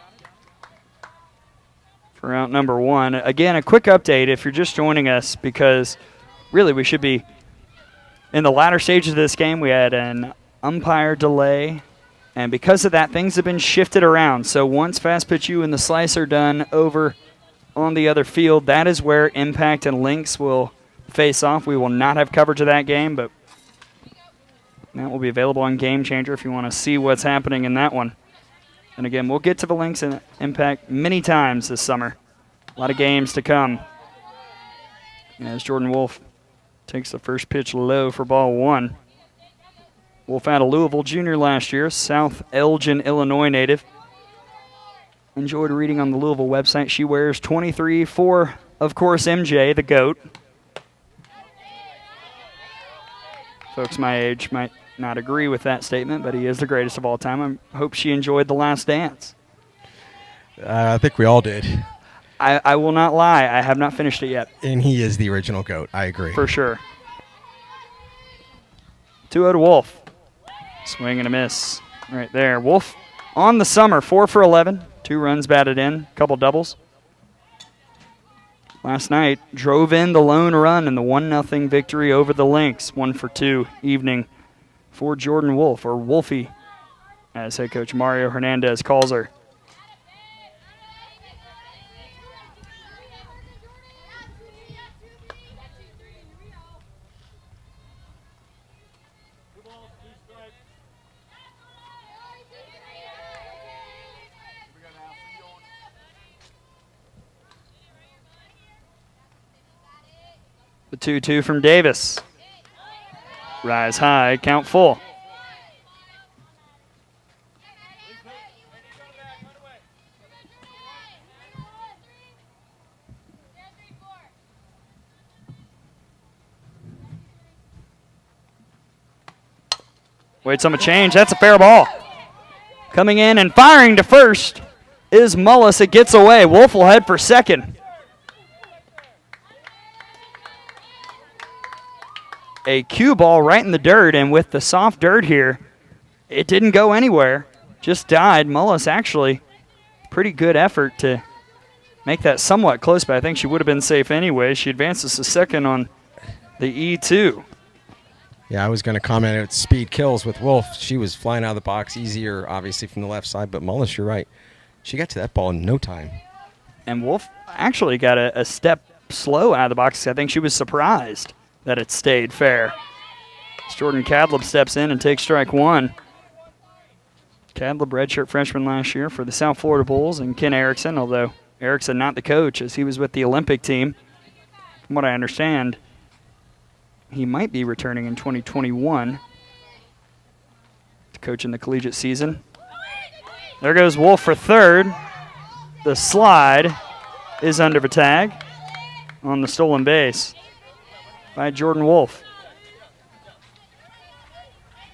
for out number 1. Again, a quick update if you're just joining us, because really we should be in the latter stages of this game. We had an umpire delay, and because of that, things have been shifted around. So once Fast Pitch U and the Slice are done over on the other field, that is where Impact and Lynx will face off. We will not have coverage of that game, but that will be available on Game Changer if you want to see what's happening in that one. And again, we'll get to the Lynx and Impact many times this summer. A lot of games to come. As Jordan Wolf takes the first pitch low for ball 1. Wolf out of Louisville Junior last year, South Elgin, Illinois native. Enjoyed reading on the Louisville website. She wears 23 for, of course, MJ, the GOAT. Folks my age might not agree with that statement, but he is the greatest of all time. I hope she enjoyed The Last Dance. I think we all did. I will not lie. I have not finished it yet. And he is the original GOAT. I agree. For sure. 2-0 to Wolf. Swing and a miss right there. Wolf on the summer, 4 for 11. 2 runs batted in, couple doubles. Last night, drove in the lone run in the 1-0 victory over the Lynx. 1 for 2 evening for Jordan Wolf, or Wolfie, as head coach Mario Hernandez calls her. The 2-2 from Davis. Rise high, count full. Waits on the change. That's a fair ball. Coming in and firing to first is Mullis. It gets away. Wolf will head for second. A cue ball right in the dirt, and with the soft dirt here, it didn't go anywhere. Just died. Mullis actually, pretty good effort to make that somewhat close, but I think she would have been safe anyway. She advances to second on the E2. Yeah, I was going to comment at speed kills with Wolf. She was flying out of the box easier, obviously, from the left side, but Mullis, you're right. She got to that ball in no time. And Wolf actually got a step slow out of the box. I think she was surprised that it stayed fair. As Jordan Cadleb steps in and takes strike one. Cadleb, redshirt freshman last year for the South Florida Bulls, and Ken Erickson, although Erickson not the coach, as he was with the Olympic team. From what I understand, he might be returning in 2021 to coach in the collegiate season. There goes Wolf for third. The slide is under the tag on the stolen base by Jordan Wolf.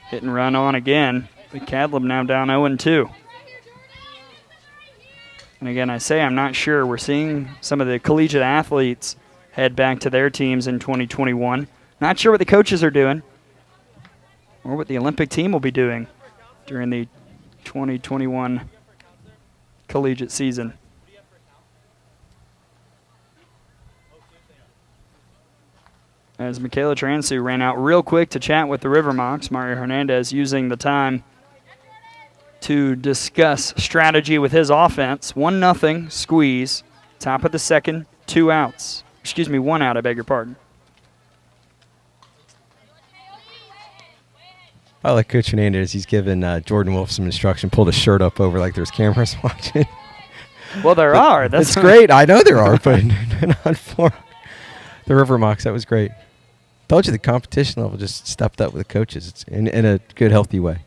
Hit and run on again. The Cadleb now down 0-2. And again, I say I'm not sure. We're seeing some of the collegiate athletes head back to their teams in 2021. Not sure what the coaches are doing or what the Olympic team will be doing during the 2021 collegiate season. As Michaela Transu ran out real quick to chat with the River Mocs, Mario Hernandez using the time to discuss strategy with his offense. 1-0 squeeze. Top of the second, 2 outs. Excuse me, 1 out, I beg your pardon. I like Coach Hernandez. He's given Jordan Wolf some instruction. Pulled his shirt up over like there's cameras watching. Well, there are. That's great. I know there are, but not for the River Mocs. That was great. Told you the competition level just stepped up with the coaches. It's in a good, healthy way.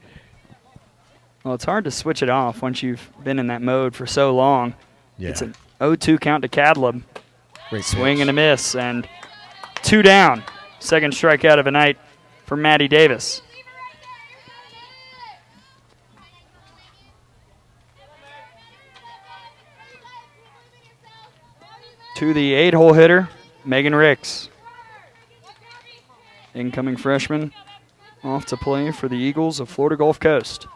Well, it's hard to switch it off once you've been in that mode for so long. Yeah. It's an 0-2 count to Cadleb. Great swing pitch. and a miss, and 2 down. Second strikeout of the night for Maddie Davis. To the 8-hole hitter, Megan Ricks. Incoming freshman off to play for the Eagles of Florida Gulf Coast.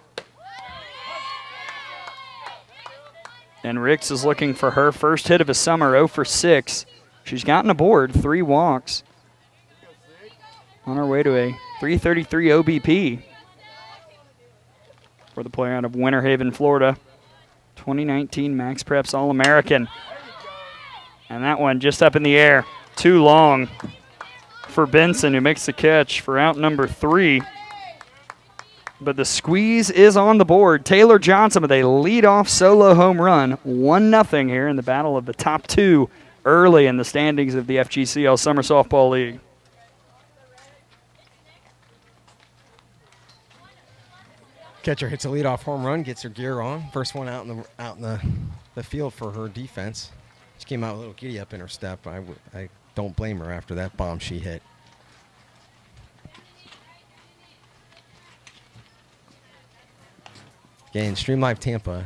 And Ricks is looking for her first hit of the summer, 0 for 6. She's gotten aboard 3 walks. On her way to a 333 OBP for the player out of Winter Haven, Florida. 2019 Max Preps All-American. And that one just up in the air. Too long for Benson, who makes the catch for out number 3. But the squeeze is on the board. Taylor Johnson with a leadoff solo home run. 1-0 here in the battle of the top 2 early in the standings of the FGCL Summer Softball League. Catcher hits a leadoff home run, gets her gear on. First one out in the field for her defense. She came out a little giddy up in her step. I don't blame her after that bomb she hit. Again, Stream Live Tampa,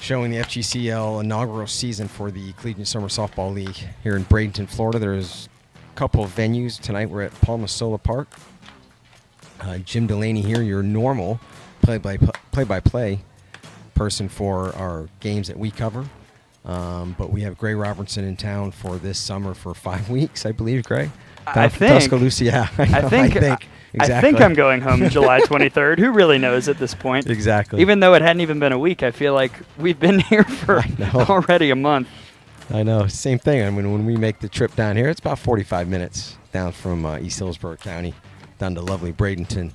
showing the FGCL inaugural season for the Collegiate Summer Softball League here in Bradenton, Florida. There's a couple of venues. Tonight we're at Palma Sola Park. Jim Delaney here, your normal play-by-play person for our games that we cover. But we have Gray Robertson in town for this summer for 5 weeks, I believe, Gray. I think. Tuscaloosa, yeah. I think. Exactly. I think I'm going home July 23rd. Who really knows at this point? Exactly. Even though it hadn't even been a week, I feel like we've been here for already a month. I know. Same thing. I mean, when we make the trip down here, it's about 45 minutes down from East Hillsborough County down to lovely Bradenton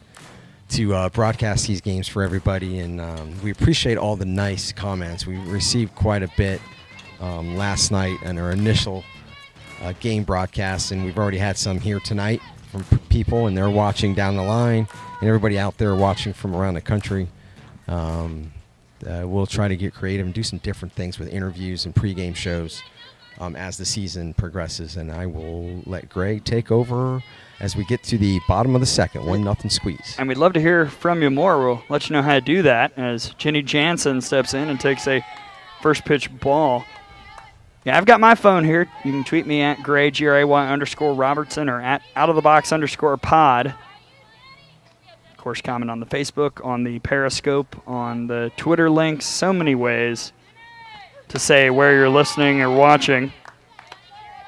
to broadcast these games for everybody. And we appreciate all the nice comments. We received quite a bit last night on our initial game broadcast, and we've already had some here tonight from people, and they're watching down the line, and everybody out there watching from around the country. We'll try to get creative and do some different things with interviews and pregame shows as the season progresses, and I will let Greg take over as we get to the bottom of the second, 1-0 squeeze. And we'd love to hear from you more. We'll let you know how to do that as Jenny Jansen steps in and takes a first pitch ball. Yeah, I've got my phone here. You can tweet me at Gray, GRAY_Robertson, or at OutOfTheBox_pod. Of course, comment on the Facebook, on the Periscope, on the Twitter links. So many ways to say where you're listening or watching.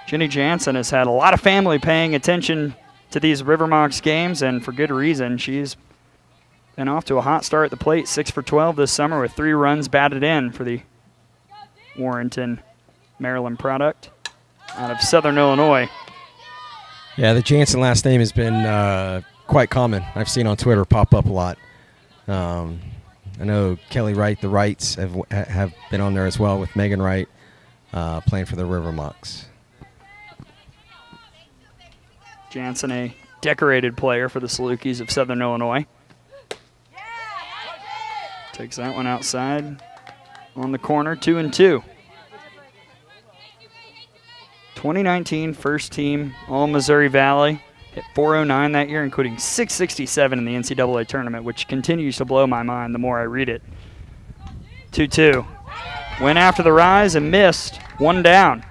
Jenny Jansen has had a lot of family paying attention to these River Mocs games, and for good reason. She's been off to a hot start at the plate, 6 for 12 this summer with 3 runs batted in for the Warrenton, Maryland product out of Southern Illinois. Yeah, the Jansen last name has been quite common. I've seen on Twitter pop up a lot. I know Kelly Wright, the Wrights, have been on there as well with Megan Wright playing for the River Mocs. Jansen, a decorated player for the Salukis of Southern Illinois. Takes that one outside on the corner, 2-2. 2019 first team All-Missouri Valley. Hit .409 that year, including .667 in the NCAA tournament, which continues to blow my mind the more I read it. 2-2. Went after the rise and missed. 1 down.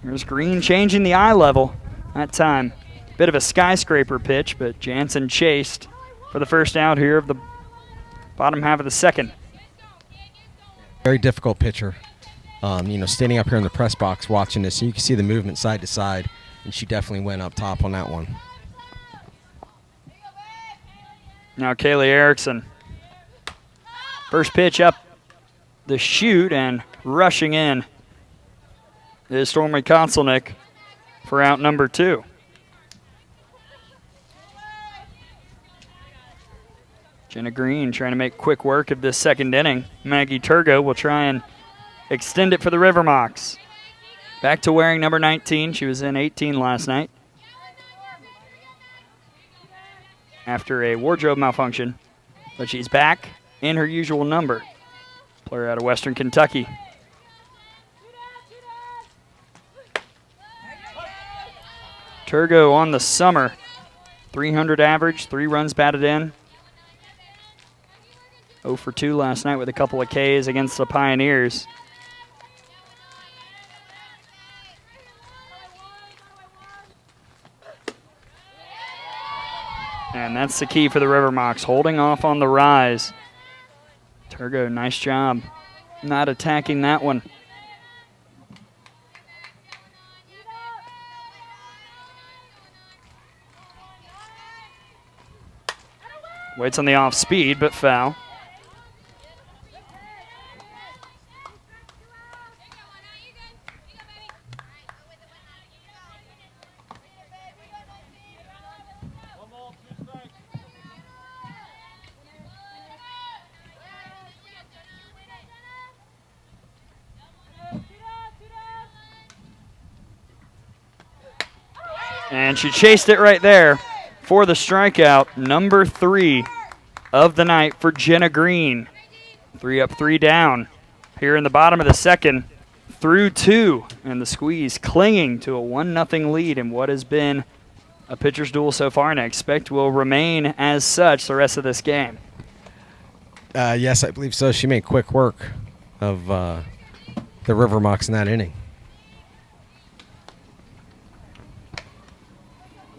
There's Green changing the eye level that time. Bit of a skyscraper pitch, but Jansen chased for the first out here of the bottom half of the second. Very difficult pitcher. Standing up here in the press box watching this, you can see the movement side to side, and she definitely went up top on that one. Now Kaylee Erickson. First pitch up the chute and rushing in is Stormy Konselnick for out number 2. Jenna Green trying to make quick work of this second inning. Maggie Turgo will try and extend it for the River Mocs. Back to wearing number 19. She was in 18 last night after a wardrobe malfunction, but she's back in her usual number. Player out of Western Kentucky. Turgo on the summer, 300 average, 3 runs batted in. 0 for 2 last night with a couple of Ks against the Pioneers. And that's the key for the River Mocs, holding off on the rise. Turgo, nice job not attacking that one. Waits on the off speed, but foul. And she chased it right there for the strikeout, number 3 of the night for Jenna Green. 3 up, 3 down here in the bottom of the second through 2. And the Squeeze clinging to a 1-0 lead in what has been a pitcher's duel so far, and I expect will remain as such the rest of this game. Yes, I believe so. She made quick work of the River Mocs in that inning.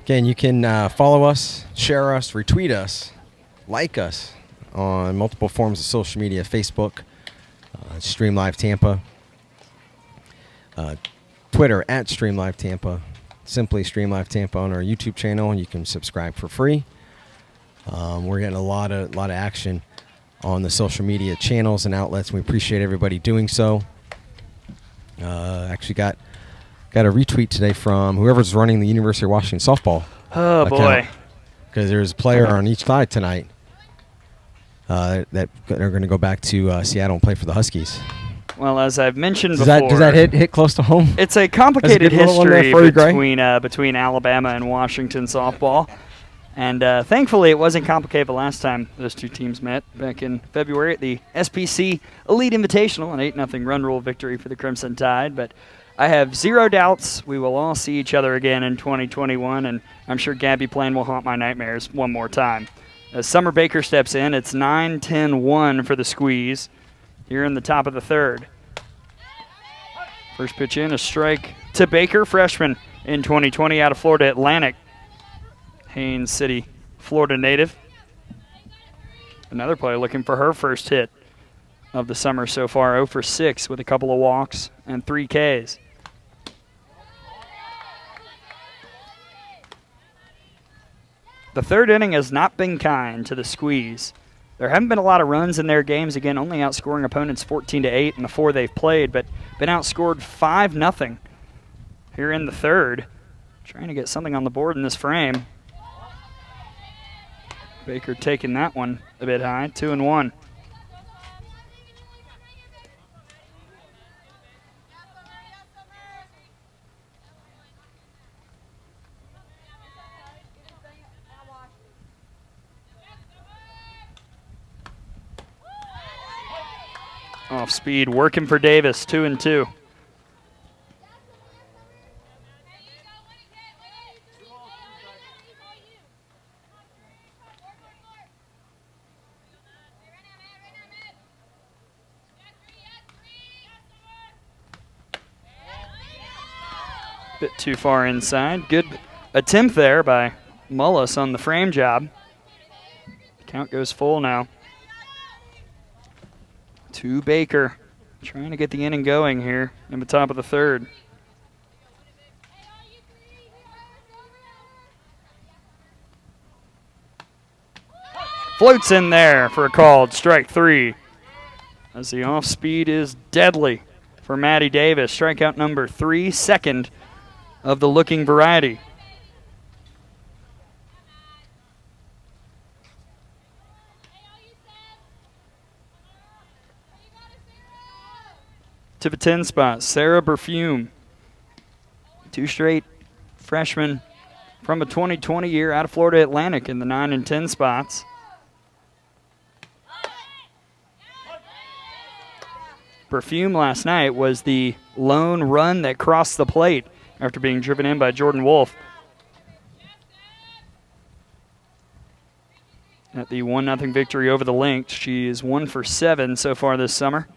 Again, you can follow us, share us, retweet us, like us on multiple forms of social media, Facebook, Stream Live Tampa, Twitter at Stream Live Tampa, simply Stream Live Tampa on our YouTube channel, and you can subscribe for free. We're getting a lot of action on the social media channels and outlets, and we appreciate everybody doing so. Actually got a retweet today from whoever's running the University of Washington softball. Oh, boy. Because there's a player on each side tonight that are going to go back to Seattle and play for the Huskies. Well, as I've mentioned before, does that hit close to home? It's a complicated That's a good history one there for you, between Alabama and Washington softball. And thankfully, it wasn't complicated the last time those two teams met back in February at the SPC Elite Invitational, an 8-0 run rule victory for the Crimson Tide. But I have zero doubts we will all see each other again in 2021, and I'm sure Gabby Plain will haunt my nightmares one more time. As Summer Baker steps in, it's 9-10-1 for the Squeeze here in the top of the third. First pitch in, a strike to Baker, freshman in 2020 out of Florida Atlantic. Haines City, Florida native. Another player looking for her first hit of the summer so far, 0 for 6 with a couple of walks and 3 Ks. The third inning has not been kind to the Squeeze. There haven't been a lot of runs in their games. Again, only outscoring opponents 14-8 in the 4 they've played, but been outscored 5-0 here in the third. Trying to get something on the board in this frame. Baker taking that one a bit high, 2-1. Off speed, working for Davis, 2-2. Bit too far inside. Good attempt there by Mullis on the frame job. Count goes full now. To Baker, trying to get the inning going here in the top of the third. Floats in there for a called strike 3. As the off speed is deadly for Maddie Davis. Strikeout number 3, second of the looking variety. To the 10 spot, Sarah Berfume. 2 straight freshmen from a 2020 year out of Florida Atlantic in the 9 and 10 spots. Berfume last night was the lone run that crossed the plate after being driven in by Jordan Wolf. At the 1-0 victory over the Lynx, she is 1 for 7 so far this summer.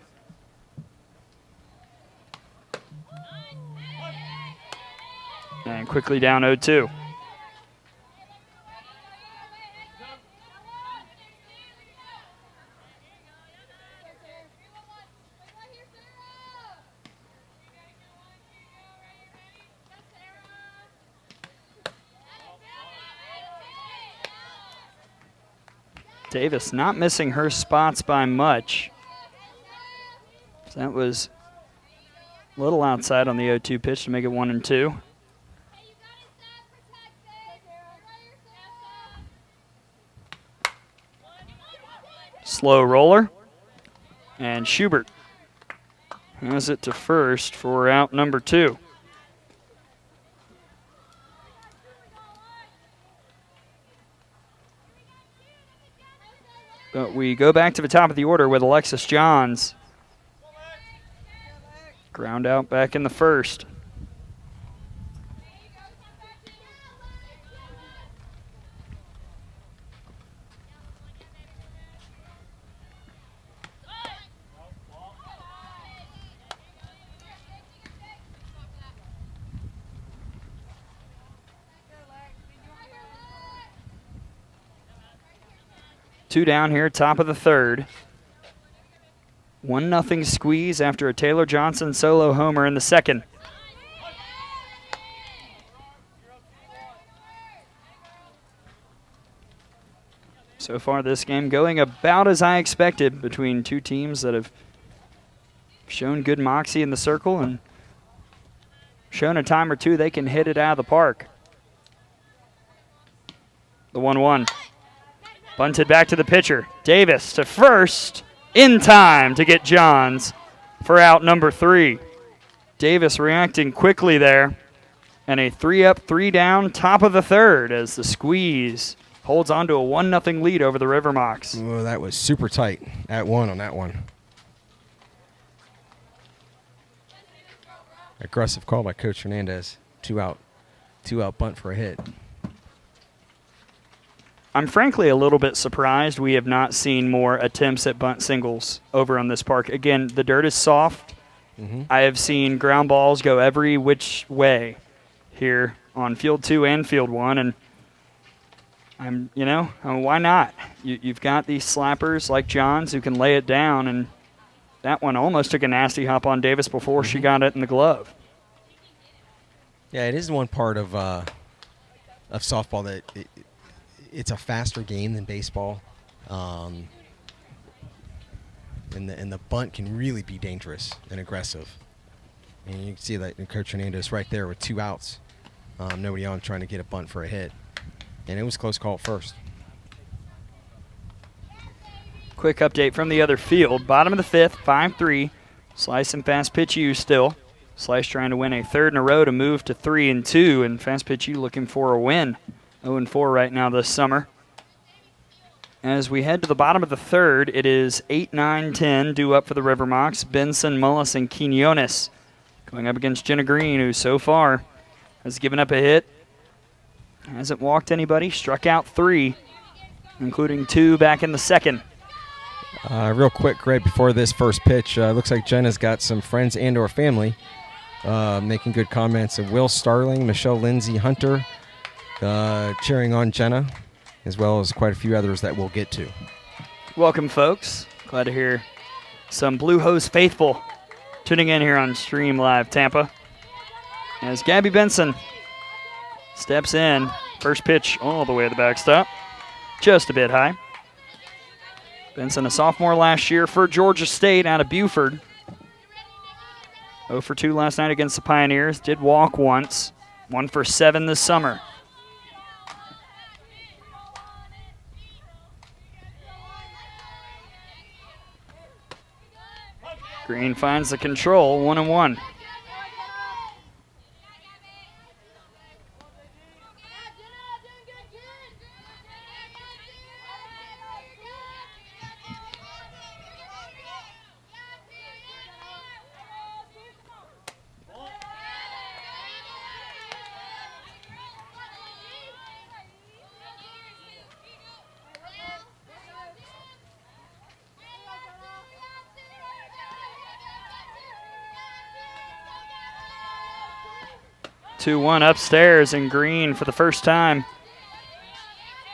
And quickly down 0-2. Davis not missing her spots by much. So that was a little outside on the 0-2 pitch to make it 1-2. Slow roller. And Schubert has it to first for out number 2. But we go back to the top of the order with Alexis Johns. Ground out back in the first. Two down here, top of the third. 1-0 Squeeze after a Taylor Johnson solo homer in the second. So far this game going about as I expected between two teams that have shown good moxie in the circle and shown a time or two they can hit it out of the park. The 1-1. Bunted back to the pitcher. Davis to first in time to get Johns for out number 3. Davis reacting quickly there. And a 3-up, 3-down, top of the third as the Squeeze holds on to a 1-0 lead over the River Mocs. Oh, that was super tight at 1 on that one. Aggressive call by Coach Hernandez. Two out bunt for a hit. I'm frankly a little bit surprised we have not seen more attempts at bunt singles over on this park. Again, the dirt is soft. I have seen ground balls go every which way here on Field 2 and Field 1, and why not? You've got these slappers like Johns who can lay it down, and that one almost took a nasty hop on Davis before she got it in the glove. Yeah, it is one part of softball that it's a faster game than baseball, and the bunt can really be dangerous and aggressive. And you can see that in Coach Hernandez right there with 2 outs, nobody on, trying to get a bunt for a hit, and it was a close call at first. Quick update from the other field. Bottom of the 5th, 5-3. Slice and fast pitch U still. Slice trying to win a 3rd in a row to move to 3-2, and fast pitch U looking for a win. 0-4 right now this summer. As we head to the bottom of the 3rd, it is 8, 9, 10 due up for the River Mocs. Benson, Mullis, and Quinones going up against Jenna Green, who so far has given up a hit. Hasn't walked anybody, struck out 3, including 2 back in the 2nd. Real quick, right before this first pitch, looks like Jenna's got some friends and or family making good comments of Will Starling, Michelle Lindsay, Hunter, cheering on Jenna, as well as quite a few others that we'll get to. Welcome, folks. Glad to hear some Blue Hose faithful tuning in here on Stream Live Tampa. As Gabby Benson steps in, first pitch all the way to the backstop, just a bit high. Benson, a sophomore last year for Georgia State out of Buford. 0 for 2 last night against the Pioneers. Did walk once. 1 for 7 this summer. Green finds the control, 1-1. Two-one upstairs, and Green for the first time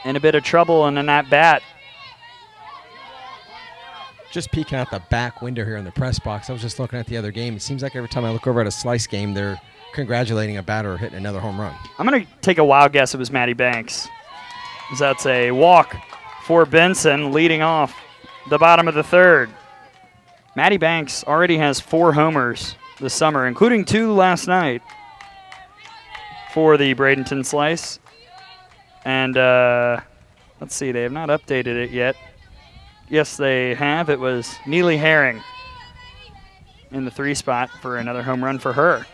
in a bit of trouble and in that bat. Just peeking out the back window here in the press box, I was just looking at the other game. It seems like every time I look over at a Slice game, they're congratulating a batter hitting another home run. I'm going to take a wild guess it was Maddie Banks. That's a walk for Benson leading off the bottom of the 3rd. Maddie Banks already has 4 homers this summer, including 2 last night for the Bradenton Slice. And let's see, they have not updated it yet. Yes, they have. It was Neely Herring in the 3 spot for another home run for her.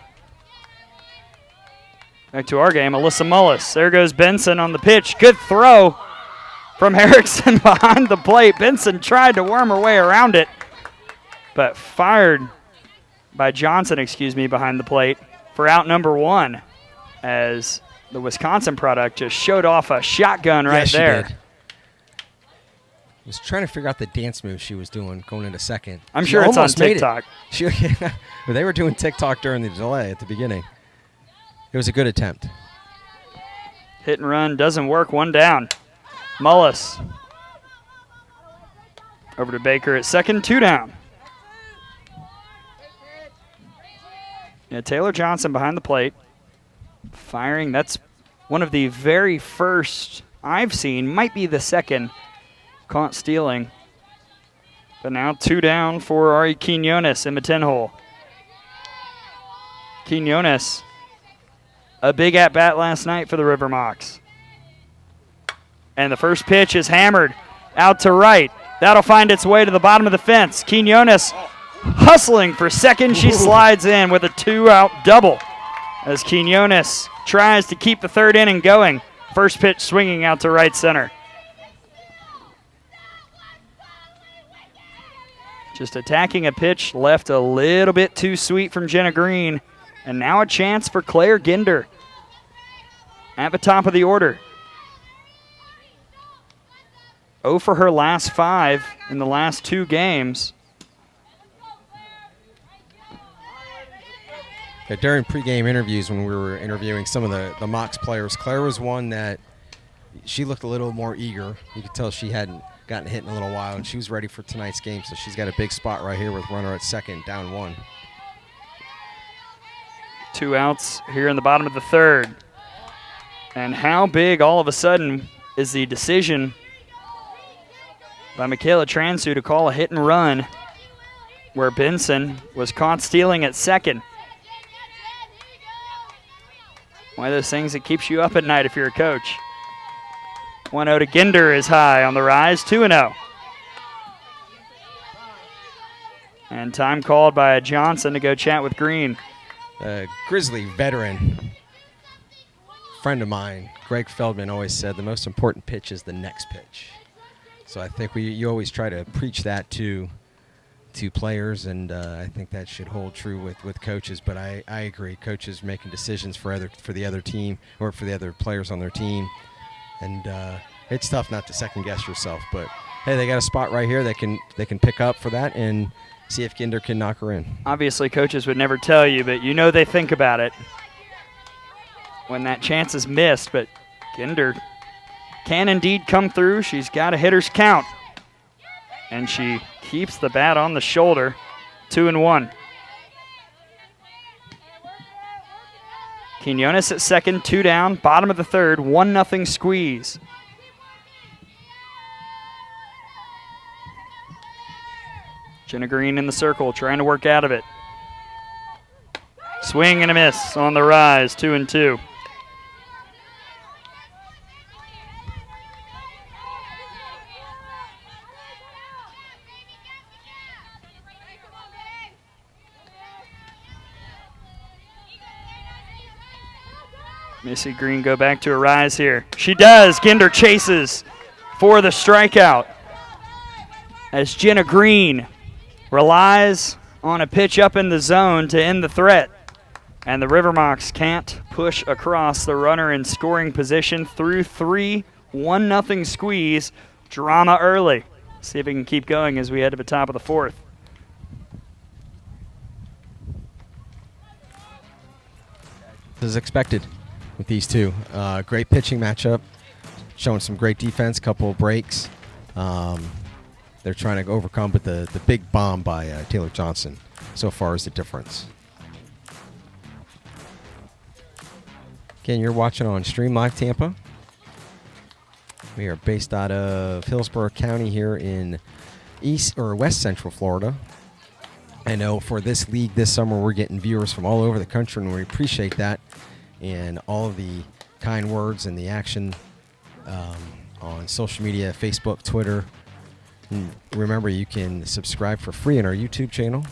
Back to our game, Alyssa Mullis. There goes Benson on the pitch. Good throw from Erickson behind the plate. Benson tried to worm her way around it, but fired by Johnson, behind the plate for out number 1, as the Wisconsin product just showed off a shotgun right there. Did. I was trying to figure out the dance move she was doing going into second. I'm sure it's on TikTok. They were doing TikTok during the delay at the beginning. It was a good attempt. Hit and run doesn't work, 1 down. Mullis over to Baker at second, 2 down. Yeah, Taylor Johnson behind the plate. Firing, that's one of the very first I've seen, might be the second, caught stealing. But now 2 down for Ari Quinones in the 10-hole. Quinones, a big at-bat last night for the River Mocs. And the first pitch is hammered out to right. That'll find its way to the bottom of the fence. Quinones hustling for second. She slides in with a 2-out double as Quinones tries to keep the 3rd inning going. First pitch swinging out to right center. Just attacking a pitch left a little bit too sweet from Jenna Green And now a chance for Claire Ginder at the top of the order. 0 for her last 5 in the last 2 games. Yeah, during pregame interviews when we were interviewing some of the Mocs players, Claire was one that she looked a little more eager. You could tell she hadn't gotten hit in a little while, and she was ready for tonight's game, so she's got a big spot right here with runner at second, down 1. 2 outs here in the bottom of the 3rd. And how big all of a sudden is the decision by Michaela Transu to call a hit and run where Benson was caught stealing at second. One of those things that keeps you up at night if you're a coach. 1-0 to Ginder is high on the rise, 2-0. And time called by Johnson to go chat with Green. Grizzly veteran friend of mine, Greg Feldman, always said the most important pitch is the next pitch. So I think you always try to preach that to players, and I think that should hold true with coaches. But I agree, coaches making decisions for the other team or for the other players on their team, and it's tough not to second guess yourself. But hey, they got a spot right here they can pick up for that and see if Ginder can knock her in. Obviously, coaches would never tell you, but you know they think about it when that chance is missed. But Ginder can indeed come through. She's got a hitter's count, and she keeps the bat on the shoulder. 2-1. Quinones at second, 2 down, bottom of the 3rd, 1-0 squeeze. Jenna Green in the circle, trying to work out of it. Swing and a miss on the rise, 2-2. Missy Green go back to a rise here. She does. Ginder chases for the strikeout as Jenna Green relies on a pitch up in the zone to end the threat. And the River Mocs can't push across the runner in scoring position through 3, 1-0 squeeze. Drama early. See if we can keep going as we head to the top of the 4th. As expected with these two. Great pitching matchup, showing some great defense, couple of breaks. They're trying to overcome, but the big bomb by Taylor Johnson so far is the difference. Again, you're watching on Stream Live Tampa. We are based out of Hillsborough County here in West Central Florida. I know for this league this summer we're getting viewers from all over the country, and we appreciate that. And all of the kind words and the action on social media, Facebook, Twitter. And remember, you can subscribe for free on our YouTube channel.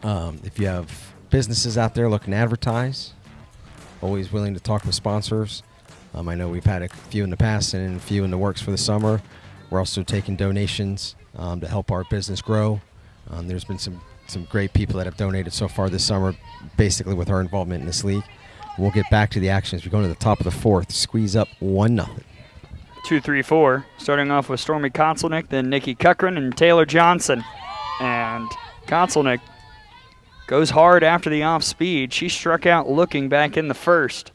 If you have businesses out there looking to advertise, always willing to talk with sponsors. I know we've had a few in the past and a few in the works for the summer. We're also taking donations to help our business grow. There's been some great people that have donated so far this summer, basically with our involvement in this league. We'll get back to the action as we go to the top of the 4th. Squeeze up 1-0. 2-3-4, starting off with Stormy Konselnick, then Nikki Cochran and Taylor Johnson. And Konselnick goes hard after the off speed. She struck out looking back in the 1st.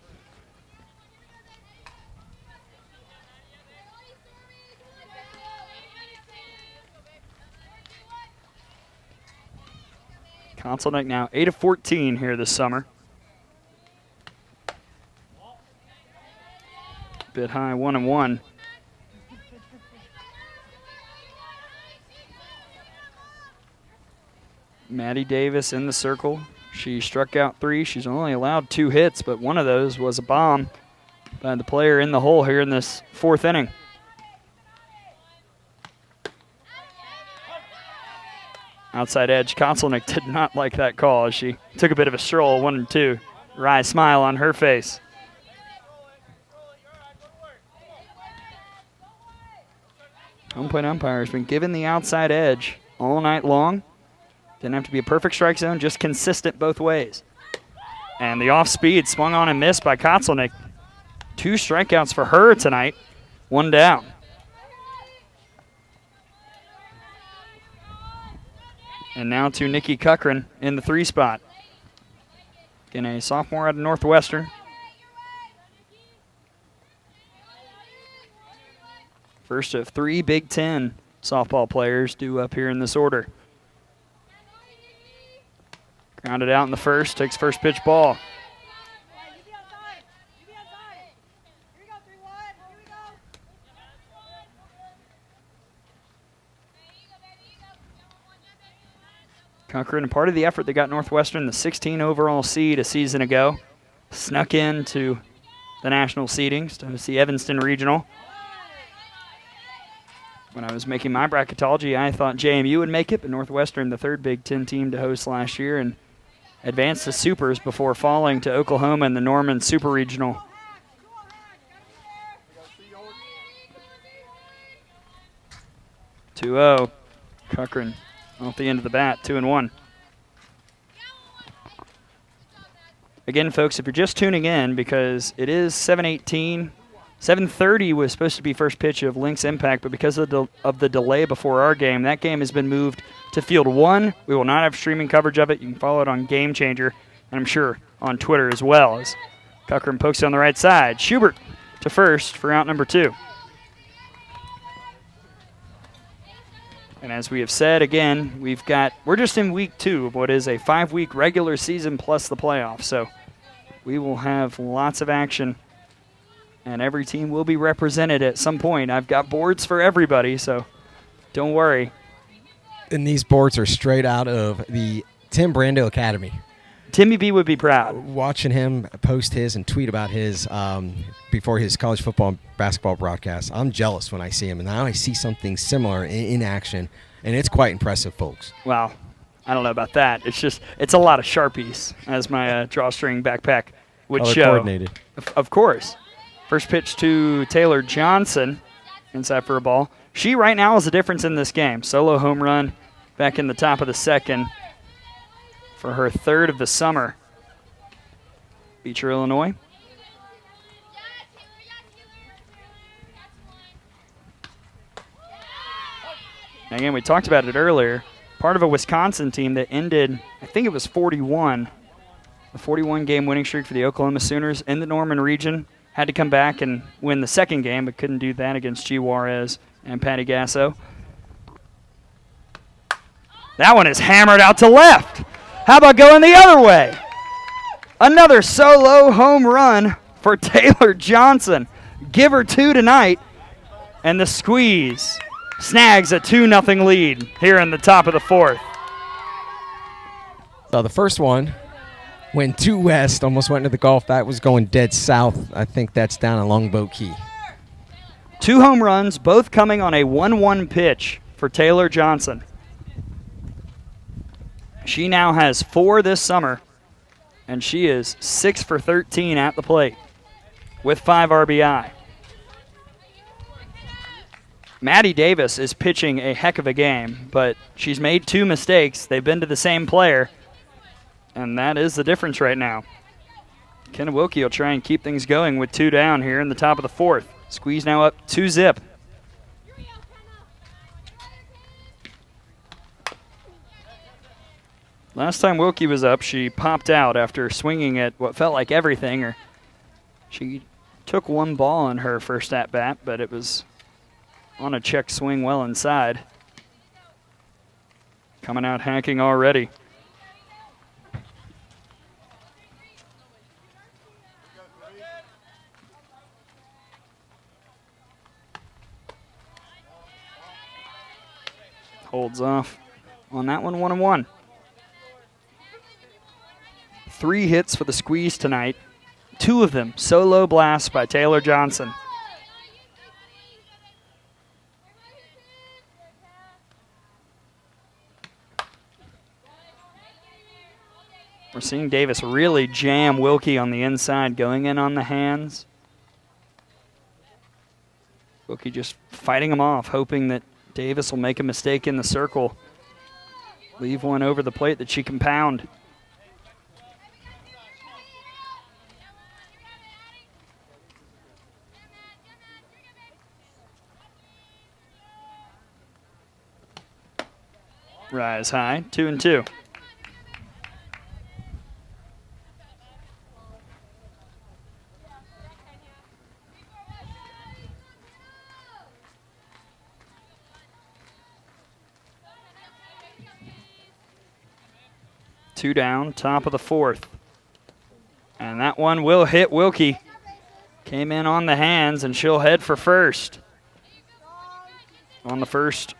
Konselnick now 8 of 14 here this summer. Bit high, 1-1. Maddie Davis in the circle. She struck out 3. She's only allowed 2 hits, but one of those was a bomb by the player in the hole here in this 4th inning. Outside edge, Konselnick did not like that call as she took a bit of a stroll, 1-2. Wry smile on her face. Home plate umpire has been given the outside edge all night long. Didn't have to be a perfect strike zone, just consistent both ways. And the off speed swung on and missed by Kotzelnick. 2 strikeouts for her tonight, 1 down. And now to Nikki Cochran in the 3 spot. Again, a sophomore out of Northwestern. First of 3 Big Ten softball players due up here in this order. Grounded out in the first, takes first pitch ball. Cochran, part of the effort that got Northwestern the 16 overall seed a season ago. Snuck into the national seedings to see Evanston Regional. When I was making my bracketology, I thought JMU would make it, but Northwestern, the 3rd Big Ten team to host last year, and advanced to Supers before falling to Oklahoma in the Norman Super Regional. (2-0). Cochran off the end of the bat, 2-1. Again, folks, if you're just tuning in, because it is 7:18, 7:30 was supposed to be first pitch of Lynx Impact, but because of the delay before our game, that game has been moved to Field 1. We will not have streaming coverage of it. You can follow it on Game Changer, and I'm sure on Twitter as well. As Cochran pokes it on the right side. Schubert to first for out number 2. And as we have said, again, we're just in week 2 of what is a 5-week regular season plus the playoffs. So we will have lots of action, and every team will be represented at some point. I've got boards for everybody, so don't worry. And these boards are straight out of the Tim Brando Academy. Timmy B would be proud. Watching him post his and tweet about his before his college football and basketball broadcast, I'm jealous when I see him. And now I see something similar in action, and it's quite impressive, folks. Wow. I don't know about that. It's a lot of Sharpies, as my drawstring backpack would Color show. Coordinated. Of course. First pitch to Taylor Johnson, inside for a ball. She right now is the difference in this game. Solo home run back in the top of the 2nd for her 3rd of the summer. Beecher, Illinois. Again, we talked about it earlier. Part of a Wisconsin team that ended, I think it was 41, a 41-game winning streak for the Oklahoma Sooners in the Norman region. Had to come back and win the 2nd game, but couldn't do that against G. Juarez and Patty Gasso. That one is hammered out to left. How about going the other way? Another solo home run for Taylor Johnson. Give her 2 tonight. And the Squeeze snags a 2-0 lead here in the top of the 4th. So the first one went due west, almost went into the Gulf. That was going dead south. I think that's down in Longboat Key. 2 home runs, both coming on a 1-1 pitch for Taylor Johnson. She now has 4 this summer, and she is 6 for 13 at the plate with 5 RBI. Maddie Davis is pitching a heck of a game, but she's made 2 mistakes. They've been to the same player, and that is the difference right now. Kenna Wilkie will try and keep things going with 2 down here in the top of the 4th. Squeeze now up 2-0. Last time Wilkie was up, she popped out after swinging at what felt like everything. Or she took 1 ball in her first at-bat, but it was on a check swing well inside. Coming out hacking already. Holds off on that one, 1-1. 3 hits for the Squeeze tonight. 2 of them solo blasts by Taylor Johnson. We're seeing Davis really jam Wilkie on the inside, going in on the hands. Wilkie just fighting him off, hoping that Davis will make a mistake in the circle. leave one over the plate that she can pound. Rise high, 2-2. Two down, top of the fourth. And that one will hit Wilkie. Came in on the hands, and she'll head for first. On the first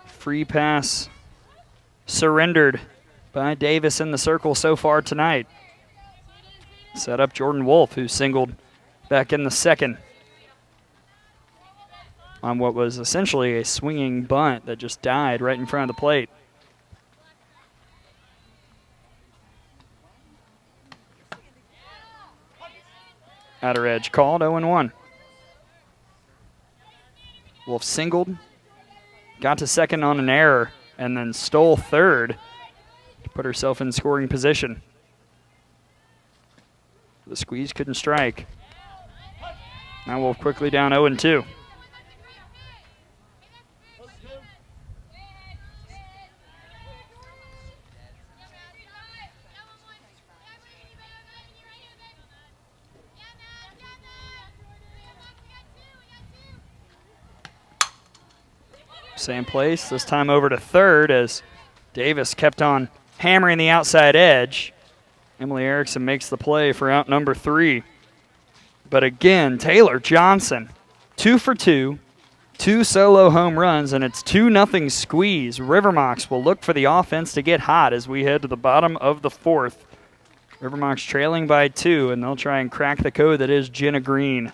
free pass surrendered by Davis in the circle so far tonight. Set up Jordan Wolf, who singled back in the second on what was essentially a swinging bunt that just died right in front of the plate. Outer edge called, 0-1. Wolf singled, got to second on an error, and then stole third to put herself in scoring position. The squeeze couldn't strike. Now Wolf quickly down 0-2. Same place, this time over to third as Davis kept on hammering the outside edge. Emily Erickson makes the play for out number 3. But again, Taylor Johnson, 2 for 2, 2 solo home runs, and it's 2-0 squeeze. River Mocs will look for the offense to get hot as we head to the bottom of the fourth. River Mocs trailing by 2, and they'll try and crack the code that is Jenna Green.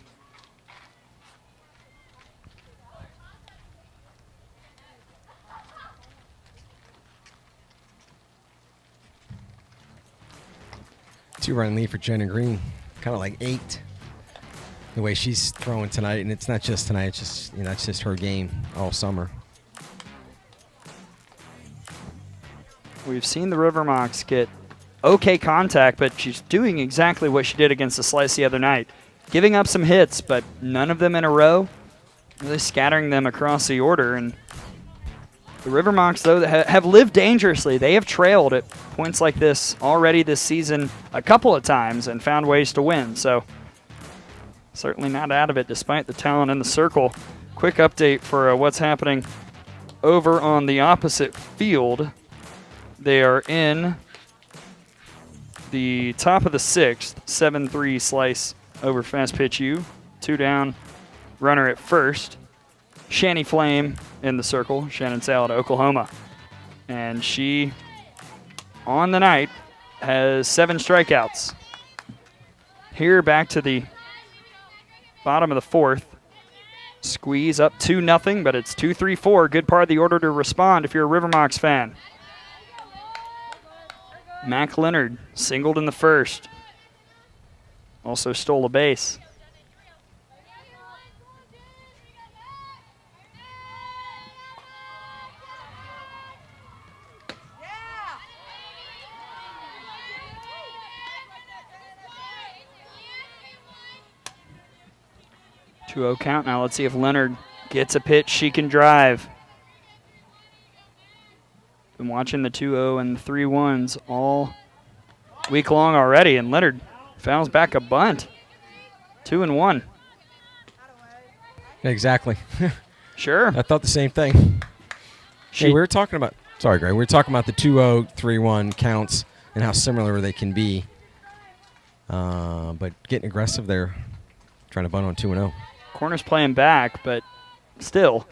Two-run lead for Jenna Green, kind of like 8. The way she's throwing tonight, and it's not just tonight. It's just it's just her game all summer. We've seen the River Mocs get okay contact, but she's doing exactly what she did against the Slice the other night, giving up some hits, but none of them in a row, really scattering them across the order. And the River Mocs, though, have lived dangerously. They have trailed at points like this already this season a couple of times and found ways to win. So certainly not out of it despite the talent in the circle. Quick update for what's happening over on the opposite field. They are in the top of the 6th, 7-3 Slice over Fast Pitch U. 2 down, runner at first. Shanny Flame in the circle, Shannon Sale, Oklahoma. And she, on the night, has 7 strikeouts. Here back to the bottom of the fourth. Squeeze up 2-0, but it's 2-3-4. Good part of the order to respond if you're a River Mocs fan. Mac Leonard singled in the first. Also stole a base. Yeah. 2-0 count now. Let's see if Leonard gets a pitch she can drive. Been watching the 2-0 and 3-1s all week long already, and Leonard fouls back a bunt. 2-1. Exactly. Sure. I thought the same thing. Hey, we were talking about, sorry, Greg, we were talking about the 2-0, 3-1 counts and how similar they can be. But getting aggressive there, trying to bunt on 2-0. Corner's playing back, but still.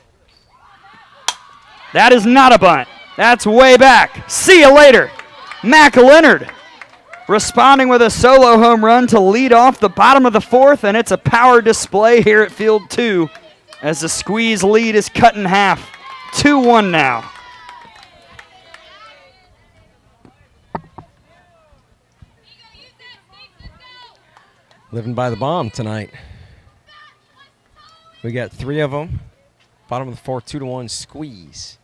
That is not a bunt. That's way back. See you later. Mac Leonard responding with a solo home run to lead off the bottom of the fourth, and it's a power display here at Field 2 as the squeeze lead is cut in half. 2-1 now. Living by the bomb tonight. We got 3 of them. Bottom of the fourth, 2-1 squeeze.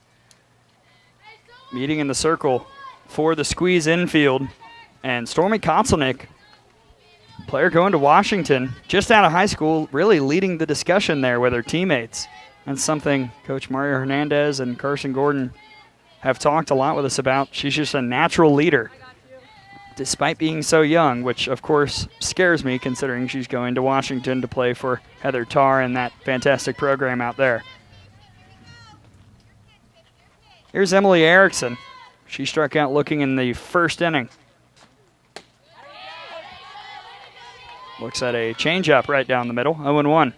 meeting in the circle for the squeeze infield. And Stormy Kotzelnick, player going to Washington, just out of high school, really leading the discussion there with her teammates. That's something Coach Mario Hernandez and Carson Gordon have talked a lot with us about. She's just a natural leader, despite being so young, which of course scares me considering she's going to Washington to play for Heather Tarr and that fantastic program out there. Here's Emily Erickson. She struck out looking in the first inning. Looks at a changeup right down the middle, 0-1.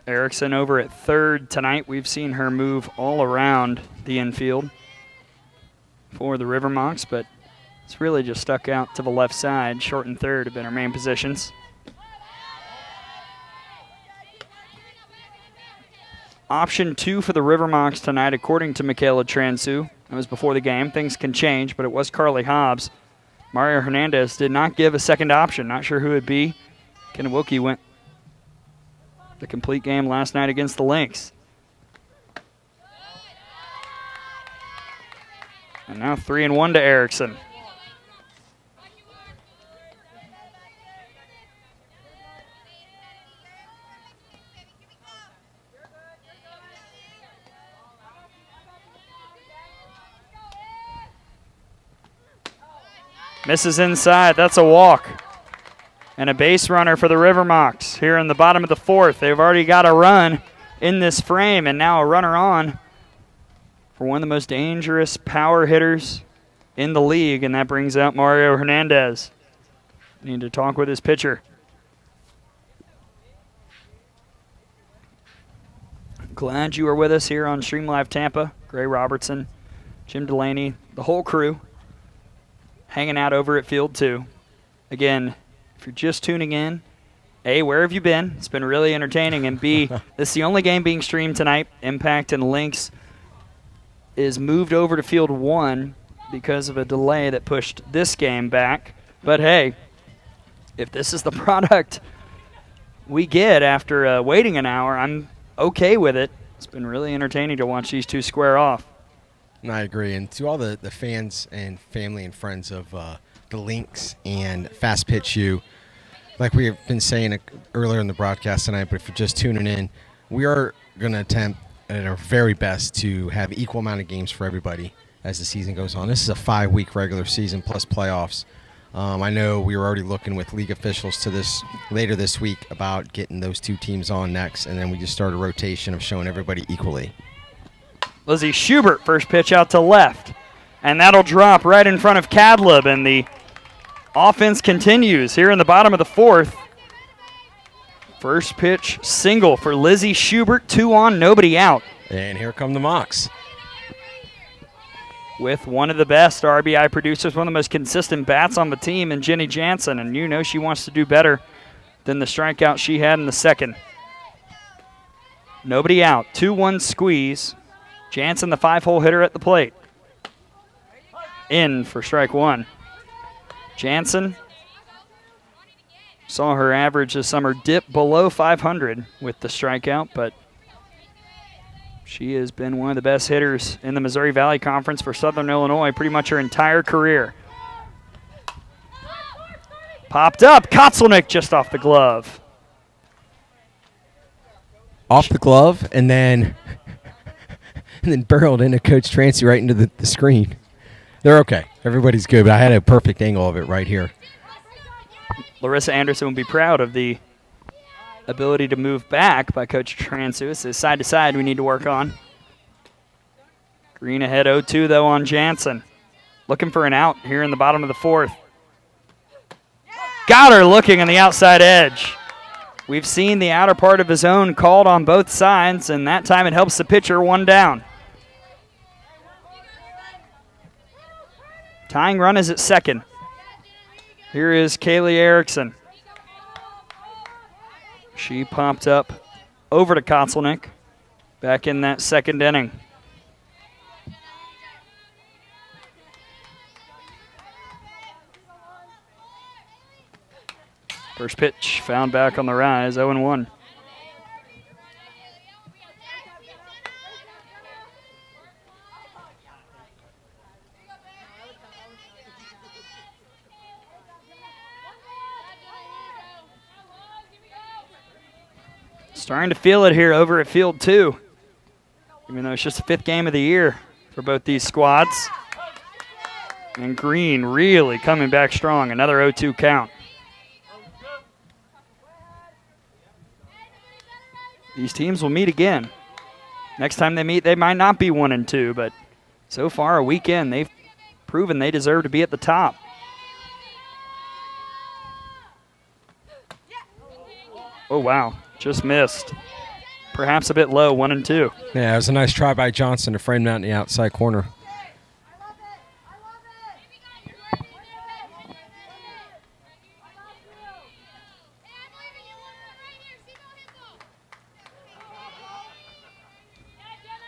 Erickson over at third tonight. We've seen her move all around the infield for the River Mocs, but it's really just stuck out to the left side. Short and third have been her main positions. Option 2 for the River Mocs tonight, according to Michaela Transu. That was before the game. Things can change, but it was Carly Hobbs. Mario Hernandez did not give a second option. Not sure who it'd be. Ken Wilkie went the complete game last night against the Lynx. And now 3-1 to Erickson. Misses inside. That's a walk. And a base runner for the River Mocs here in the bottom of the fourth. They've already got a run in this frame, and now a runner on for one of the most dangerous power hitters in the league, and that brings out Mario Hernandez. Need to talk with his pitcher. Glad you are with us here on Stream Live Tampa. Gray Robertson, Jim Delaney, the whole crew hanging out over at Field 2. Again, if you're just tuning in, A, where have you been? It's been really entertaining. And B, this is the only game being streamed tonight. Impact and Lynx is moved over to Field 1 because of a delay that pushed this game back. But hey, if this is the product we get after waiting an hour, I'm okay with it. It's been really entertaining to watch these two square off. I agree. And to all the fans and family and friends of the Lynx and Fast Pitch U, like we have been saying earlier in the broadcast tonight, but if you're just tuning in, we are going to attempt at our very best to have equal amount of games for everybody as the season goes on. This is a 5-week regular season plus playoffs. I know we were already looking with league officials to this later this week about getting those two teams on next, and then we just start a rotation of showing everybody equally. Lizzie Schubert, first pitch out to left, and that'll drop right in front of Cadlib, and the offense continues here in the bottom of the fourth. First pitch single for Lizzie Schubert, 2 on, nobody out. And here come the Mocs. With one of the best RBI producers, one of the most consistent bats on the team, and Jenny Jansen, and you know she wants to do better than the strikeout she had in the second. Nobody out, 2-1 squeeze. Jansen, the 5-hole hitter at the plate. In for strike one. Jansen saw her average this summer dip below 500 with the strikeout, but she has been one of the best hitters in the Missouri Valley Conference for Southern Illinois pretty much her entire career. Popped up, Kotzelnick just off the glove. Off the glove, and then barreled into Coach Trancy right into the screen. They're okay. Everybody's good, but I had a perfect angle of it right here. Larissa Anderson would be proud of the ability to move back by Coach Transu. It's side to side we need to work on. Green ahead 0-2 though on Jansen. Looking for an out here in the bottom of the fourth. Got her looking on the outside edge. We've seen the outer part of his zone called on both sides, and that time it helps the pitcher, 1 down. Tying run is at second. Here is Kaylee Erickson. She popped up over to Kotzelnick. back in that second inning. First pitch found back on the rise, 0-1. Starting to feel it here over at Field 2, even though it's just the 5th game of the year for both these squads. And Green really coming back strong, another 0-2 count. These teams will meet again. Next time they meet, they might not be 1-2, but so far a weekend, they've proven they deserve to be at the top. Oh, wow. Just missed. Perhaps a bit low, 1-2. Yeah, it was a nice try by Johnson to frame that in the outside corner.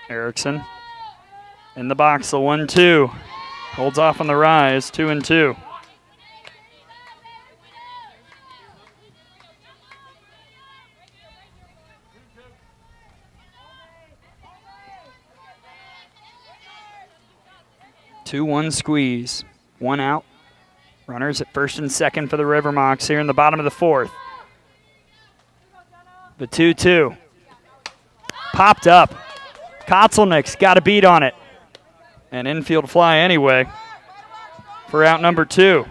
Erickson in the box, the 1-2. Holds off on the rise, 2-2. Two-one squeeze, 1 out. Runners at first and second for the River Mocs here in the bottom of the 4th. The 2-2. Popped up. Kotzelnick's got a beat on it. An infield fly anyway for out number 2.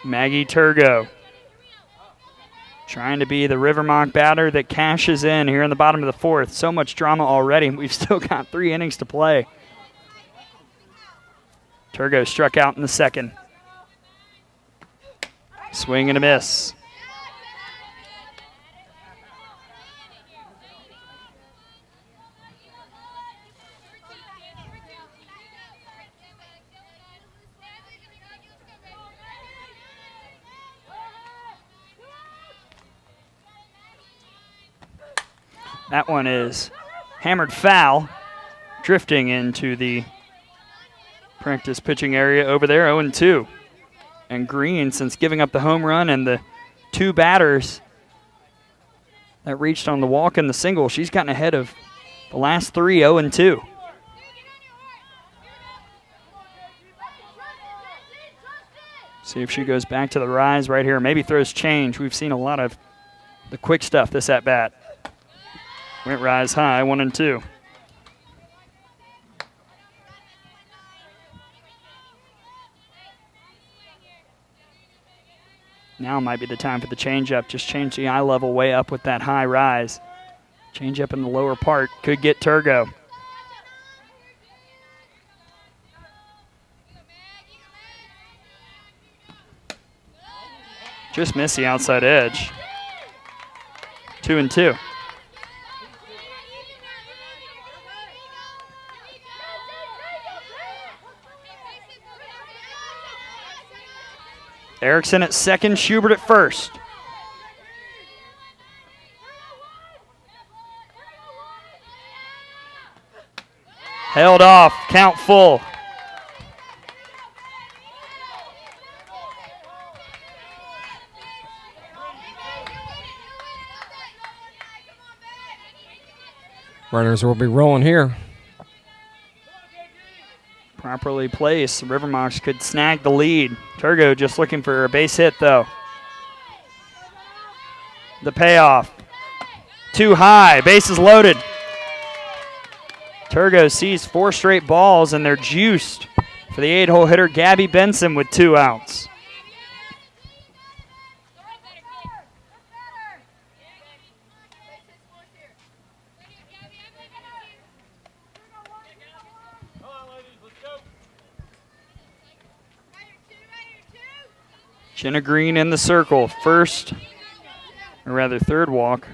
Maggie Turgo trying to be the River Moc batter that cashes in here in the bottom of the 4th. So much drama already. We've still got 3 innings to play. Turgo struck out in the 2nd. Swing and a miss. That one is hammered foul, drifting into the practice pitching area over there, 0-2. And Green, since giving up the home run and the 2 batters that reached on the walk and the single, she's gotten ahead of the last 3, 0-2. See if she goes back to the rise right here. Maybe throws change. We've seen a lot of the quick stuff this at-bat. Went rise high, 1-2. Now might be the time for the changeup. Just change the eye level way up with that high rise. Changeup in the lower part could get Turgo. Just missed the outside edge. 2-2. Erickson at second, Schubert at first. Held off, count full. Runners will be rolling here. Properly placed, River Mocs could snag the lead. Turgo just looking for a base hit, though. The payoff. Too high, bases loaded. Turgo sees 4 straight balls, and they're juiced for the 8-hole hitter, Gabby Benson, with 2 outs. Jenna Green in the circle, first, or rather third walk.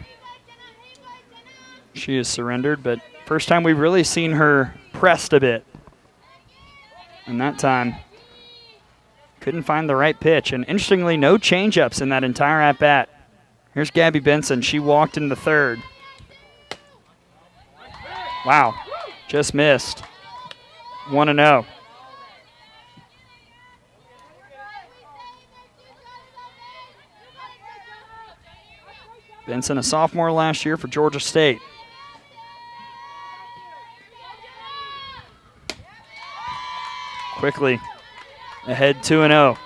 She has surrendered, but first time we've really seen her pressed a bit. And that time, Couldn't find the right pitch. And interestingly, no changeups in that entire at-bat. Here's Gabby Benson. She walked in the third. Wow, just missed. 1-0. Benson, a sophomore last year for Georgia State. Quickly ahead 2-0.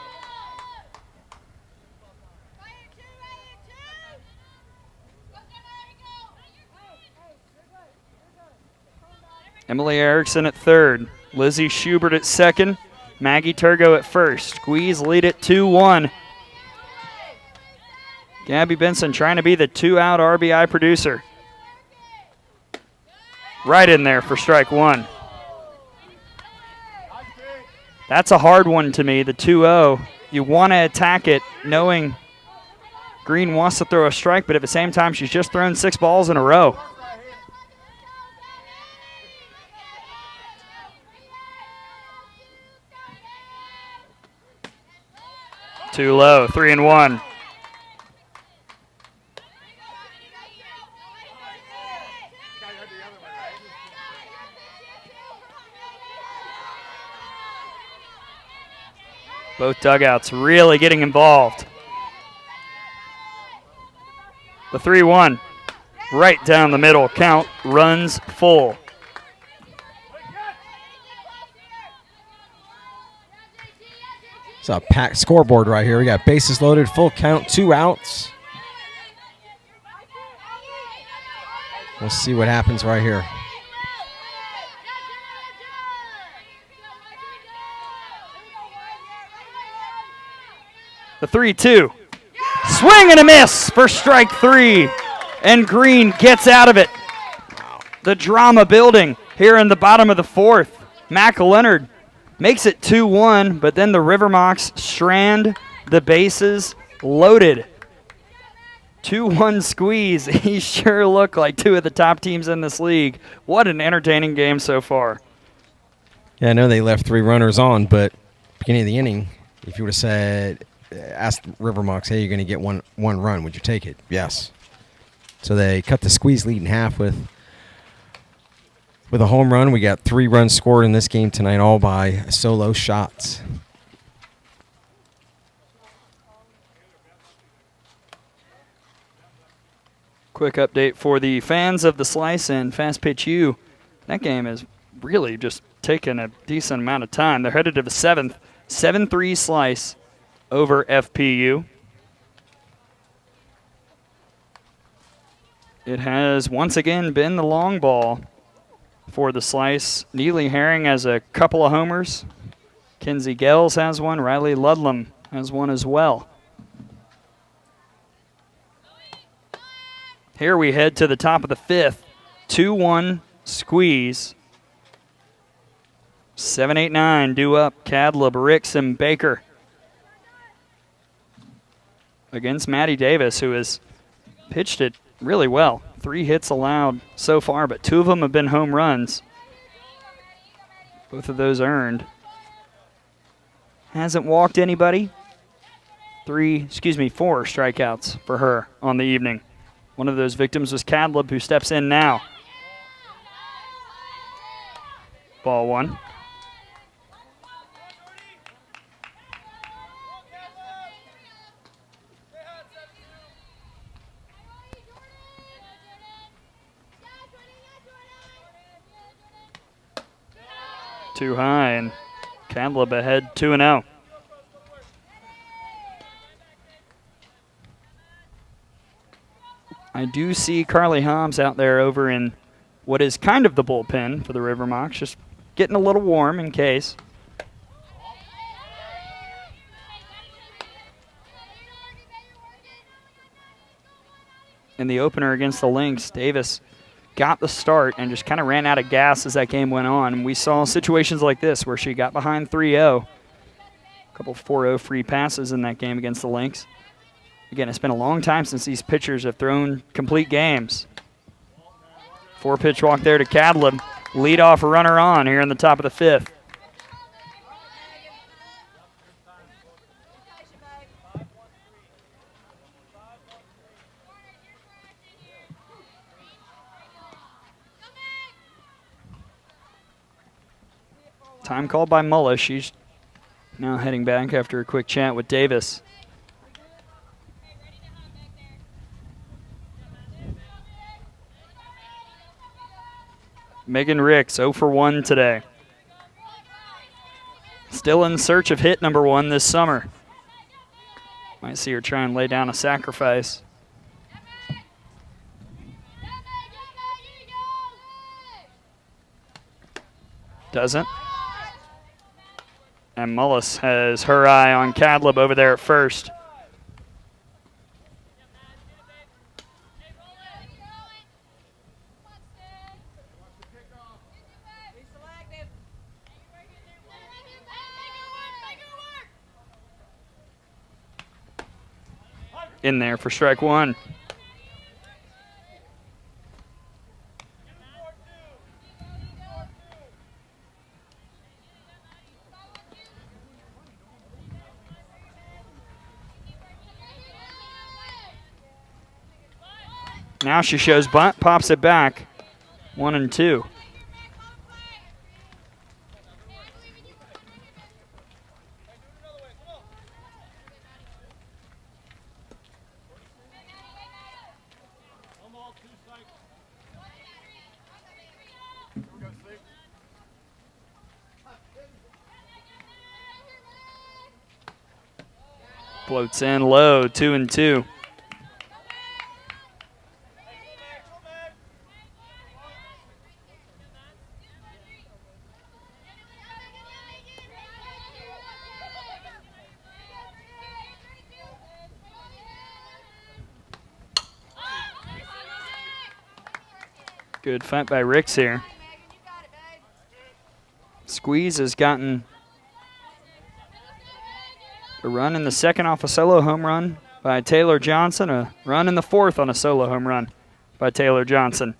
Emily Erickson at third. Lizzie Schubert at second. Maggie Turgo at first. Squeeze lead at 2-1. Gabby Benson trying to be the 2-out RBI producer. Right in there for strike one. That's a hard one to me, the 2-0. You want to attack it knowing Green wants to throw a strike, but at the same time, she's just thrown 6 balls in a row. Too low, 3-1. Both dugouts really getting involved. The 3-1, right down the middle. Count runs full. It's a packed scoreboard right here. We got bases loaded, full count, 2 outs. We'll see what happens right here. The 3-2. Swing and a miss for strike 3. And Green gets out of it. The drama building here in the bottom of the 4th. Mac Leonard makes it 2-1, but then the River Mocs strand the bases loaded. 2-1 squeeze. He sure looked like 2 of the top teams in this league. What an entertaining game so far. Yeah, I know they left 3 runners on, but beginning of the inning, if you would have said, asked River Mocs, hey, you're going to get one run, would you take it? Yes. So they cut the squeeze lead in half with a home run. We got 3 runs scored in this game tonight, all by solo shots. Quick update for the fans of the Slice and Fast Pitch U. That game is really just taking a decent amount of time. They're headed to the 7th. 7-3 Slice over FPU. It has once again been the long ball for the Slice. Neely Herring has a couple of homers. Kinsey Gales has one. Riley Ludlam has one as well. Here we head to the top of the 5th. 2-1 squeeze. 7, 8, 9 due up. Cadleb, Ricks, and Baker against Maddie Davis, who has pitched it really well. 3 hits allowed so far, but 2 of them have been home runs. Both of those earned. Hasn't walked anybody. 4 strikeouts for her on the evening. One of those victims was Cadleb, who steps in now. Ball 1. Too high, and Cadleb ahead 2-0. I do see Carly Hobbs out there over in what is kind of the bullpen for the River Mocs, just getting a little warm in case. In the opener against the Lynx, Davis got the start and just kind of ran out of gas as that game went on. We saw situations like this where she got behind 3-0. A couple 4-0 free passes in that game against the Lynx. Again, it's been a long time since these pitchers have thrown complete games. 4-pitch walk there to Cadleb. Lead off runner on here in the top of the 5th. Time called by Mullis. She's now heading back after a quick chat with Davis. Megan Ricks 0 for 1 today. Still in search of hit number 1 this summer. Might see her try and lay down a sacrifice. Doesn't. And Mullis has her eye on Cadlib over there at first. In there for strike 1. Now she shows bunt, pops it back. 1 and 2. Floats in low, 2 and 2. Good fight by Ricks here. Squeeze has gotten a run in the second off a solo home run by Taylor Johnson, a run in the fourth on a solo home run by Taylor Johnson.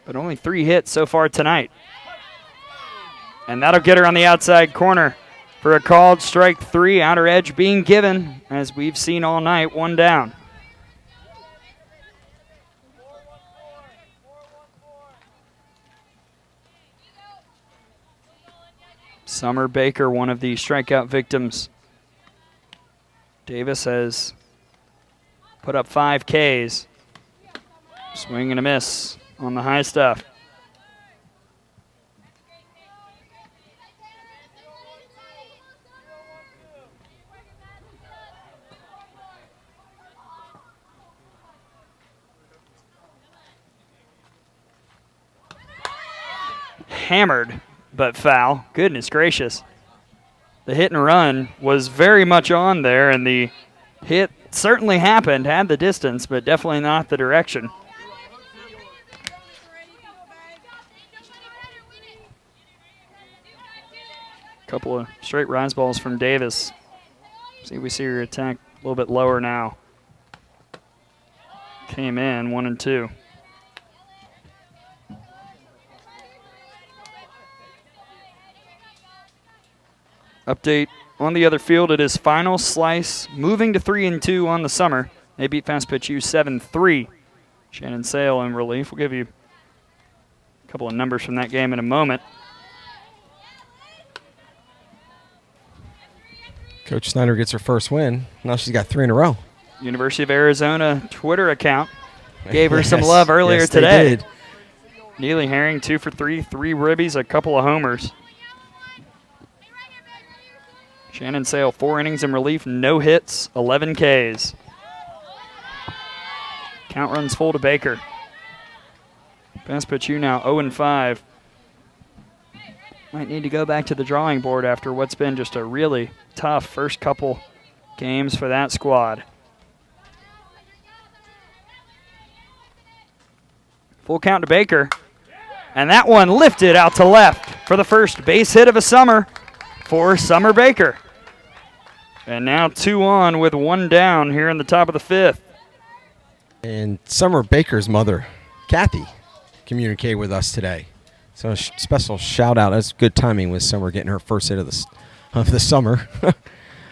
But only 3 hits so far tonight. And that'll get her on the outside corner for a called strike 3. Outer edge being given, as we've seen all night, 1 down. Summer Baker, one of the strikeout victims. Davis has put up 5 Ks. Swing and a miss on the high stuff. Hammered, but foul. Goodness gracious. The hit and run was very much on there, and the hit certainly happened, had the distance, but definitely not the direction. Couple of straight rise balls from Davis. See, we see her attack a little bit lower now. Came in 1 and 2. Update on the other field, it is final slice, moving to 3 and 2 on the summer. They beat Fast Pitch U 7-3. Shannon Sale in relief. We'll give you a couple of numbers from that game in a moment. Coach Snyder gets her first win. Now she's got 3 in a row. University of Arizona Twitter account gave her some Yes, love earlier yes, they today. did. Neely Herring 2 for 3, 3 ribbies, a couple of homers. Shannon Sale, 4 innings in relief, no hits, 11 Ks. Count runs full to Baker. Fast Pitch U now 0 and 5. Might need to go back to the drawing board after what's been just a really tough first couple games for that squad. Full count to Baker. And that one lifted out to left for the first base hit of a summer for Summer Baker. And now 2 on with 1 down here in the top of the 5th. And Summer Baker's mother, Kathy, communicated with us today. So a special shout out. That's good timing with Summer getting her first hit of the summer.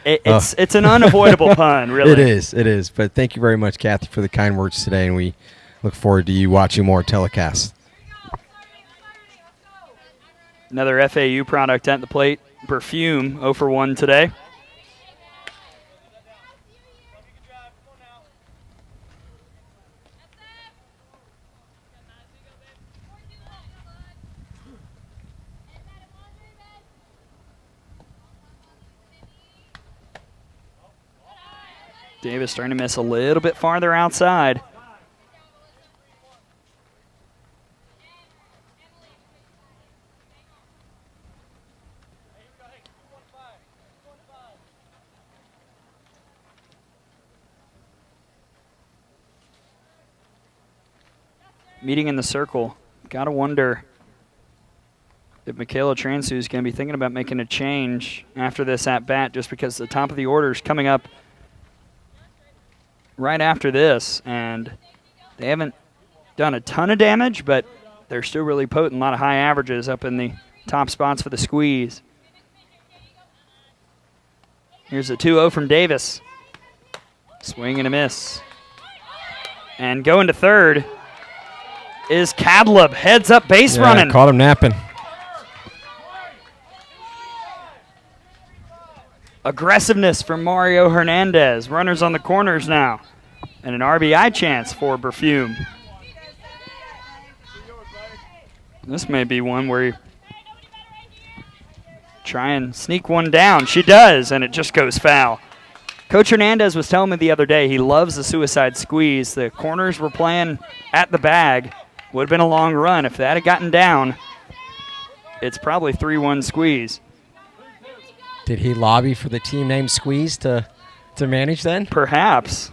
It's an unavoidable pun, really. It is. But thank you very much, Kathy, for the kind words today, and we look forward to you watching more telecasts. Another FAU product at the plate. Perfume 0 for 1 today. Davis starting to miss a little bit farther outside. Meeting in the circle. Got to wonder if Michaela Transu is going to be thinking about making a change after this at-bat, just because the top of the order is coming up right after this, and they haven't done a ton of damage, but they're still really potent. A lot of high averages up in the top spots for the squeeze. Here's a 2-0 from Davis. Swing and a miss. And going to third is Cadleb. Heads up base running. Caught him napping. Aggressiveness from Mario Hernandez. Runners on the corners now. And an RBI chance for Perfume. This may be one where you try and sneak one down. She does, and it just goes foul. Coach Hernandez was telling me the other day he loves the suicide squeeze. The corners were playing at the bag. Would have been a long run. If that had gotten down, it's probably 3-1 squeeze. Did he lobby for the team name Squeeze to manage then? Perhaps.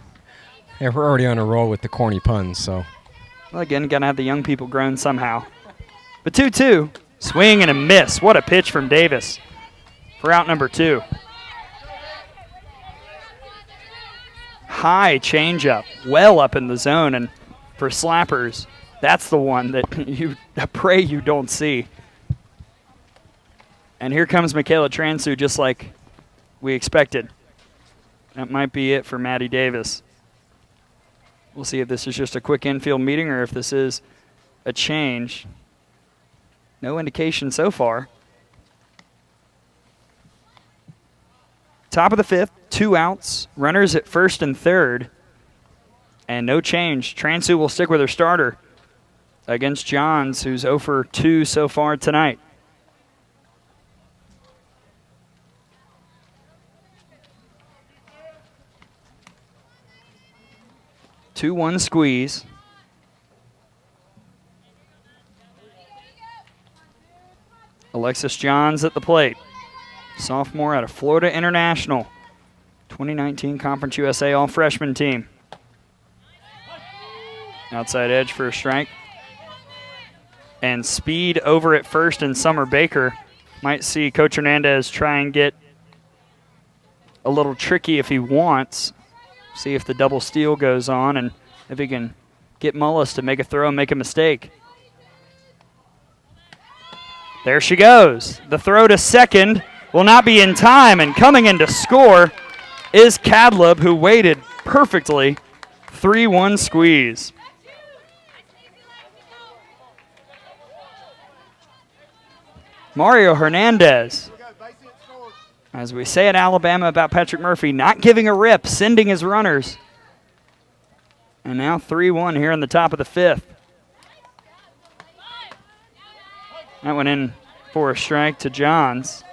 Yeah, we're already on a roll with the corny puns, so. Well, again, got to have the young people grown somehow. But 2-2. Swing and a miss. What a pitch from Davis for out number 2. High changeup, well up in the zone, and for slappers, that's the one that you pray you don't see. And here comes Michaela Transu, just like we expected. That might be it for Maddie Davis. We'll see if this is just a quick infield meeting or if this is a change. No indication so far. Top of the 5th, 2 outs. Runners at first and third. And no change. Transu will stick with her starter against Johns, who's 0 for 2 so far tonight. Two-one squeeze. Alexis Johns at the plate. Sophomore out of Florida International. 2019 Conference USA All-Freshman team. Outside edge for a strike. And speed over at first, and Summer Baker might see Coach Hernandez try and get a little tricky if he wants. See if the double steal goes on and if he can get Mullis to make a throw and make a mistake. There she goes. The throw to second will not be in time, and coming in to score is Cadleb, who waited perfectly. 3-1 squeeze. Mario Hernandez, as we say at Alabama about Patrick Murphy, not giving a rip, sending his runners. And now 3-1 here in the top of the 5th. That went in for a strike to Johns.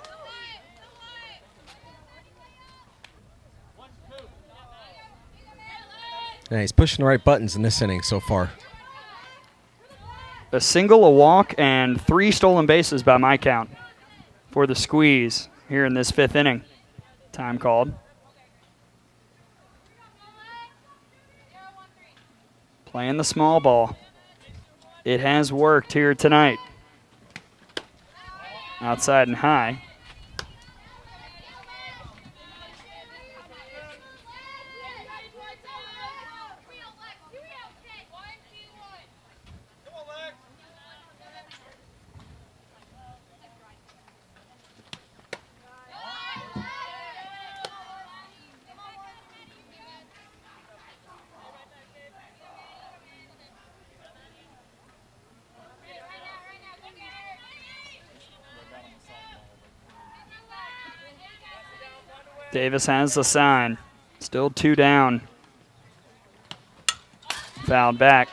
Yeah, he's pushing the right buttons in this inning so far. A single, a walk, and 3 stolen bases by my count for the squeeze here in this 5th inning. Time called. Playing the small ball. It has worked here tonight. Outside and high. Davis has the sign. Still 2 down. Fouled back.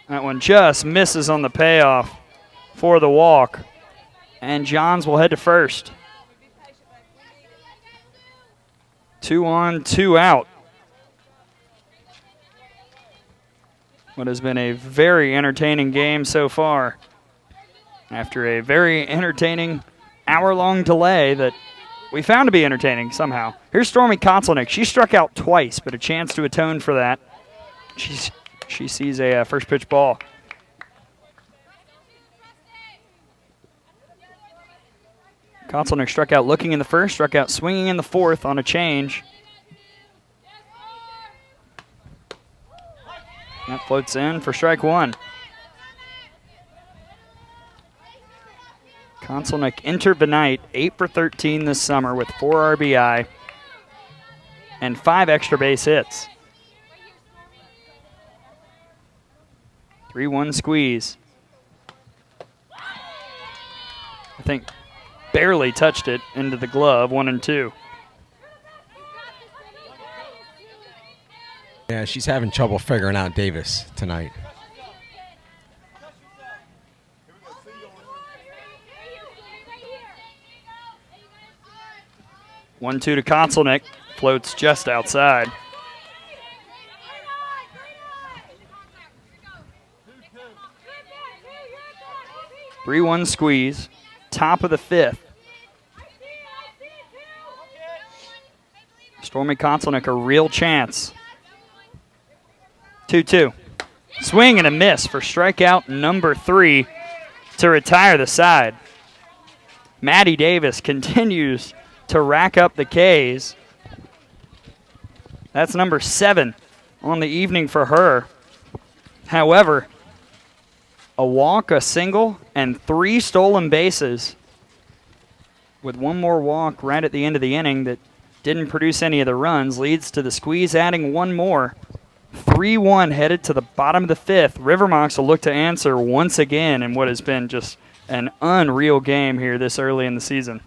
That one just misses on the payoff for the walk. And Johns will head to first. 2 on, 2 out. What has been a very entertaining game so far. After a very entertaining hour-long delay that we found to be entertaining somehow. Here's Stormy Kotzelnick. She struck out twice, but a chance to atone for that. She sees a first pitch ball. Kotzelnick struck out looking in the first, struck out swinging in the fourth on a change. That floats in for strike 1. Kotzelnick entered the night 8 for 13 this summer with 4 RBI and 5 extra base hits. 3-1 squeeze. I think barely touched it into the glove, 1-2. Yeah, she's having trouble figuring out Davis tonight. One-two to Kotzelnick, floats just outside. 3-1 squeeze, top of the 5th. Stormy Kotzelnick, a real chance. 2-2. Swing and a miss for strikeout number 3 to retire the side. Maddie Davis continues to rack up the Ks. That's number 7 on the evening for her. However, a walk, a single, and 3 stolen bases with one more walk right at the end of the inning that didn't produce any of the runs leads to the squeeze adding one more. 3-1 headed to the bottom of the 5th. River Mocs will look to answer once again in what has been just an unreal game here this early in the season.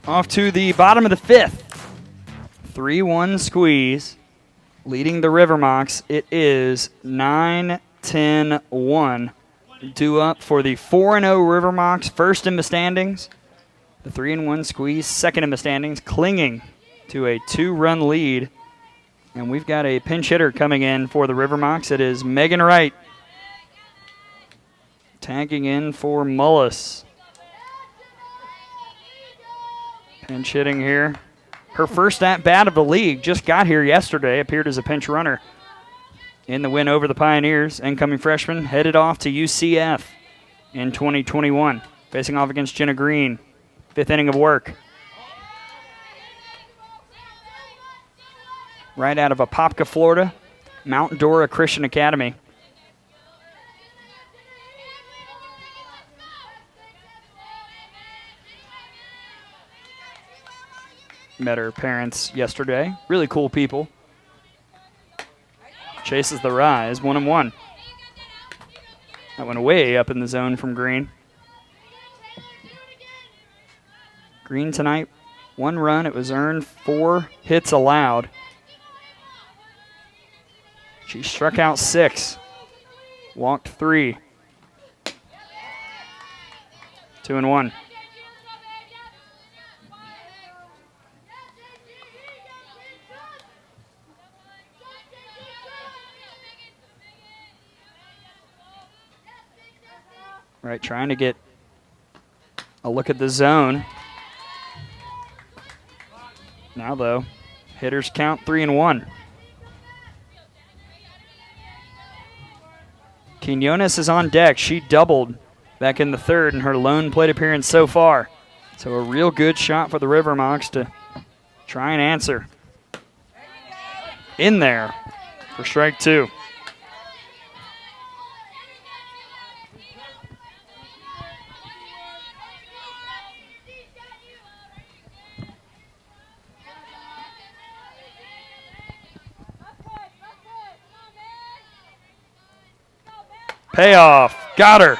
Off to the bottom of the 5th. 3-1 squeeze. Leading the River Mocs, it is 9-10-1. Due up for the 4-0 River Mocs, first in the standings. The 3-1 squeeze, second in the standings, clinging to a 2-run lead. And we've got a pinch hitter coming in for the River Mocs. It is Megan Wright. Tagging in for Mullis. Pinch hitting here. Her first at-bat of the league, just got here yesterday, appeared as a pinch runner in the win over the Pioneers. Incoming freshman headed off to UCF in 2021, facing off against Jenna Green. 5th inning of work. Right out of Apopka, Florida, Mount Dora Christian Academy. Met her parents yesterday. Really cool people. Chases the rise, 1-1. That went way up in the zone from Green. Green tonight, 1 run. It was earned, 4 hits allowed. She struck out 6, walked 3. 2-1. Right, trying to get a look at the zone. Now, though, hitters count 3-1. Quinones is on deck. She doubled back in the third in her lone plate appearance so far. So a real good shot for the River Mocs to try and answer. In there for strike 2. Payoff. Got her.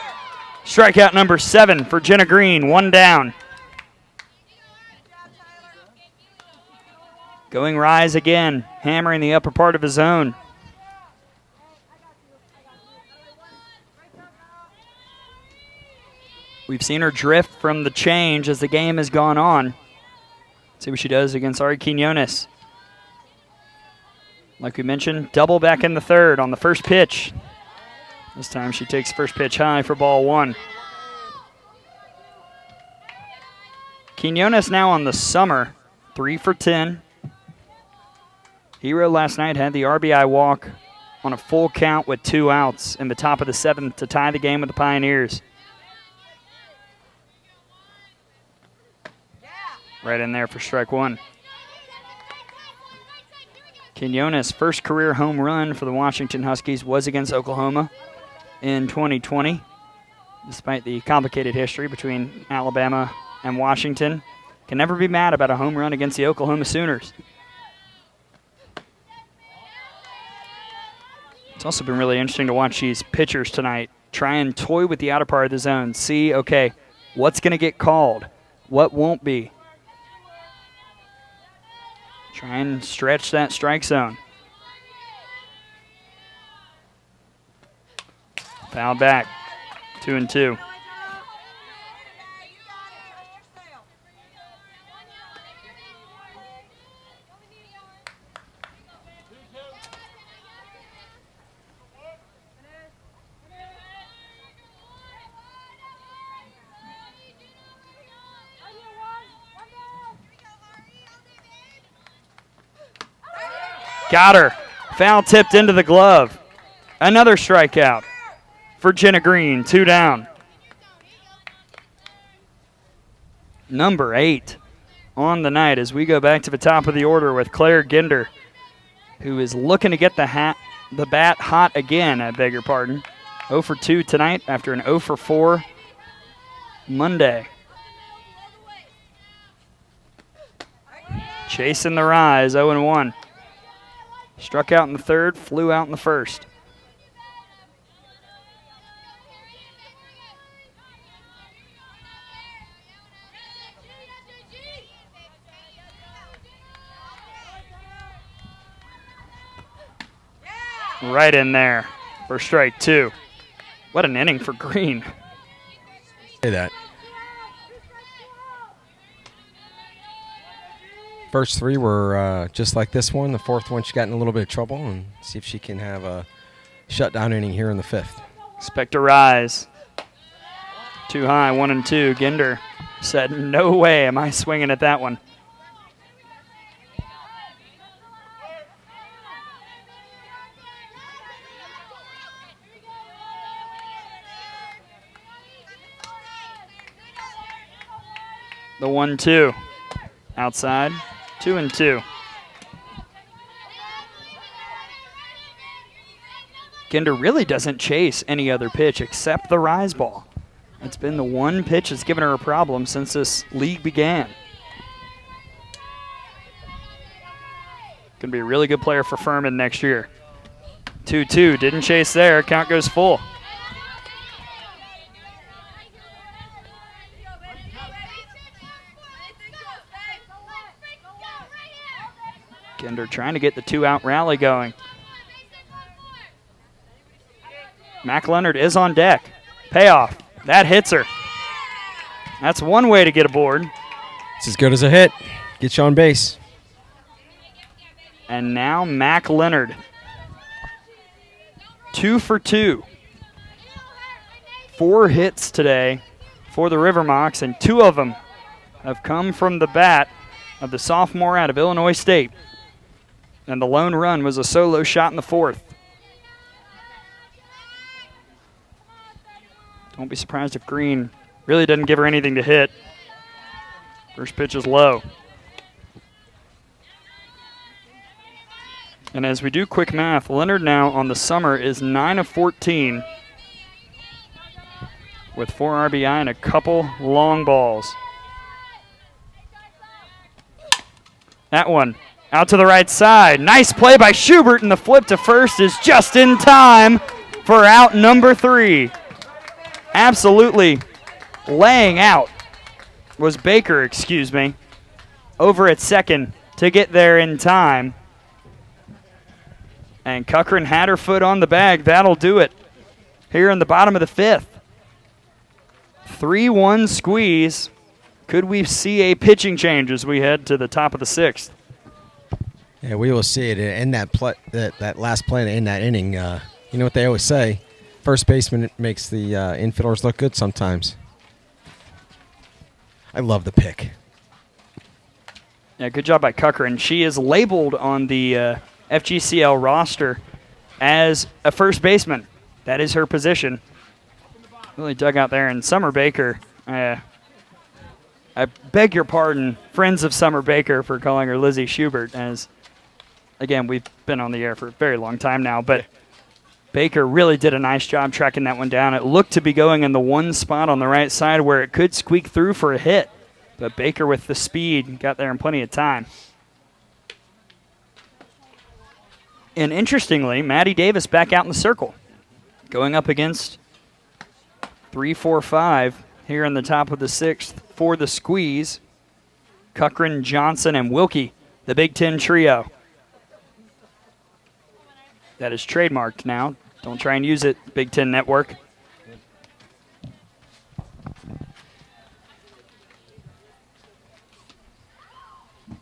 Strikeout number 7 for Jenna Green. 1 down. Going Rise again. Hammering the upper part of his zone. We've seen her drift from the change as the game has gone on. See what she does against Ari Quinones. Like we mentioned, double back in the third on the first pitch. This time she takes first pitch high for ball 1. Quinones now on the summer, 3 for 10. Hero last night had the RBI walk on a full count with 2 outs in the top of the 7th to tie the game with the Pioneers. Right in there for strike 1. Quinones' first career home run for the Washington Huskies was against Oklahoma in 2020. Despite the complicated history between Alabama and Washington, can never be mad about a home run against the Oklahoma Sooners. It's also been really interesting to watch these pitchers tonight try and toy with the outer part of the zone, see, okay, what's going to get called, what won't be. Try and stretch that strike zone. Foul back, 2-2. Got her. Foul tipped into the glove. Another strikeout for Jenna Green, 2 down. Number 8 on the night as we go back to the top of the order with Claire Ginder, who is looking to get the bat hot again, I beg your pardon. 0 for 2 tonight after an 0 for 4 Monday. Chasing the rise, 0-1. Struck out in the third, flew out in the first. Right in there for strike 2. What an inning for Green. Say that. First 3 were just like this one. The 4th one, she got in a little bit of trouble, and see if she can have a shutdown inning here in the 5th. Expect a rise. Too high, 1-2. Ginder said, no way am I swinging at that one. The 1-2. Outside, 2-2. Ginder really doesn't chase any other pitch except the rise ball. It's been the one pitch that's given her a problem since this league began. Going to be a really good player for Furman next year. 2-2, didn't chase there, count goes full. Ginder trying to get the 2-out rally going. Mac Leonard is on deck. Payoff. That hits her. That's one way to get aboard. It's as good as a hit. Get you on base. And now Mac Leonard. 2 for 2. 4 hits today for the River Mocs, and 2 of them have come from the bat of the sophomore out of Illinois State. And the lone run was a solo shot in the 4th. Don't be surprised if Green really doesn't give her anything to hit. First pitch is low. And as we do quick math, Leonard now on the summer is 9 of 14 with 4 RBI and a couple long balls. That one out to the right side. Nice play by Schubert, and the flip to first is just in time for out number 3. Absolutely laying out was Baker, excuse me, over at second to get there in time. And Cochran had her foot on the bag. That'll do it here in the bottom of the 5th. 3-1 squeeze. Could we see a pitching change as we head to the top of the 6th? Yeah, we will see it in that that last play in that inning. You know what they always say, first baseman makes the infielders look good sometimes. I love the pick. Yeah, good job by Cochran. She is labeled on the FGCL roster as a first baseman. That is her position. Really dug out there. And Summer Baker, I beg your pardon, friends of Summer Baker, for calling her Lizzie Schubert, as, again, we've been on the air for a very long time now, but Baker really did a nice job tracking that one down. It looked to be going in the one spot on the right side where it could squeak through for a hit, but Baker with the speed got there in plenty of time. And interestingly, Maddie Davis back out in the circle, going up against 3-4-5 here in the top of the 6th for the squeeze. Cochran, Johnson, and Wilkie, the Big Ten trio. That is trademarked now. Don't try and use it, Big Ten Network.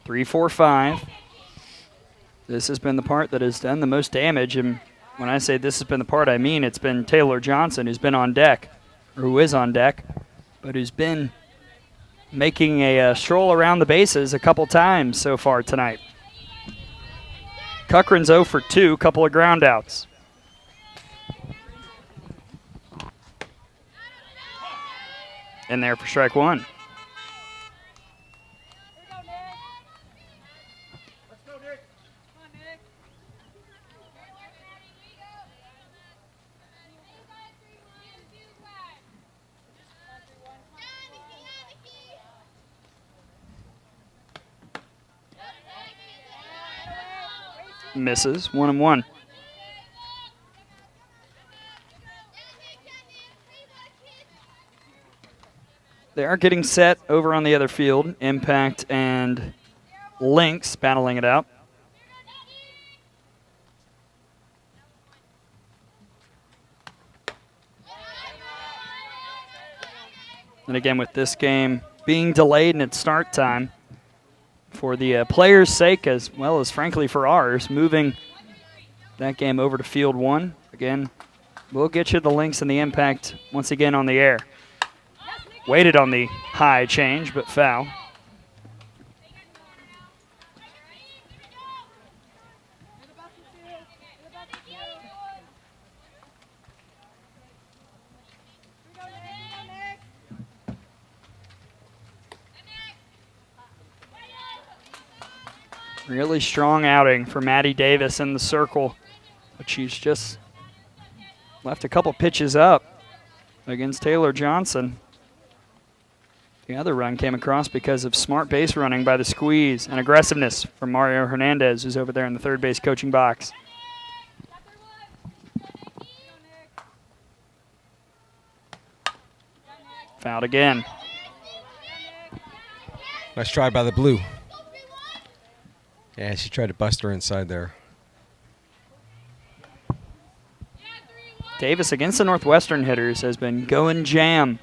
Three, 4, 5. This has been the part that has done the most damage, and when I say this has been the part, I mean it's been Taylor Johnson who's been on deck, or who is on deck, but who's been making a stroll around the bases a couple times so far tonight. Cochran's 0 for 2, couple of ground outs. In there for strike 1. Misses, 1-1. They are getting set over on the other field. Impact and Lynx battling it out. And again, with this game being delayed in its start time, for the players' sake as well as, frankly, for ours, moving that game over to Field 1. Again, we'll get you the Lynx and the Impact once again on the air. Waited on the high change, but foul. Really strong outing for Maddie Davis in the circle, but she's just left a couple pitches up against Taylor Johnson. The other run came across because of smart base running by the squeeze and aggressiveness from Mario Hernandez, who's over there in the third base coaching box. Fouled again. Nice try by the blue. Yeah, she tried to bust her inside there. Davis against the Northwestern hitters has been going jam.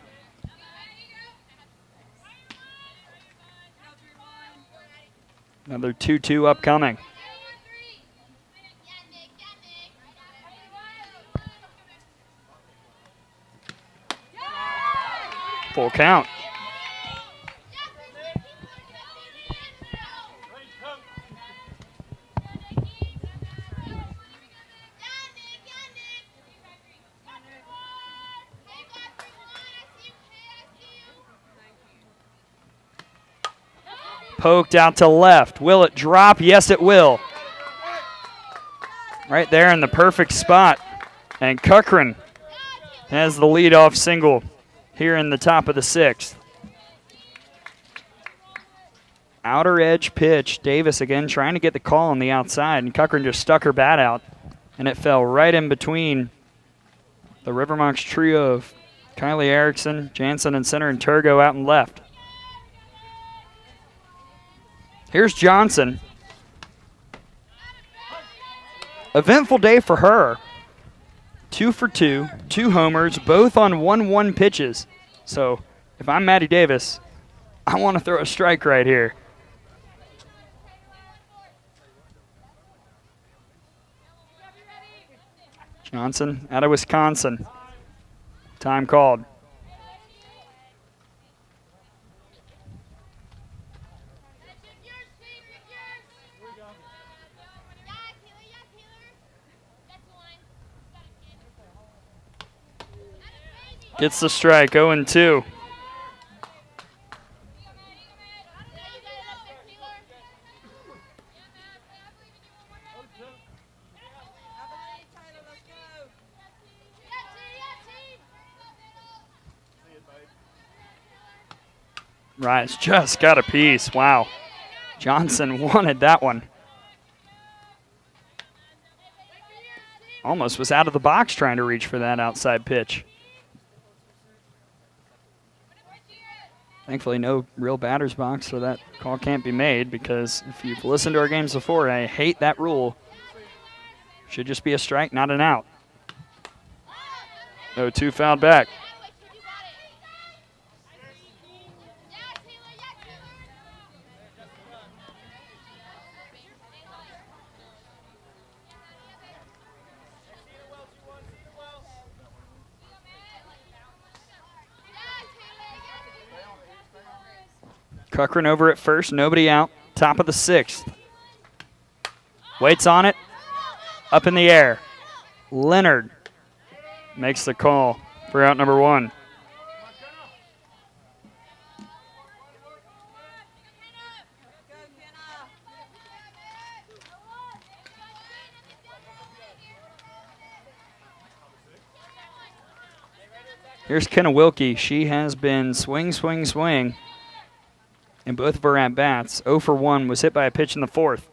Another 2-2 upcoming. Full count. Poked out to left. Will it drop? Yes, it will. Right there in the perfect spot. And Cochran has the leadoff single here in the top of the 6th. Outer edge pitch. Davis again trying to get the call on the outside, and Cochran just stuck her bat out, and it fell right in between the River Mocs trio of Kylie Erickson, Jansen in center, and Turgo out and left. Here's Johnson. Eventful day for her. 2 for 2, 2 homers, both on 1-1 pitches. So if I'm Maddie Davis, I want to throw a strike right here. Johnson out of Wisconsin. Time called. Gets the strike, 0-2. Rice just got a piece. Wow. Johnson wanted that one. Almost was out of the box trying to reach for that outside pitch. Thankfully, no real batter's box, so that call can't be made, because if you've listened to our games before, I hate that rule. Should just be a strike, not an out. 0-2 fouled back. Cochran over at first, nobody out, top of the 6th. Waits on it, up in the air. Leonard makes the call for out number 1. Here's Kenna Wilkie. She has been swing, swing, swing in both of her at-bats. 0 for 1, was hit by a pitch in the 4th.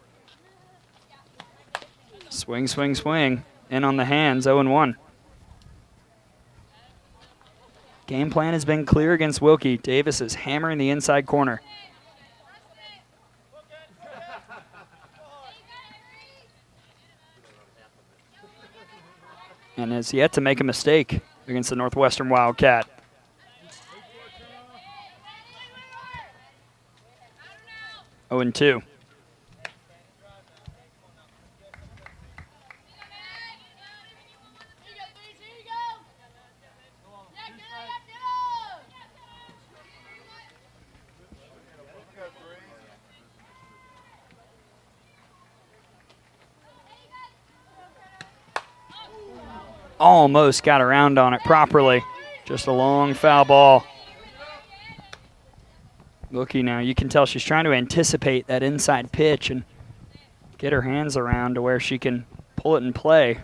Swing, swing, swing. In on the hands, 0-1. Game plan has been clear against Wilkie. Davis is hammering the inside corner. And has yet to make a mistake against the Northwestern Wildcat. Oh, and 2. Almost got around on it properly. Just a long foul ball. Wilkie now, you can tell she's trying to anticipate that inside pitch and get her hands around to where she can pull it in play.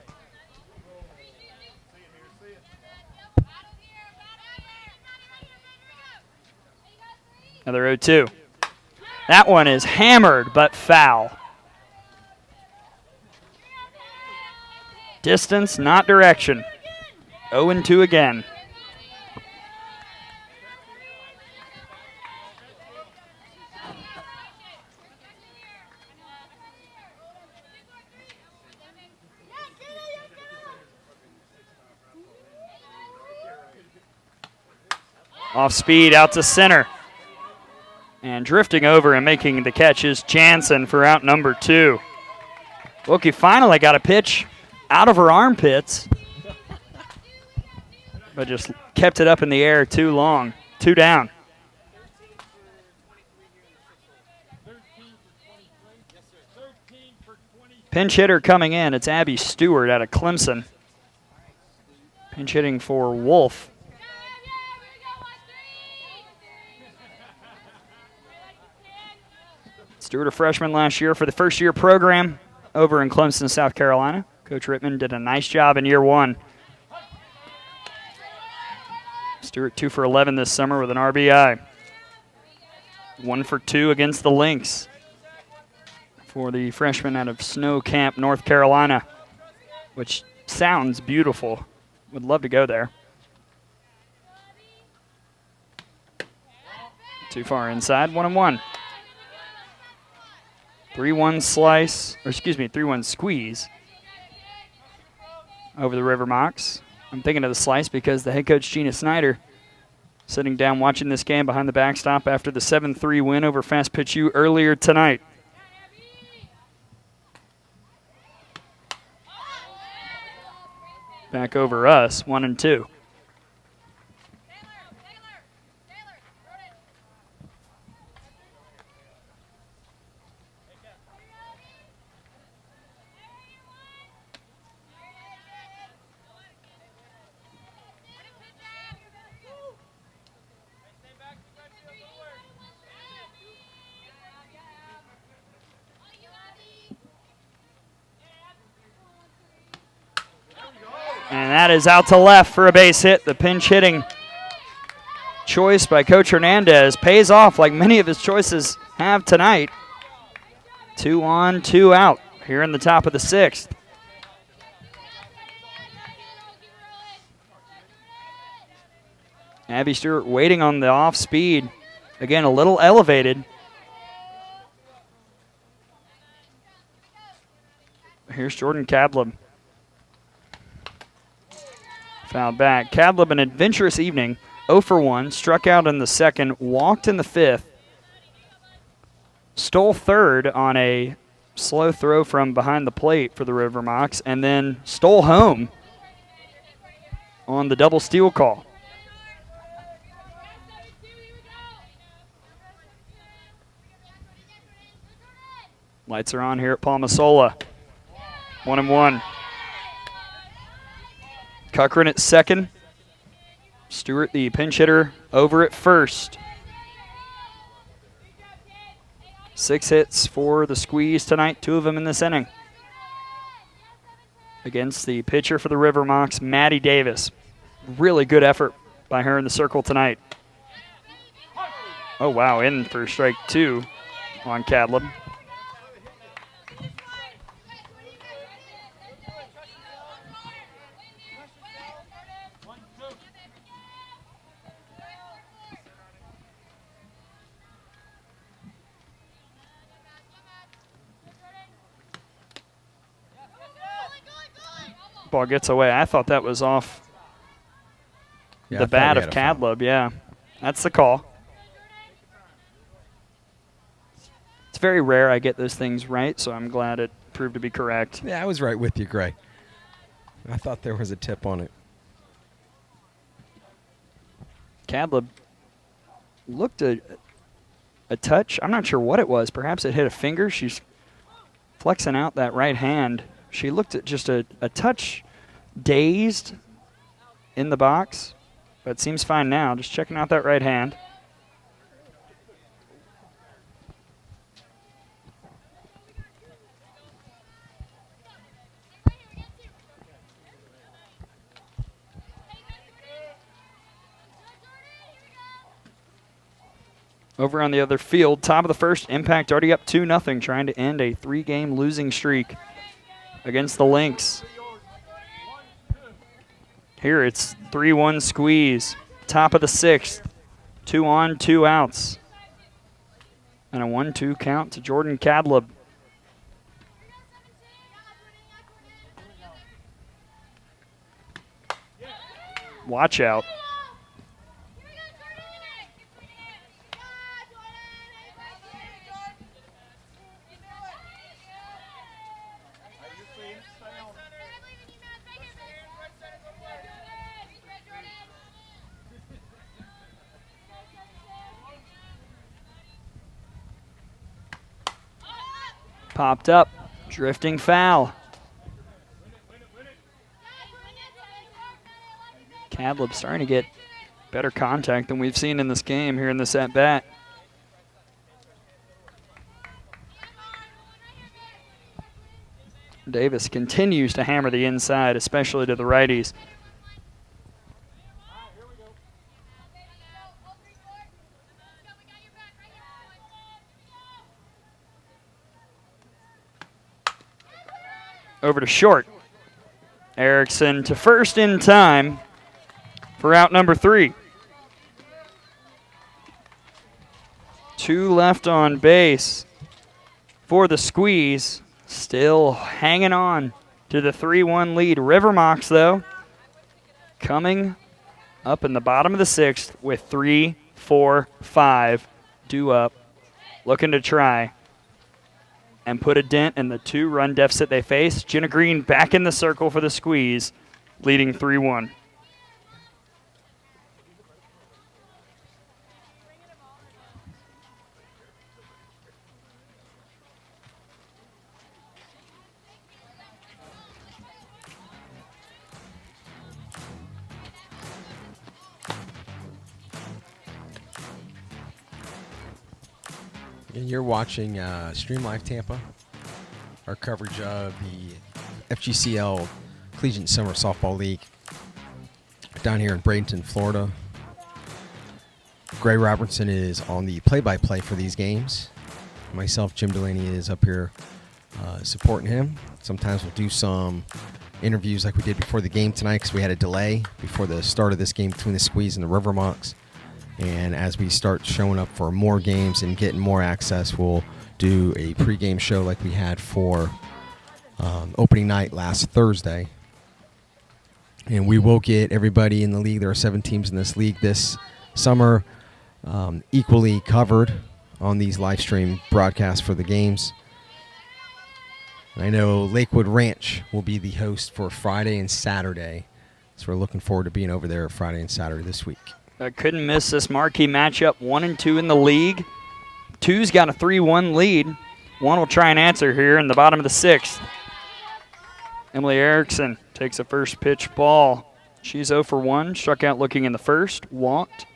Another 0-2. That one is hammered but foul. Distance, not direction. 0-2 again. Off speed out to center. And drifting over and making the catch is Jansen for out number 2. Wilkie finally got a pitch out of her armpits, but just kept it up in the air too long. 2 down. Pinch hitter coming in. It's Abby Stewart out of Clemson. Pinch hitting for Wolf. Stewart, a freshman last year for the first-year program over in Clemson, South Carolina. Coach Rittman did a nice job in year 1. Stewart 2 for 11 this summer with an RBI. 1 for 2 against the Lynx for the freshman out of Snow Camp, North Carolina, which sounds beautiful. Would love to go there. Too far inside, 1-1. 3-1 slice, or excuse me, 3-1 squeeze over the River Mocs. I'm thinking of the slice because the head coach, Gina Snyder, sitting down watching this game behind the backstop after the 7-3 win over Fast Pitch U earlier tonight. Back over us, 1-2. And that is out to left for a base hit. The pinch hitting choice by Coach Hernandez pays off like many of his choices have tonight. 2 on, 2 out here in the top of the 6th. Abby Stewart waiting on the off speed. Again, a little elevated. Here's Jordan Cadleb. Fouled back. Cadleb, an adventurous evening. 0 for 1. Struck out in the 2nd. Walked in the 5th. Stole 3rd on a slow throw from behind the plate for the River Mocs. And then stole home on the double steal call. Lights are on here at Palma Sola. 1-1. Cochran at 2nd. Stewart, the pinch hitter, over at 1st. 6 hits for the squeeze tonight, 2 of them in this inning. Against the pitcher for the River Mocs, Maddie Davis. Really good effort by her in the circle tonight. Oh, wow, in for strike 2 on Cadleb. Ball gets away. I thought that was off the bat of Cadleb. Yeah, that's the call. It's very rare I get those things right, so I'm glad it proved to be correct. Yeah, I was right with you, Gray. I thought there was a tip on it. Cadleb looked a touch. I'm not sure what it was. Perhaps it hit a finger. She's flexing out that right hand. She looked at just a touch dazed in the box, but seems fine now. Just checking out that right hand. Over on the other field, top of the 1st, Impact already up 2-0, trying to end a 3-game losing streak against the Lynx. Here it's 3-1 squeeze. Top of the 6th. 2 on, 2 outs. And a 1-2 count to Jordan Cadleb. Watch out. Popped up, drifting foul. Cadlib starting to get better contact than we've seen in this game here in this at-bat. Davis continues to hammer the inside, especially to the righties. Over to short. Erickson to first in time for out number 3. 2 left on base for the Squeeze. Still hanging on to the 3-1 lead. River Mocs, though, coming up in the bottom of the 6th with 3, 4, 5 due up, looking to try and put a dent in the 2-run deficit they face. Jenna Green back in the circle for the Squeeze, leading 3-1. And you're watching Stream Live Tampa, our coverage of the FGCL Collegiate Summer Softball League down here in Bradenton, Florida. Gray Robertson is on the play-by-play for these games. Myself, Jim Delaney, is up here supporting him. Sometimes we'll do some interviews like we did before the game tonight because we had a delay before the start of this game between the Squeeze and the River Mocs. And as we start showing up for more games and getting more access, we'll do a pregame show like we had for opening night last Thursday. And we will get everybody in the league. There are 7 teams in this league this summer, equally covered on these live stream broadcasts for the games. I know Lakewood Ranch will be the host for Friday and Saturday. So we're looking forward to being over there Friday and Saturday this week. I couldn't miss this marquee matchup. 1 and 2 in the league. 2's got a 3-1 lead. 1 will try and answer here in the bottom of the 6th. Emily Erickson takes a first pitch ball. She's 0 for 1. Struck out looking in the first, walked,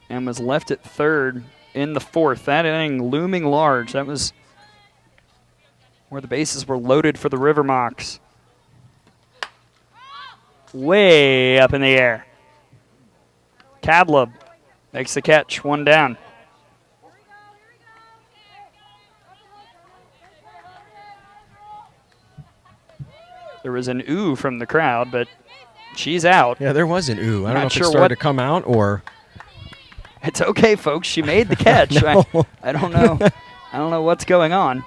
and was left at third in the 4th. That inning looming large. That was where the bases were loaded for the River Mocs. Way up in the air. Cadlib makes the catch, 1 down. There was an ooh from the crowd, but she's out. Yeah, there was an ooh. I don't know if sure it started to come out or... It's okay, folks. She made the catch. No. I don't know. I don't know what's going on.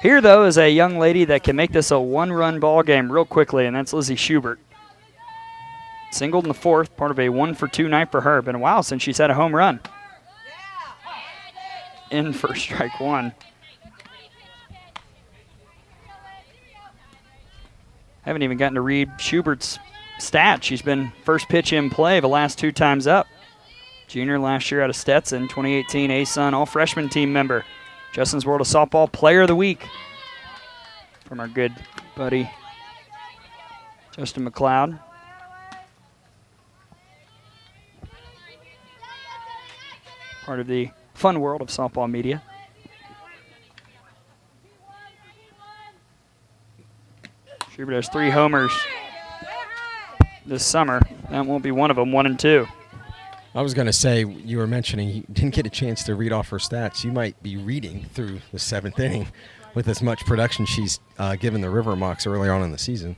Here, though, is a young lady that can make this a 1-run ball game real quickly, and that's Lizzie Schubert. Singled in the 4th, part of a 1-for-2 night for her. Been a while since she's had a home run. In for strike 1. Haven't even gotten to read Schubert's stats. She's been first pitch in play the last 2 times up. Junior last year out of Stetson, 2018 A-Sun all-freshman team member. Justin's World of Softball Player of the Week from our good buddy Justin McLeod. Part of the fun world of softball media. Schubert has 3 homers this summer. That won't be one of them, 1 and 2. I was going to say, you were mentioning you didn't get a chance to read off her stats. You might be reading through the 7th inning with as much production she's given the River Mocs early on in the season.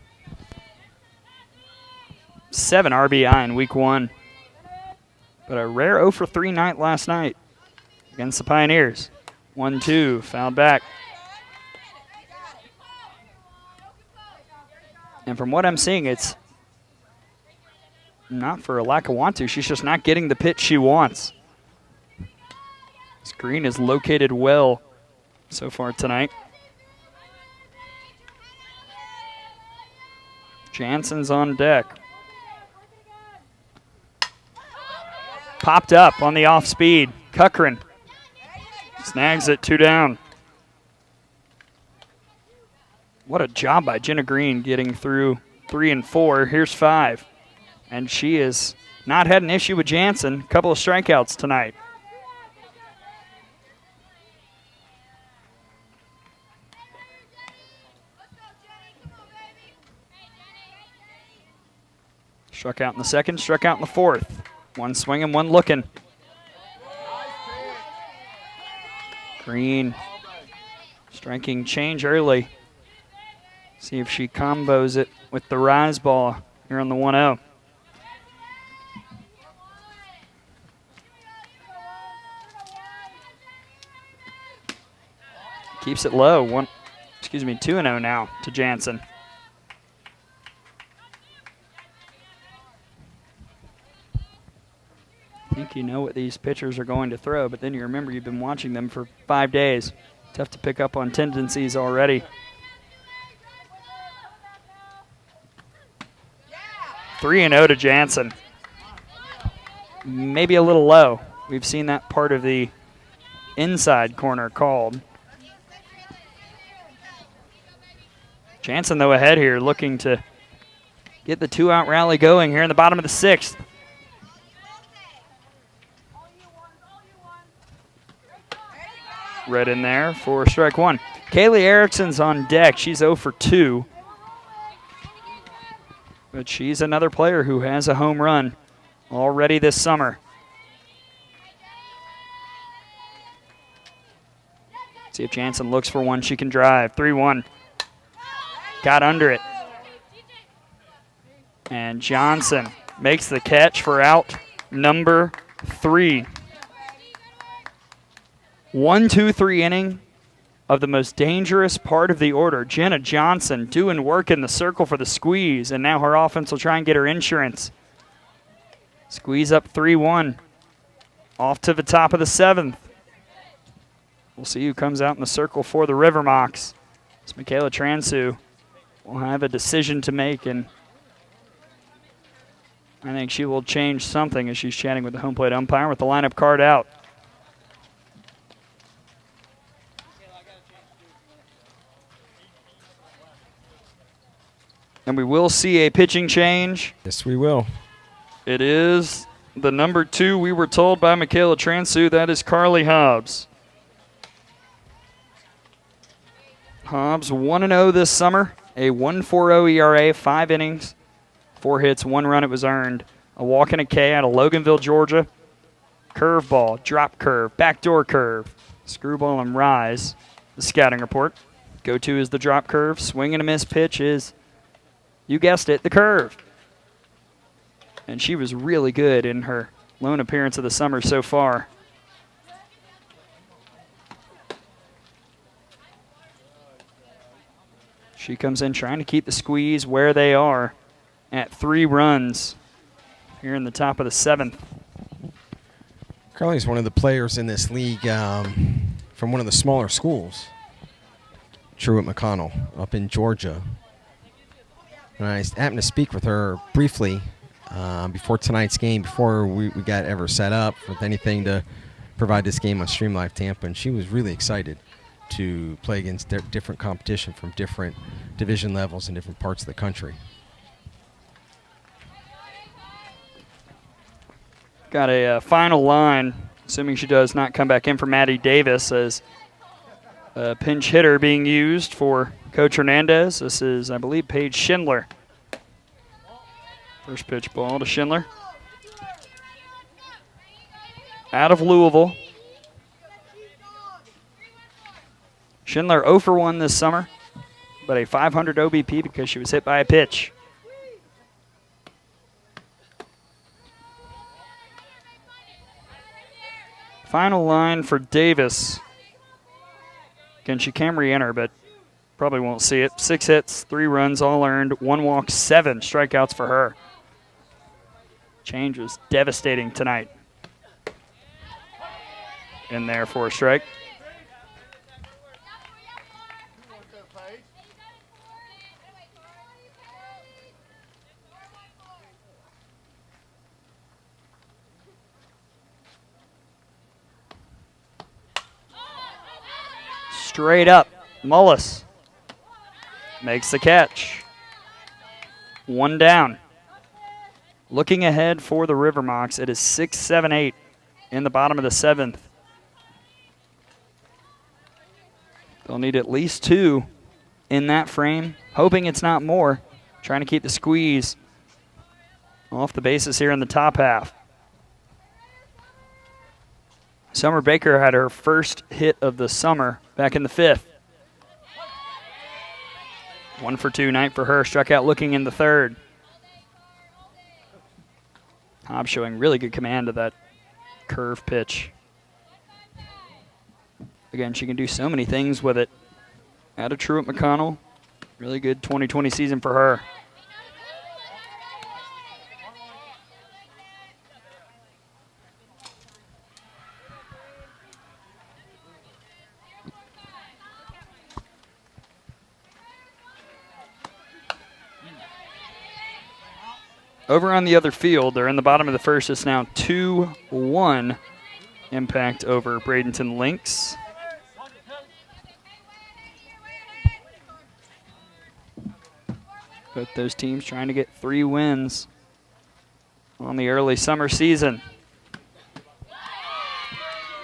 7 RBI in week 1. But a rare 0 for 3 night last night against the Pioneers. 1-2, fouled back. And from what I'm seeing, it's not for a lack of want to. She's just not getting the pitch she wants. This Green is located well so far tonight. Jansen's on deck. Popped up on the off speed. Cochran snags it, 2 down. What a job by Jenna Green getting through 3 and 4. Here's 5. And she has not had an issue with Jansen. A couple of strikeouts tonight. Struck out in the second, struck out in the fourth. One swinging, one looking. Green striking change early. See if she combos it with the rise ball here on the 1-0. Keeps it low. 2-0 now to Jansen. I think you know what these pitchers are going to throw, but then you remember you've been watching them for 5 days. Tough to pick up on tendencies already. 3-0 to Jansen. Maybe a little low. We've seen that part of the inside corner called. Jansen, though, ahead here, looking to get the 2-out rally going here in the bottom of the 6th. Right in there for strike 1. Kaylee Erickson's on deck. She's 0 for 2. But she's another player who has a home run already this summer. See if Jansen looks for one she can drive. 3-1. Got under it. And Johnson makes the catch for out number 3. 1-2-3 inning of the most dangerous part of the order. Jenna Johnson doing work in the circle for the squeeze, and now her offense will try and get her insurance. Squeeze up 3-1. Off to the top of the 7th. We'll see who comes out in the circle for the River Mocs. It's Michaela Transu. Will have a decision to make, and I think she will change something as she's chatting with the home plate umpire with the lineup card out. And we will see a pitching change. Yes, we will. It is the number 2 we were told by Michaela Transu. That is Carly Hobbs. Hobbs 1-0 this summer. A 1.40 ERA, 5 innings, 4 hits, 1 run. It was earned. A walk and a K out of Loganville, Georgia. Curveball, drop curve, backdoor curve, screwball and rise. The scouting report. Go-to is the drop curve. Swing and a miss pitch is, you guessed it, the curve. And she was really good in her lone appearance of the summer so far. She comes in trying to keep the squeeze where they are at 3 runs here in the top of the 7th. Carly's one of the players in this league from one of the smaller schools, Truett McConnell, up in Georgia. And I happened to speak with her briefly before tonight's game, before we got ever set up with anything to provide this game on Stream Live Tampa, and she was really excited to play against different competition from different division levels in different parts of the country. Got a final line, assuming she does not come back in, for Maddie Davis as a pinch hitter being used for Coach Hernandez. This is, I believe, Paige Schindler. First pitch ball to Schindler. Out of Louisville. Schindler 0 for 1 this summer, but a 500 OBP because she was hit by a pitch. Final line for Davis. Again, she can re-enter, but probably won't see it. 6 hits, 3 runs, all earned, 1 walk, 7 strikeouts for her. Change was devastating tonight. In there for a strike. Straight up, Mullis. makes the catch. 1 down. Looking ahead for the River Mocs, it is 6-7-8 in the bottom of the 7th. They'll need at least 2 in that frame, hoping it's not more. Trying to keep the squeeze off the bases here in the top half. Summer Baker had her first hit of the summer back in the 5th. 1 for 2 night for her. Struck out looking in the 3rd. Hobbs showing really good command of that curve pitch. Again, she can do so many things with it. Out of Truett McConnell. Really good 2020 season for her. Over on the other field, they're in the bottom of the 1st. It's now 2-1 Impact over Bradenton Lynx. Both those teams trying to get 3 wins on the early summer season.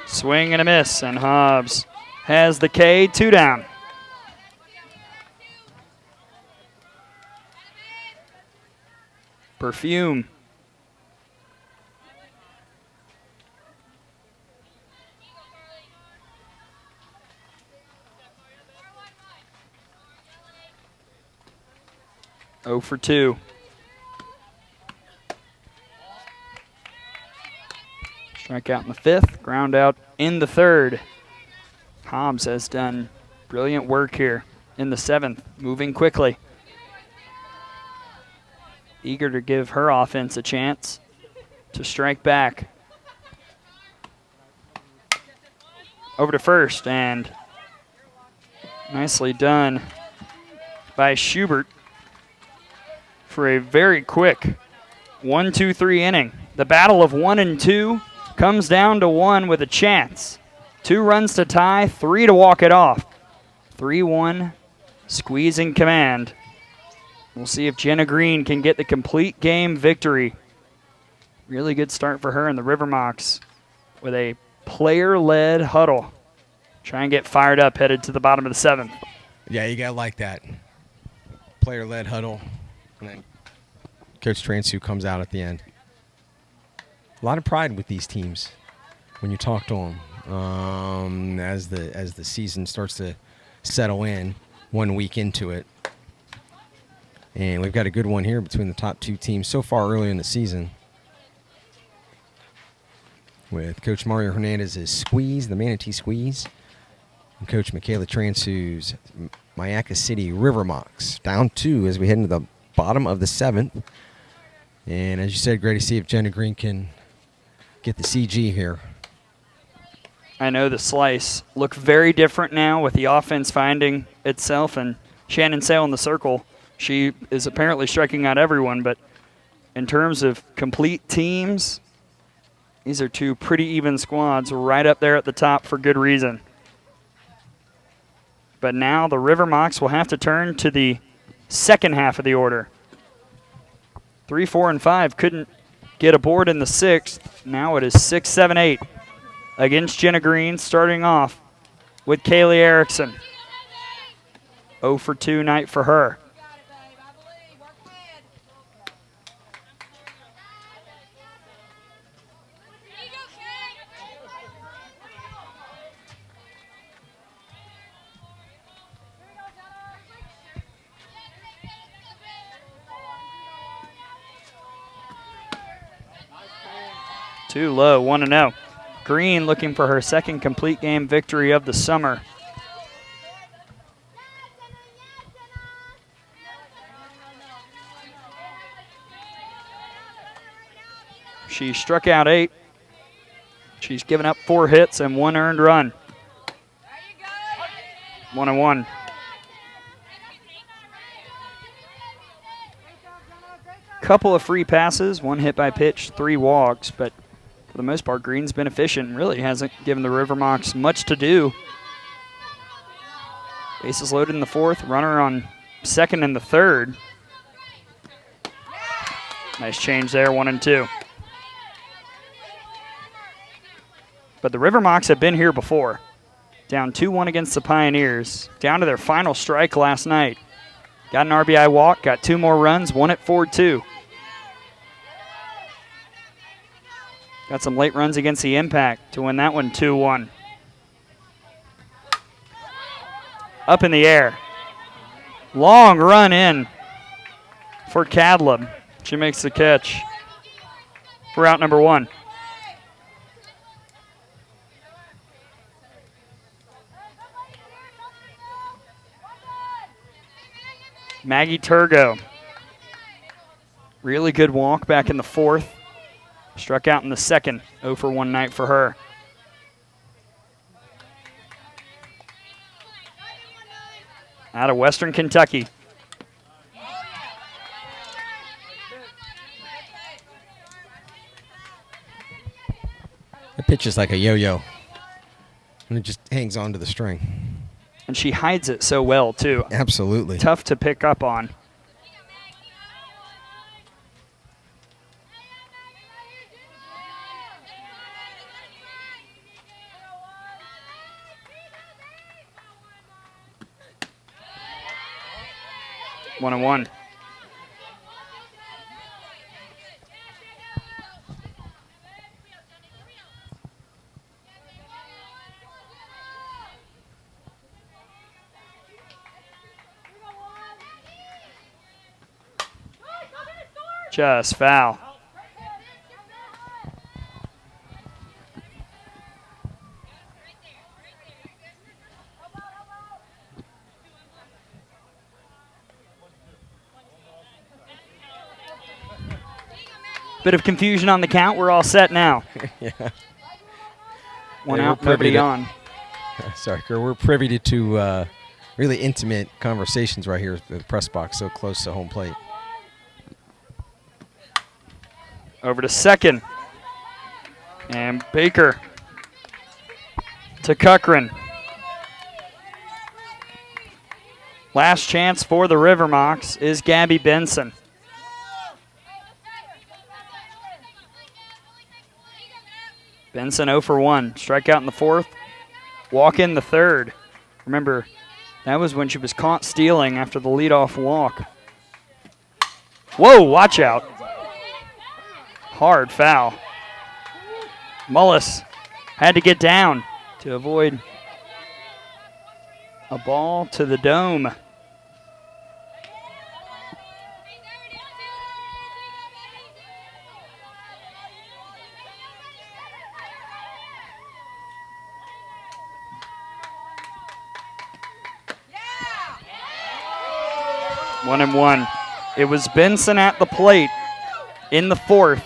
Swing and a miss, and Hobbs has the K. 2 down. Perfume. Oh for 2. Strikeout in the 5th, ground out in the 3rd. Hobbs has done brilliant work here in the 7th, moving quickly. Eager to give her offense a chance to strike back. Over to first, and nicely done by Schubert for a very quick 1-2-3 inning. The battle of 1 and 2 comes down to 1 with a chance. 2 runs to tie, 3 to walk it off. 3-1, squeezing command. We'll see if Jenna Green can get the complete game victory. Really good start for her in the River Mocs with a player-led huddle. Try and get fired up headed to the bottom of the 7th. Yeah, you got to like that. Player-led huddle. And then Coach Transu comes out at the end. A lot of pride with these teams when you talk to them as the season starts to settle in 1 week into it. And we've got a good one here between the top 2 teams so far early in the season. With Coach Mario Hernandez's Squeeze, the Manatee Squeeze, and Coach Michaela Transu's Mayaca City River Mocs. Down 2 as we head into the bottom of the 7th. And as you said, great to see if Jenna Green can get the CG here. I know the slice look very different now with the offense finding itself and Shannon Sale in the circle. She is apparently striking out everyone, but in terms of complete teams, these are 2 pretty even squads right up there at the top for good reason. But now the River Mocs will have to turn to the second half of the order. 3, 4, and 5 couldn't get aboard in the 6th. Now it is 6, 7, 8 against Jenna Green, starting off with Kaylee Erickson. 0 for 2 night for her. Too low, 1-0. Green looking for her second complete game victory of the summer. She struck out 8. She's given up 4 hits and 1 earned run. 1-1. Couple of free passes, 1 hit by pitch, 3 walks, but for the most part, Green's been efficient and really hasn't given the River Mocs much to do. Bases loaded in the 4th, runner on second and the third. Nice change there, 1 and 2. But the River Mocs have been here before. Down 2-1 against the Pioneers. Down to their final strike last night. Got an RBI walk, got 2 more runs, won it 4-2. Got some late runs against the Impact to win that one 2-1. Up in the air. Long run in for Cadleb. She makes the catch. We're out number 1. Maggie Turgo. Really good walk back in the 4th. Struck out in the 2nd. 0 for 1 night for her. Out of Western Kentucky. The pitch is like a yo-yo, and it just hangs on to the string. And she hides it so well, too. Absolutely. Tough to pick up on. One and 1. Just foul. Bit of confusion on the count. We're all set now. Yeah. One Yeah, out, nobody on. Sorry, Kerr. We're privy to really intimate conversations right here at the press box, so close to home plate. Over to second. And Baker to Cochran. Last chance for the River Mocs is Gabby Benson. Benson 0 for 1. Strikeout in the 4th. Walk in the 3rd. Remember, that was when she was caught stealing after the leadoff walk. Whoa, watch out. Hard foul. Mullis had to get down to avoid a ball to the dome. One and 1. It was Benson at the plate in the 4th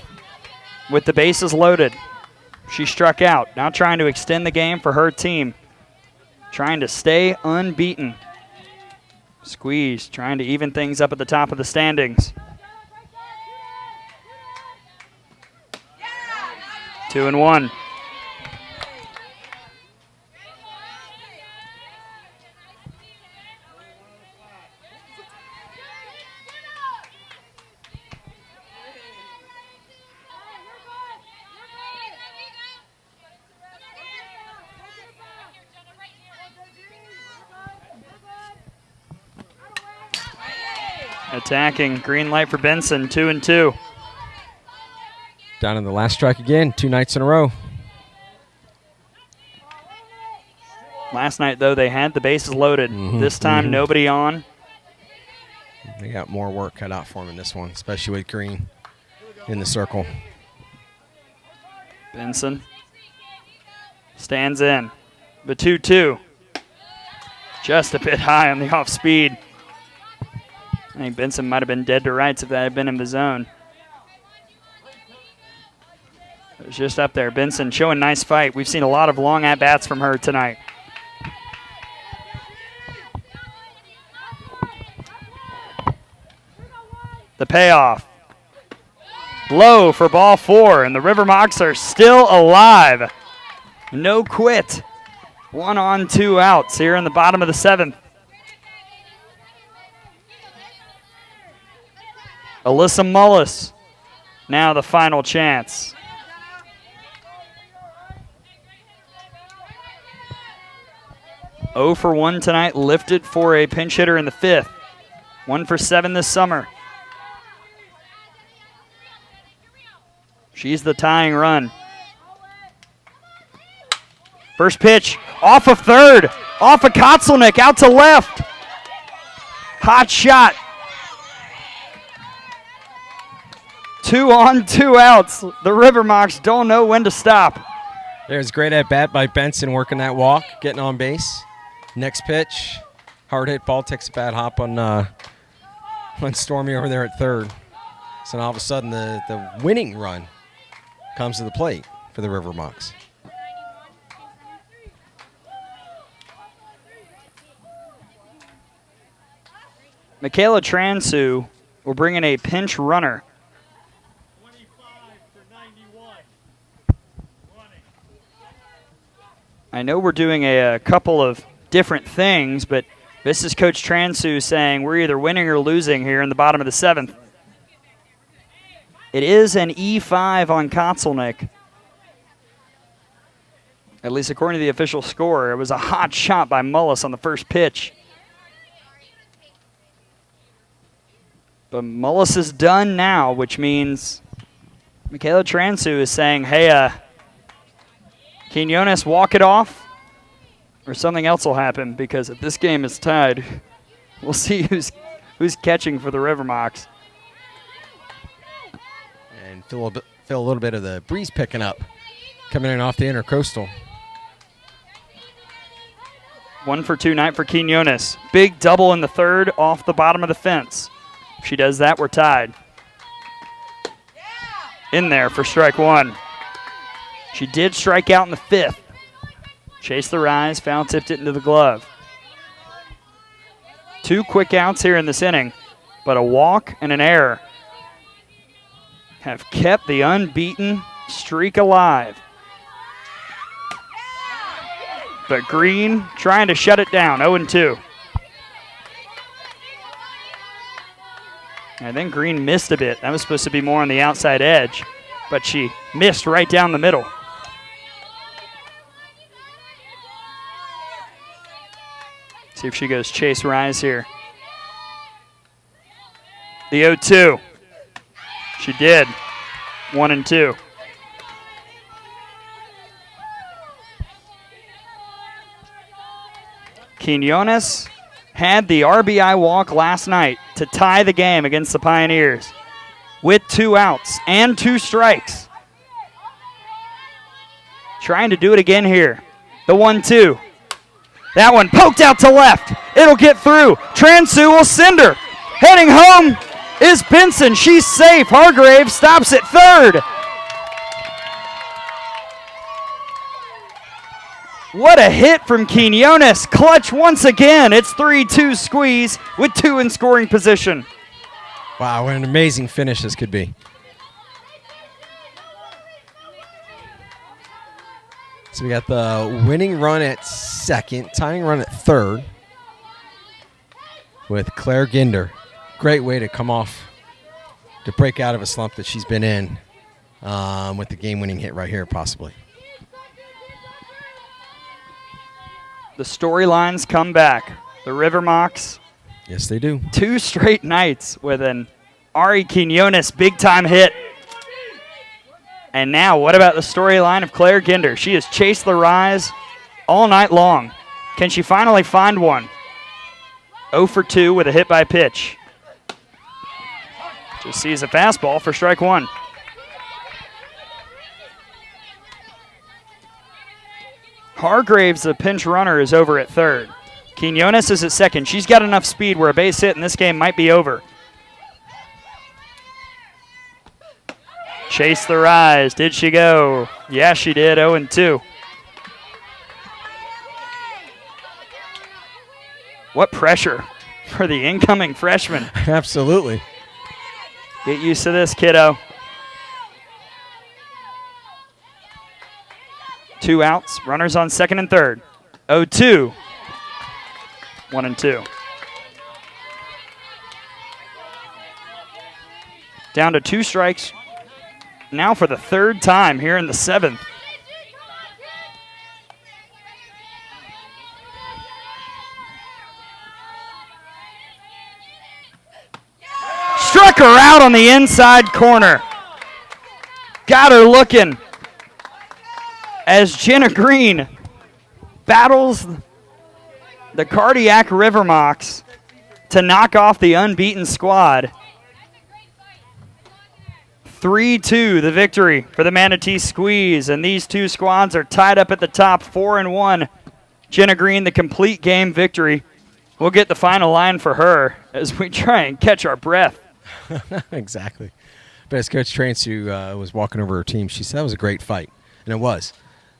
with the bases loaded. She struck out, now trying to extend the game for her team. Trying to stay unbeaten. Squeeze, trying to even things up at the top of the standings. 2 and 1. Attacking, green light for Benson, 2 and 2. Down in the last strike again, 2 nights in a row. Last night, though, they had the bases loaded. This time, nobody on. They got more work cut out for them in this one, especially with Green in the circle. Benson stands in. The 2-2. Just a bit high on the off speed. I think Benson might have been dead to rights if that had been in the zone. It was just up there. Benson showing nice fight. We've seen a lot of long at-bats from her tonight. The payoff. Low for ball 4, and the River Mocs are still alive. No quit. 1 on, 2 outs here in the bottom of the 7th. Alyssa Mullis, now the final chance. Oh for 1 tonight, lifted for a pinch hitter in the 5th. 1 for 7 this summer. She's the tying run. First pitch, off of third, off of Kotzelnick, out to left. Hot shot. 2 on, 2 outs. The River Mocs don't know when to stop. There's great at bat by Benson working that walk, getting on base. Next pitch, hard hit ball takes a bad hop on Stormy over there at third. So now all of a sudden the winning run comes to the plate for the River Mocs. Michaela Transu will bring in a pinch runner. 25 for 91. I know we're doing a couple of different things, but this is Coach Transu saying we're either winning or losing here in the bottom of the 7th. It is an E5 on Kotzelnick. At least according to the official score. It was a hot shot by Mullis on the first pitch. But Mullis is done now, which means Michaela Transu is saying, hey, Quinones, walk it off, or something else will happen, because if this game is tied, we'll see who's catching for the River Mocs. And feel a little bit of the breeze picking up, coming in off the intercoastal. 1 for 2 night for Quinones. Big double in the 3rd off the bottom of the fence. If she does that, we're tied. In there for strike 1. She did strike out in the 5th. Chased the rise, foul tipped it into the glove. 2 quick outs here in this inning, but a walk and an error have kept the unbeaten streak alive. But Green trying to shut it down, 0-2. I think Green missed a bit. That was supposed to be more on the outside edge, but she missed right down the middle. See if she goes chase rise here. The 0-2. She did. 1-2. Quinones had the RBI walk last night to tie the game against the Pioneers with 2 outs and 2 strikes. Trying to do it again here. The 1-2. That one poked out to left. It'll get through. Transu will send her. Heading home is Benson. She's safe. Hargrave stops at third. What a hit from Quinones. Clutch once again. It's 3-2 squeeze with 2 in scoring position. Wow, what an amazing finish this could be. So we got the winning run at second, tying run at third with Claire Ginder. Great way to come off, to break out of a slump that she's been in with the game-winning hit right here, possibly. The storylines come back. The River Mocs. Yes, they do. 2 straight nights with an Ari Quinones big-time hit. And now, what about the storyline of Claire Ginder? She has chased the rise all night long. Can she finally find one? 0 for 2 with a hit by pitch. Just sees a fastball for strike 1. Hargraves, the pinch runner, is over at third. Quinones is at second. She's got enough speed where a base hit in this game might be over. Chase the rise. Did she go? Yeah, she did. 0-2. What pressure for the incoming freshman. Absolutely. Get used to this, kiddo. 2 outs. Runners on second and third. 0-2. 1-2. Down to 2 strikes. Now for the 3rd time here in the 7th. Struck her out on the inside corner. Got her looking as Jenna Green battles the Cardiac River Mocs to knock off the unbeaten squad. 3-2 the victory for the Manatee Squeeze, and these two squads are tied up at the top 4-1. Jenna Green, the complete game victory. We'll get the final line for her as we try and catch our breath. Exactly. But as Coach Trance, who was walking over her team, she said that was a great fight, and it was.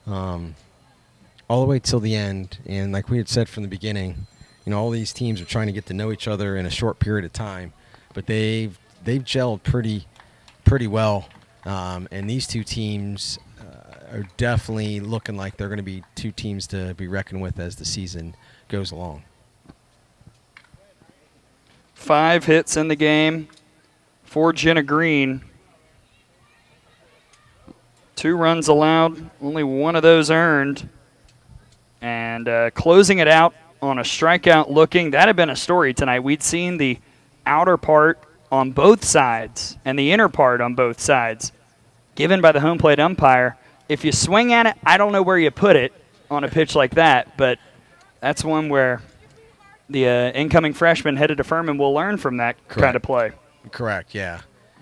All the way till the end, and like we had said from the beginning, all these teams are trying to get to know each other in a short period of time, but they've gelled pretty well, and these two teams are definitely looking like they're going to be two teams to be reckoned with as the season goes along. 5 hits in the game for Jenna Green. 2 runs allowed, only 1 of those earned. And closing it out on a strikeout looking. That had been a story tonight. We'd seen the outer part on both sides and the inner part on both sides given by the home plate umpire. If you swing at it, I don't know where you put it on a pitch like that, but that's one where the incoming freshman headed to Furman will learn from that kind of play. Correct, yeah.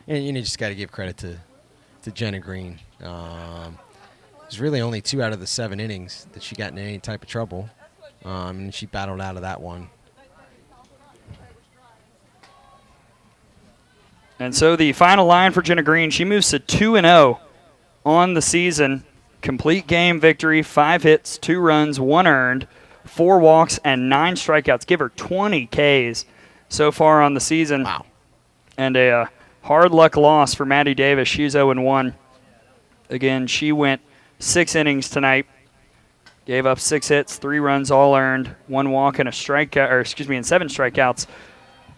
And you just got to give credit to Jenna Green. There's really only 2 out of the 7 innings that she got in any type of trouble, and she battled out of that one. And so the final line for Jenna Green, she moves to 2-0 on the season. Complete game victory, 5 hits, 2 runs, 1 earned, 4 walks, and 9 strikeouts. Give her 20 Ks so far on the season. Wow. And a hard luck loss for Maddie Davis. She's 0-1. Again, she went 6 innings tonight. Gave up 6 hits, 3 runs, all earned, 1 walk and a strikeout, and 7 strikeouts.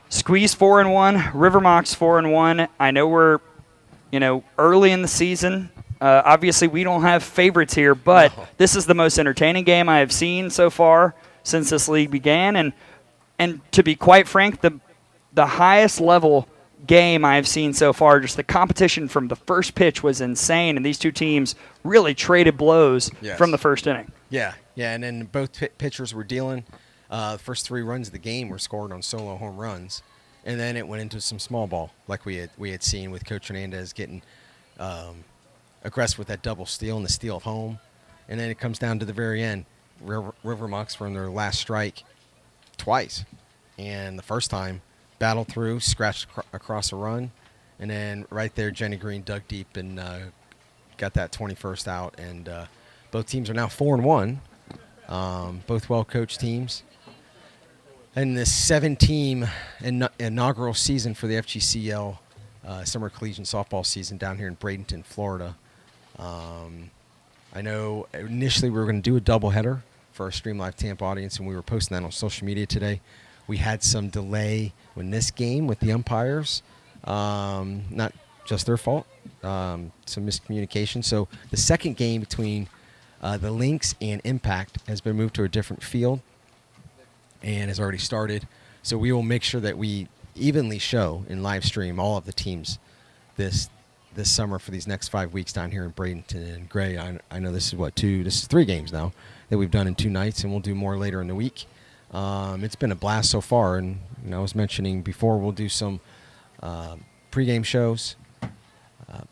Squeeze 4-1, River Mocs 4-1. I know we're, early in the season. Obviously, we don't have favorites here, but this is the most entertaining game I have seen so far since this league began. And to be quite frank, the highest level game I've seen so far, just the competition from the first pitch was insane, and these two teams really traded blows from the first inning. Yeah, and then both pitchers were dealing. The first 3 runs of the game were scored on solo home runs, and then it went into some small ball like we had seen with Coach Hernandez getting aggressive with that double steal and the steal of home, and then it comes down to the very end. River Mocs were on their last strike twice, and the first time battled through, scratched across a run, and then right there Jenny Green dug deep and got that 21st out, and both teams are now 4-1, both well-coached teams. And this 7-team inaugural season for the FGCL Summer Collegiate Softball season down here in Bradenton, Florida. I know initially we were going to do a doubleheader for our Stream Live Tampa audience, and we were posting that on social media today. We had some delay in this game with the umpires. Not just their fault, some miscommunication. So the second game between the Lynx and Impact has been moved to a different field and has already started. So we will make sure that we evenly show and live stream all of the teams this summer for these next 5 weeks down here in Bradenton and Gray. I know this is 3 games now that we've done in 2 nights, and we'll do more later in the week. It's been a blast so far, and I was mentioning before we'll do some pregame shows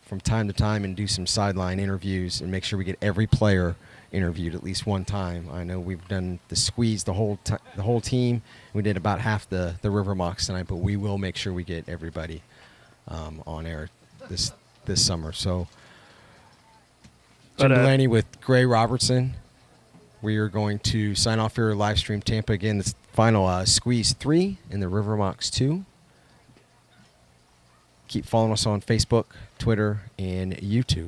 from time to time and do some sideline interviews and make sure we get every player interviewed at least one time. I know we've done the Squeeze, the whole team. We did about half the River Mocs tonight, but we will make sure we get everybody on air this summer. So Jim Delaney with Gray Robertson. We are going to sign off here live stream Tampa again. This final Squeeze 3 and the River Mocs 2. Keep following us on Facebook, Twitter, and YouTube.